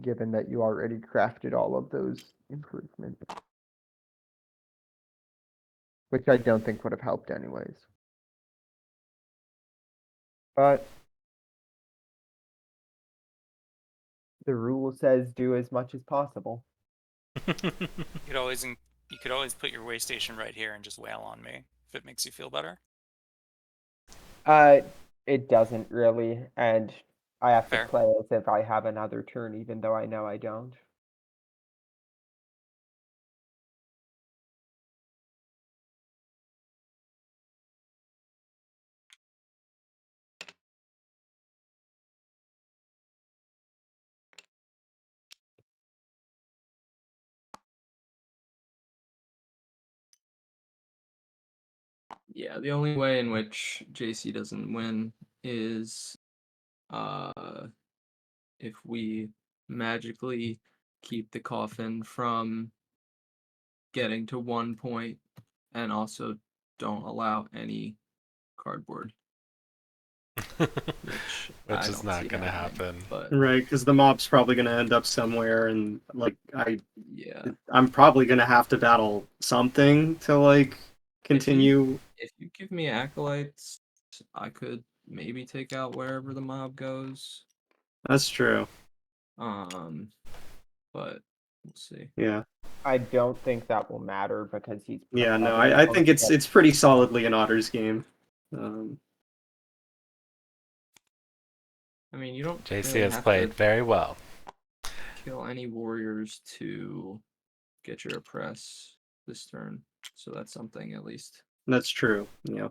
given that you already crafted all of those improvements. Which I don't think would have helped anyways. But the rule says do as much as possible. You could always put your way station right here and just wail on me if it makes you feel better. It doesn't really, and I have Fair. to play as if I have another turn, even though I know I don't. Yeah, the only way in which JC doesn't win is if we magically keep the coffin from getting to 1 point and also don't allow any cardboard. which I is don't not see gonna happening, happen. But Right, because the mob's probably gonna end up somewhere, and like yeah, I'm probably gonna have to battle something to like continue. if you give me acolytes, I could maybe take out wherever the mob goes. That's true. But we'll see. Yeah. I don't think that will matter because he's Yeah, no, probably I going think to it's get- it's pretty solidly an Otters game. Um, I mean, you don't JC really has have played to very well. kill any warriors to get your oppress this turn, so that's something at least. that's true. Yeah.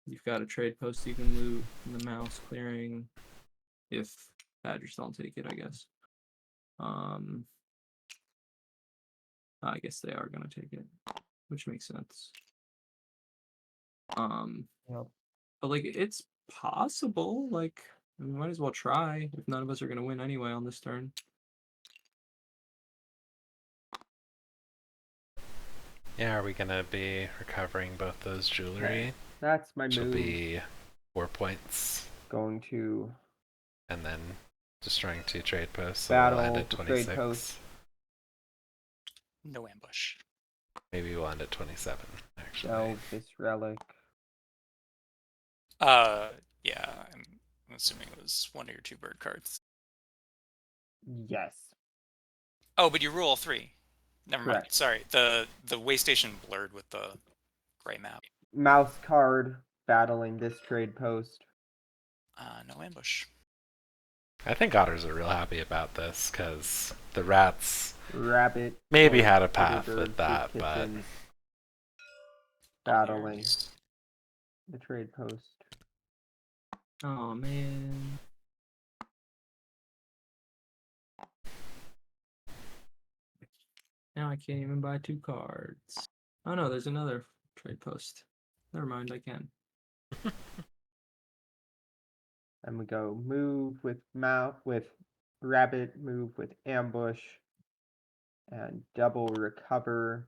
You've got a trade post you can loot in the mouse clearing if badgers don't take it, I guess. I guess they are gonna take it, which makes sense. Yep. But like it's possible. Like we might as well try if none of us are gonna win anyway on this turn. Yeah, are we gonna be recovering both those jewelry? That's my Which will move. be 4 points, Going to and then destroying 2 trade posts, so we'll end battle at the 26. trade post. No ambush. Maybe we'll end at 27, actually. Delve this relic. Yeah, I'm assuming it was 1 of your 2 bird cards. Yes. Oh, but you rule all 3. Never mind. Correct. Sorry, the way station blurred with the gray map. Mouse card battling this trade post. No ambush. I think otters are real happy about this, because the rats Rabbit. maybe or had a Kitty path Bird, with that, Fruit but Kitchens Oh, battling here's- the trade post. Oh man. Now I can't even buy 2 cards. Oh no, there's another trade post. Never mind, I can. And we go move with rabbit, move with ambush, and double recover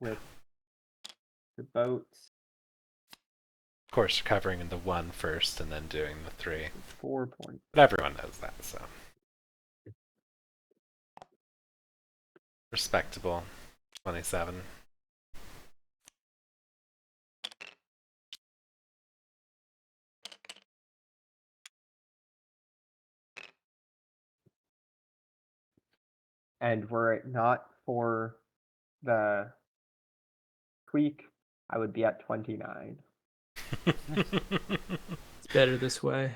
with the boats. of course recovering into 1 first and then doing the 3. 4 points. But everyone knows that, so. Respectable. 27. And were it not for the tweak, I would be at 29. It's better this way.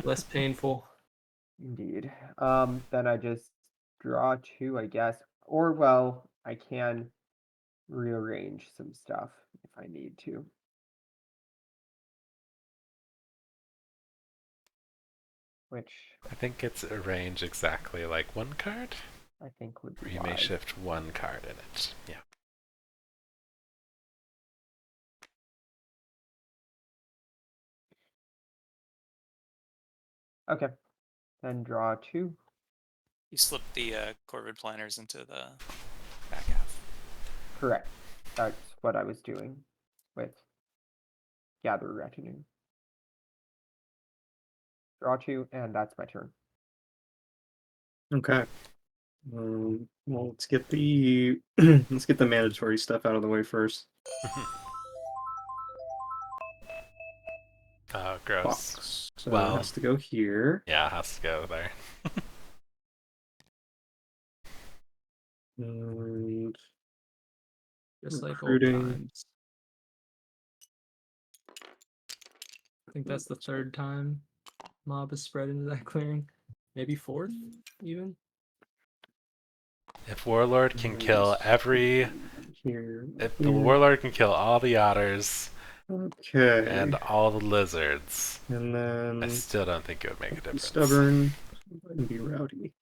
Less painful. Indeed. Then I just draw 2, I guess. Or, well, I can rearrange some stuff if I need to. Which I think it's arranged exactly like 1 card. I think would Or be you may wise. shift 1 card in it. Yeah. Okay. Then draw 2. You slipped the Corvid planners into the back half. Correct. That's what I was doing with Gather Retinue. Draw 2, and that's my turn. Okay. Well, let's get the let's get the mandatory stuff out of the way first. Oh, gross. Box. So Well- it has to go here. Yeah, it has to go there. And Just like old Recruiting. times. I think that's the 3rd time mob has spread into that clearing. Maybe 4th, even. If Warlord can kill every... here. If the Warlord can kill all the otters Okay. and all the lizards, And then I still don't think it would make a be difference. stubborn and be rowdy.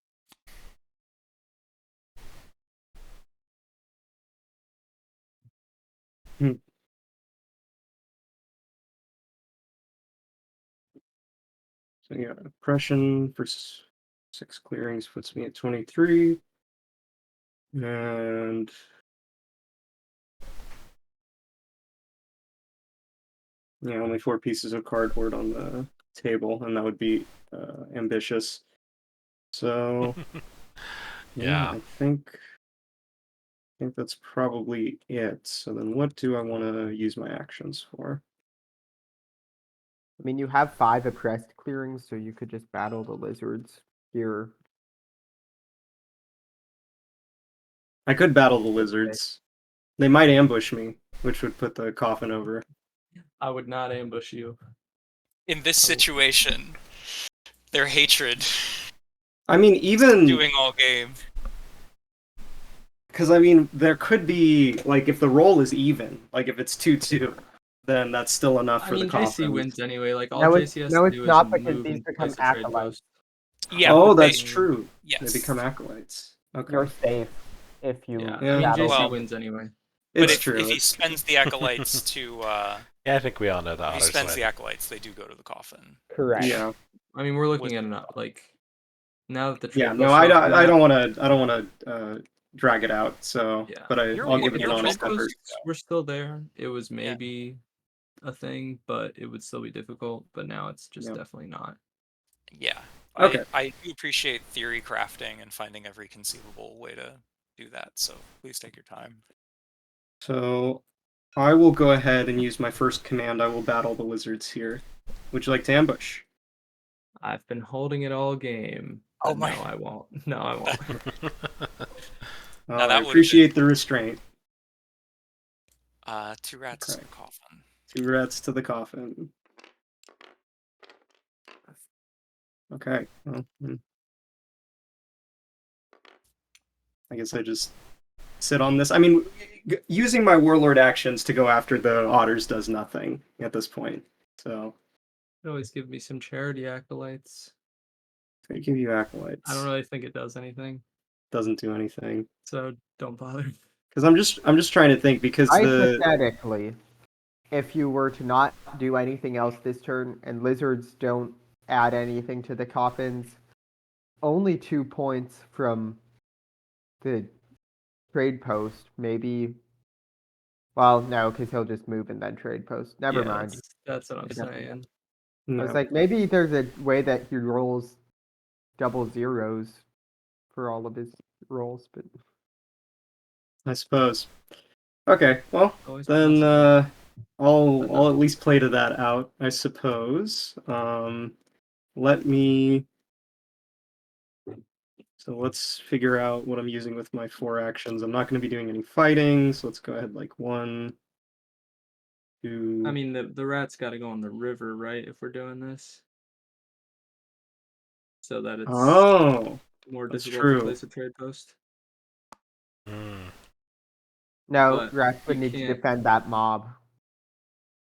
So yeah, oppression for 6 clearings puts me at 23. And Yeah, only 4 pieces of cardboard on the table, and that would be ambitious. So Yeah. I think that's probably it. So then what do I want to use my actions for? I mean, you have 5 oppressed clearings, so you could just battle the lizards here. I could battle the lizards. They might ambush me, which would put the coffin over. I would not ambush you. In this situation, their hatred I mean, even doing all game. because I mean, there could be like if the roll is even, like if it's 2-2, then that's still enough I for mean, the coffin. JC wins anyway. Like all No, JC has to it's do not is because move these and become place a trade acolytes. post. Yeah, Oh, but that's they- true. Yes. They become acolytes. Okay. You're safe if you Yeah, Yeah. I mean, battle JC Well- wins anyway. But It's true. if he it's true. spends the acolytes to Yeah, I think we all know the if he otters spends win. the acolytes, they do go to the coffin. correct. Yeah. I mean, we're looking With- at now that the trade Yeah. No, posts I are open, don't want to. I don't want to drag it out. So, Yeah. but You're I'll okay give with you if an the honest trade effort. posts were still there, it was maybe a thing, but it would still be difficult. But now it's just Yeah. definitely not. Yeah. Okay. I do appreciate theory crafting and finding every conceivable way to do that, so please take your time. So, I will go ahead and use my first command. I will battle the lizards here. Would you like to ambush? I've been holding it all game. Oh but my- No, I won't. No, I won't. Oh, Now that I would've appreciate the restraint. 2 rats Okay. to the coffin. 2 rats to the coffin. Okay. Well, I guess I just sit on this. I mean, using my warlord actions to go after the otters does nothing at this point. So, It always give me some charity acolytes. I give you acolytes. I don't really think it does anything, Doesn't do anything. so don't bother. Because I'm just trying to think because the Hypothetically, if you were to not do anything else this turn and lizards don't add anything to the coffins, only 2 points from the trade post, maybe. Well, no, because he'll just move and then trade post. Never Yeah, mind. That's what I'm Yeah. saying. I no. was like, maybe there's a way that he rolls double zeros for all of his rolls, but I suppose. Okay, well Always then possible. I'll at least play to that out, I suppose. Let me. So let's figure out what I'm using with my 4 actions. I'm not going to be doing any fighting, so let's go ahead like 1, 2. I mean, the rat's got to go on the river, right? If we're doing this, so that it's Oh, more that's difficult true. to place a trade post. Mm. no, But Rex would you need to can't- defend that mob.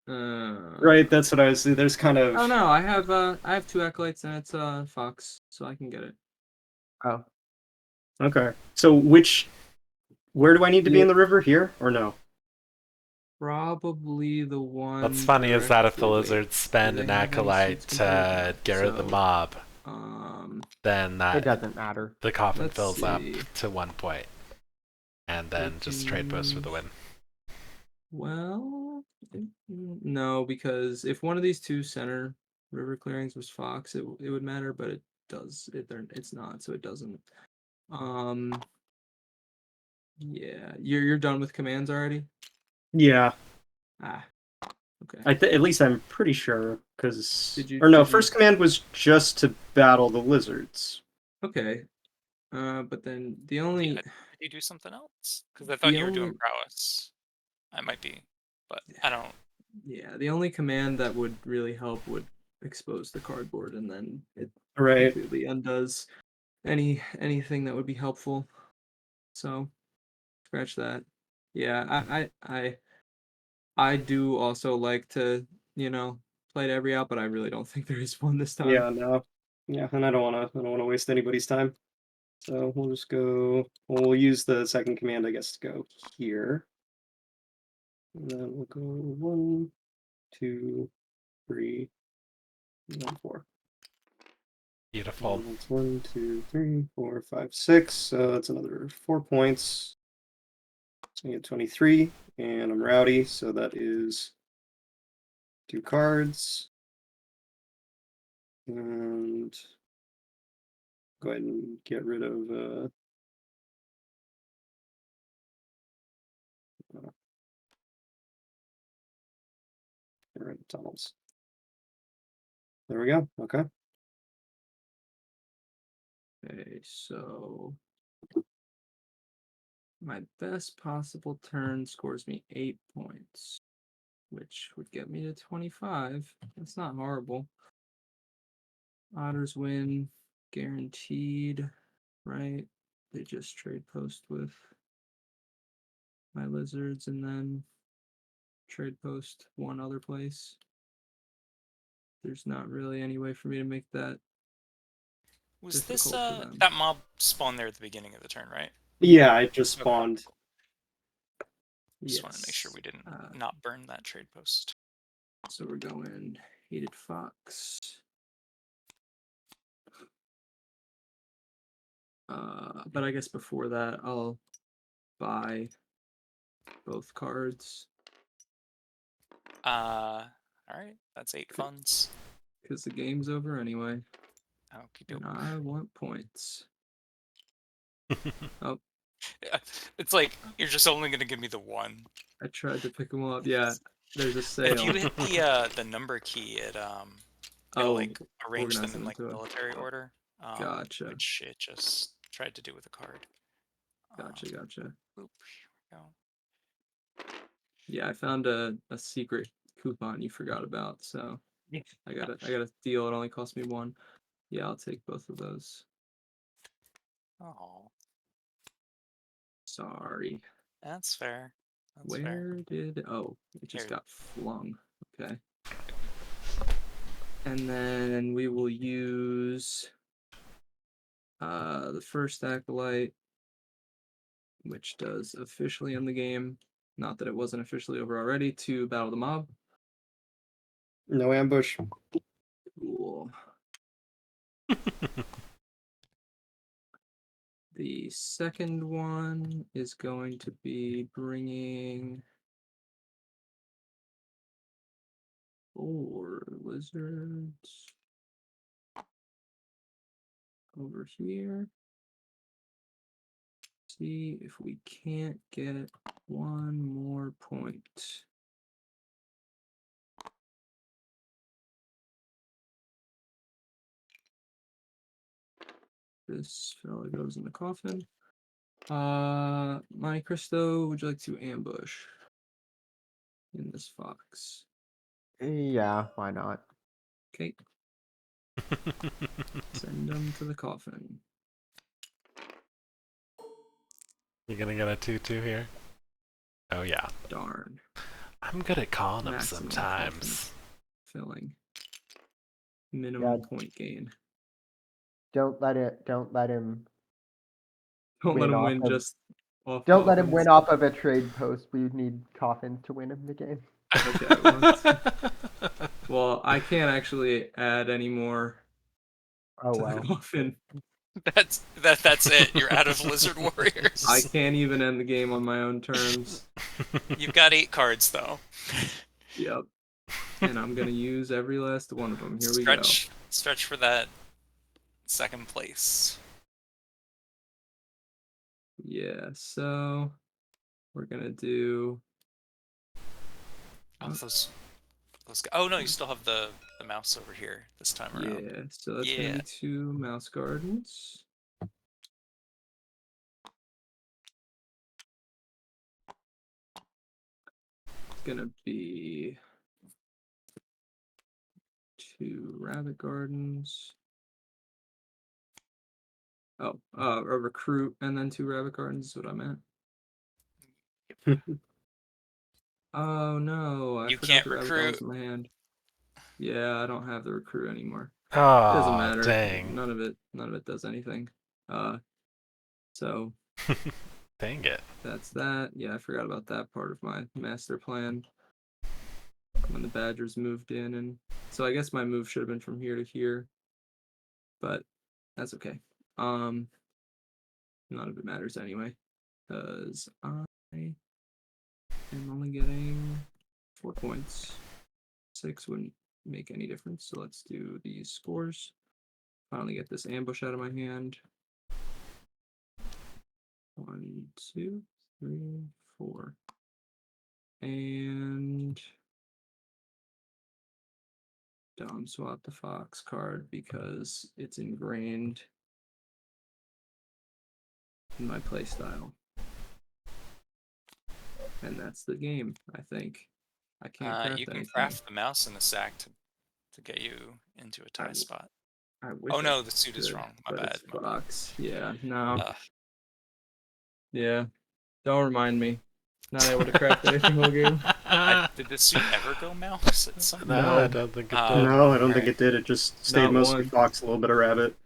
right. That's what I was. There's kind of. Oh no, I have 2 acolytes and it's Fox, so I can get it. Oh, Okay. So where do I need to be in the river? Here or no? Probably the one. What's funny is that if the directly- lizards spend they an have any acolyte suits to compared? get rid of the So, mob, then it that doesn't matter. the coffin let's fills up see. to 1 point, and then just trade post for the win. Well, no, because if one of these 2 center river clearings was Fox, it would matter, but it does. It's not, so it doesn't. Yeah, you're done with commands already. Yeah. Ah, okay. At least I'm pretty sure because Did you- or no, did you- first command was just to battle the lizards. Okay. But then the only Did you do something else? Because I thought you were doing only- prowess. I might be, but I don't. yeah, the only command that would really help would expose the cardboard, and then it Right. completely undoes anything that would be helpful. So scratch that. Yeah, I do also like to, play to every out, but I really don't think there is one this time. Yeah. No. Yeah, and I don't want to waste anybody's time. So we'll just go. We'll use the second command, I guess, to go here. And then we'll go 1, 2, 3, and then 4. Beautiful. And that's 1, 2, 3, 4, 5, 6. So that's another 4 points. So I get 23, and I'm rowdy, so that is 2 cards. And go ahead and get rid of get rid of tunnels. There we go. Okay. Okay, so my best possible turn scores me 8 points, which would get me to 25. That's not horrible. Otters win, guaranteed, right? They just trade post with my lizards and then trade post one other place. There's not really any way for me to make that. Was this difficult for them. that mob spawned there at the beginning of the turn, right? Yeah, I just Okay. spawned. Just wanted to make sure we didn't not burn that trade post. So we're going Hated Fox. But I guess before that, I'll buy both cards All right, that's 8 funds. because the game's over anyway, Okie and doke. I want points. It's like you're just only gonna give me the one. I tried to pick them up. Yeah, there's a If sale. you hit the number key, it'll like arrange them organize in them like into a- military order. Gotcha. Which it just tried to do with a card. Gotcha. Oop, here we go. Yeah, I found a secret coupon you forgot about, so I got a deal. It only cost me 1. Yeah, I'll take both of those. Oh, Sorry. that's fair. That's Where fair. did it just Here. got flung. Okay. And then we will use the first acolyte, which does officially end the game. Not that it wasn't officially over already, to battle the mob. No ambush. Cool. The second one is going to be bringing 4 lizards over here. See if we can't get 1 more point. This fella goes in the coffin. Monte Cristo, would you like to ambush in this fox? Yeah, why not? Okay, send them to the coffin. You're gonna get a 2/2 here? Oh yeah. Darn. I'm good at calling them Maximum sometimes. Filling. Minimum Yeah. point gain. Don't let him Don't Win let him off win of- just off. don't let him coffins. win off of a trade post. We need coffins to win him the game. Okay, well, I can't actually add any more Oh to the well. coffin. That's it. You're out of Lizard Warriors. I can't even end the game on my own terms. You've got 8 cards though. Yep. And I'm gonna use every last one of them. Here we go. Stretch for that second place. Yeah, so we're gonna do Oh, those. Oh no, you still have the mouse over here this time around. yeah, so that's gonna Yeah. be 2 mouse gardens. It's gonna be 2 rabbit gardens. Oh, a recruit and then 2 rabbit gardens is what I meant. Oh no, I You forgot can't the rabbit recruit. gardens in my hand. Yeah, I don't have the recruit anymore. It Oh, doesn't matter. dang. None of it does anything. So Dang it. that's that. Yeah, I forgot about that part of my master plan. When the Badgers moved in, and so I guess my move should have been from here to here. But that's okay. None of it matters anyway. Because I am only getting 4 points. 6 wouldn't make any difference. So let's do these scores. Finally get this ambush out of my hand. 1, 2, 3, 4. And Dom swap the Fox card because it's ingrained in my playstyle. And that's the game, I think. I can't craft You can anything. craft the mouse in the sack to get you into a tie w- spot. I wish Oh I no, the suit is could, wrong. My but bad. it's Fox. Yeah, no. Uh, Yeah. Don't remind me. Not able to craft anything whole game. did the suit ever go mouse at some No, No. I don't think it Oh. did. No, I don't think Alright. it did. It just stayed Not mostly one. fox, a little bit of rabbit.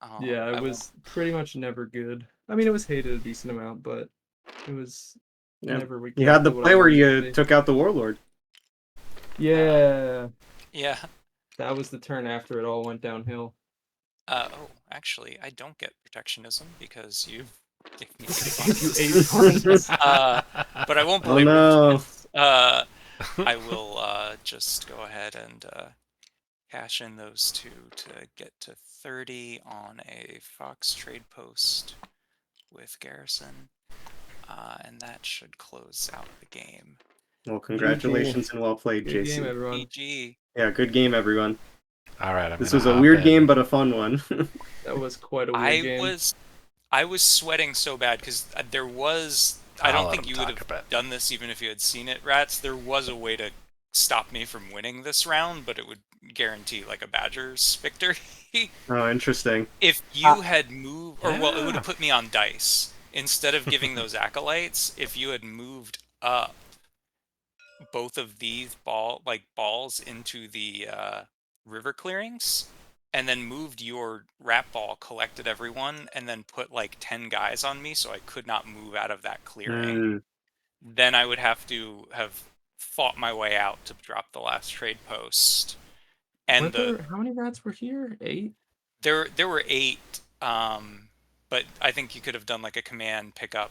Oh, Yeah, I it won't- was pretty much never good. I mean, it was hated a decent amount, but it was Yeah. never. You had the exactly what I play where wanted it to you be. took out the warlord. Yeah, Yeah. that was the turn after it all went downhill. Oh, actually, I don't get protectionism because you gave me You 8 ate points. points. But I won't Oh belabor no. this. I will just go ahead and cash in those 2 to get to 30 on a Fox trade post with Garrison. And that should close out the game. Well, congratulations and well played, Good JC. game, everyone. GG. Yeah, good game, everyone. All right, I'm This gonna was a hop weird in. game, but a fun one. That was quite a weird game. I was sweating so bad because there was. I I'll don't let think him you talk would a have bit. done this even if you had seen it, Rats. There was a way to stop me from winning this round, but it would guarantee like a Badgers victory. Oh, interesting. If you had moved, or well, it would Yeah. have put me on dice instead of giving those acolytes. If you had moved up both of these balls into the river clearings, and then moved your rat ball, collected everyone, and then put like 10 guys on me, so I could not move out of that clearing. Mm, Then I would have to have fought my way out to drop the last trade post. And How many rats were here? 8? there were 8, but I think you could have done like a command pickup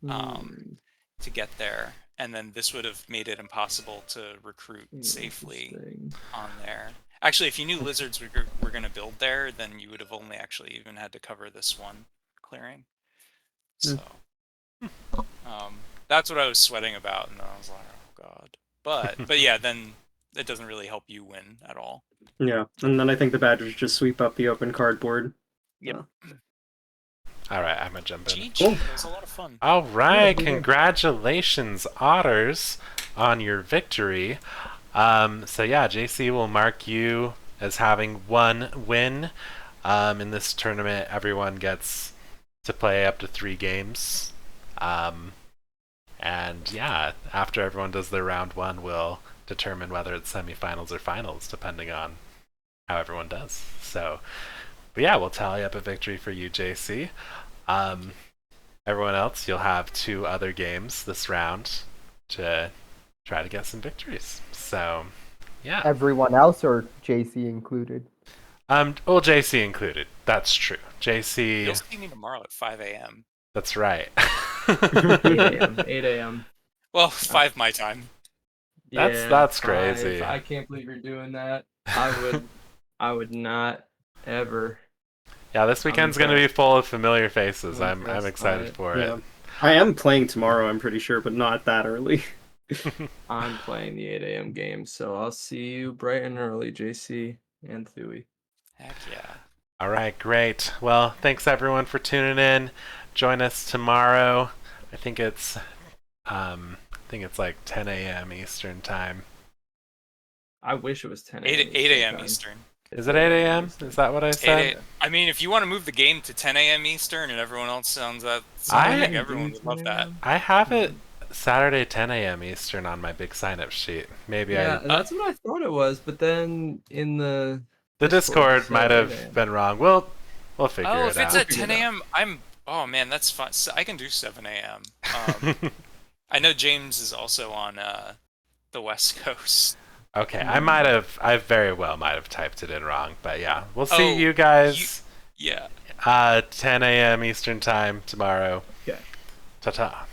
to get there, and then this would have made it impossible to recruit safely Interesting. on there. Actually, if you knew lizards were going to build there, then you would have only actually even had to cover this one clearing. So that's what I was sweating about, and then I was like, oh god. But yeah, then it doesn't really help you win at all. yeah, and then I think the Badgers just sweep up the open cardboard. Yep. All right, I'm gonna jump in. GG, Cool. it was a lot of fun. All right, Yeah. congratulations, Otters, on your victory. So yeah, JC will mark you as having 1 win. In this tournament, everyone gets to play up to 3 games. And yeah, after everyone does their round 1, we'll determine whether it's semifinals or finals, depending on how everyone does. So, but yeah, we'll tally up a victory for you, JC. Everyone else, you'll have 2 other games this round to try to get some victories. So, yeah. Everyone else or JC included? Well, JC included. That's true. JC, You'll see me tomorrow at 5 a.m. that's right. 8 a.m. 8 a.m. Well, 5 my time. That's 5. crazy. I can't believe you're doing that. I would not ever. Yeah, this weekend's going to be impressed. full of familiar faces. I'm I'm impressed by excited it. for Yeah. it. I am playing tomorrow, I'm pretty sure, but not that early. I'm playing the 8 a.m. game, so I'll see you bright and early, JC and Thuy. Heck yeah. All right, great. Well, thanks everyone for tuning in. Join us tomorrow. I think it's like 10 a.m. Eastern time. I wish it was 10 8 a.m. 8 a.m. time. Eastern. Is it 8 a.m.? Is that what I 8 said? I mean, if you want to move the game to 10 a.m. Eastern and everyone else sounds that, I- I think everyone would love that. I have it Saturday 10 a.m. Eastern on my big sign-up sheet. Maybe Yeah, I that's what I thought it was, but then in the the Discord said might 8 have a.m. been wrong. We'll figure Oh, it if it's out. at 10 a.m., oh man, that's fun. So I can do 7 a.m. I know James is also on the West Coast. Okay, I very well might have typed it in wrong, but yeah, we'll see Oh, you guys Yeah. 10 a.m. Eastern time tomorrow. Okay. Ta-ta.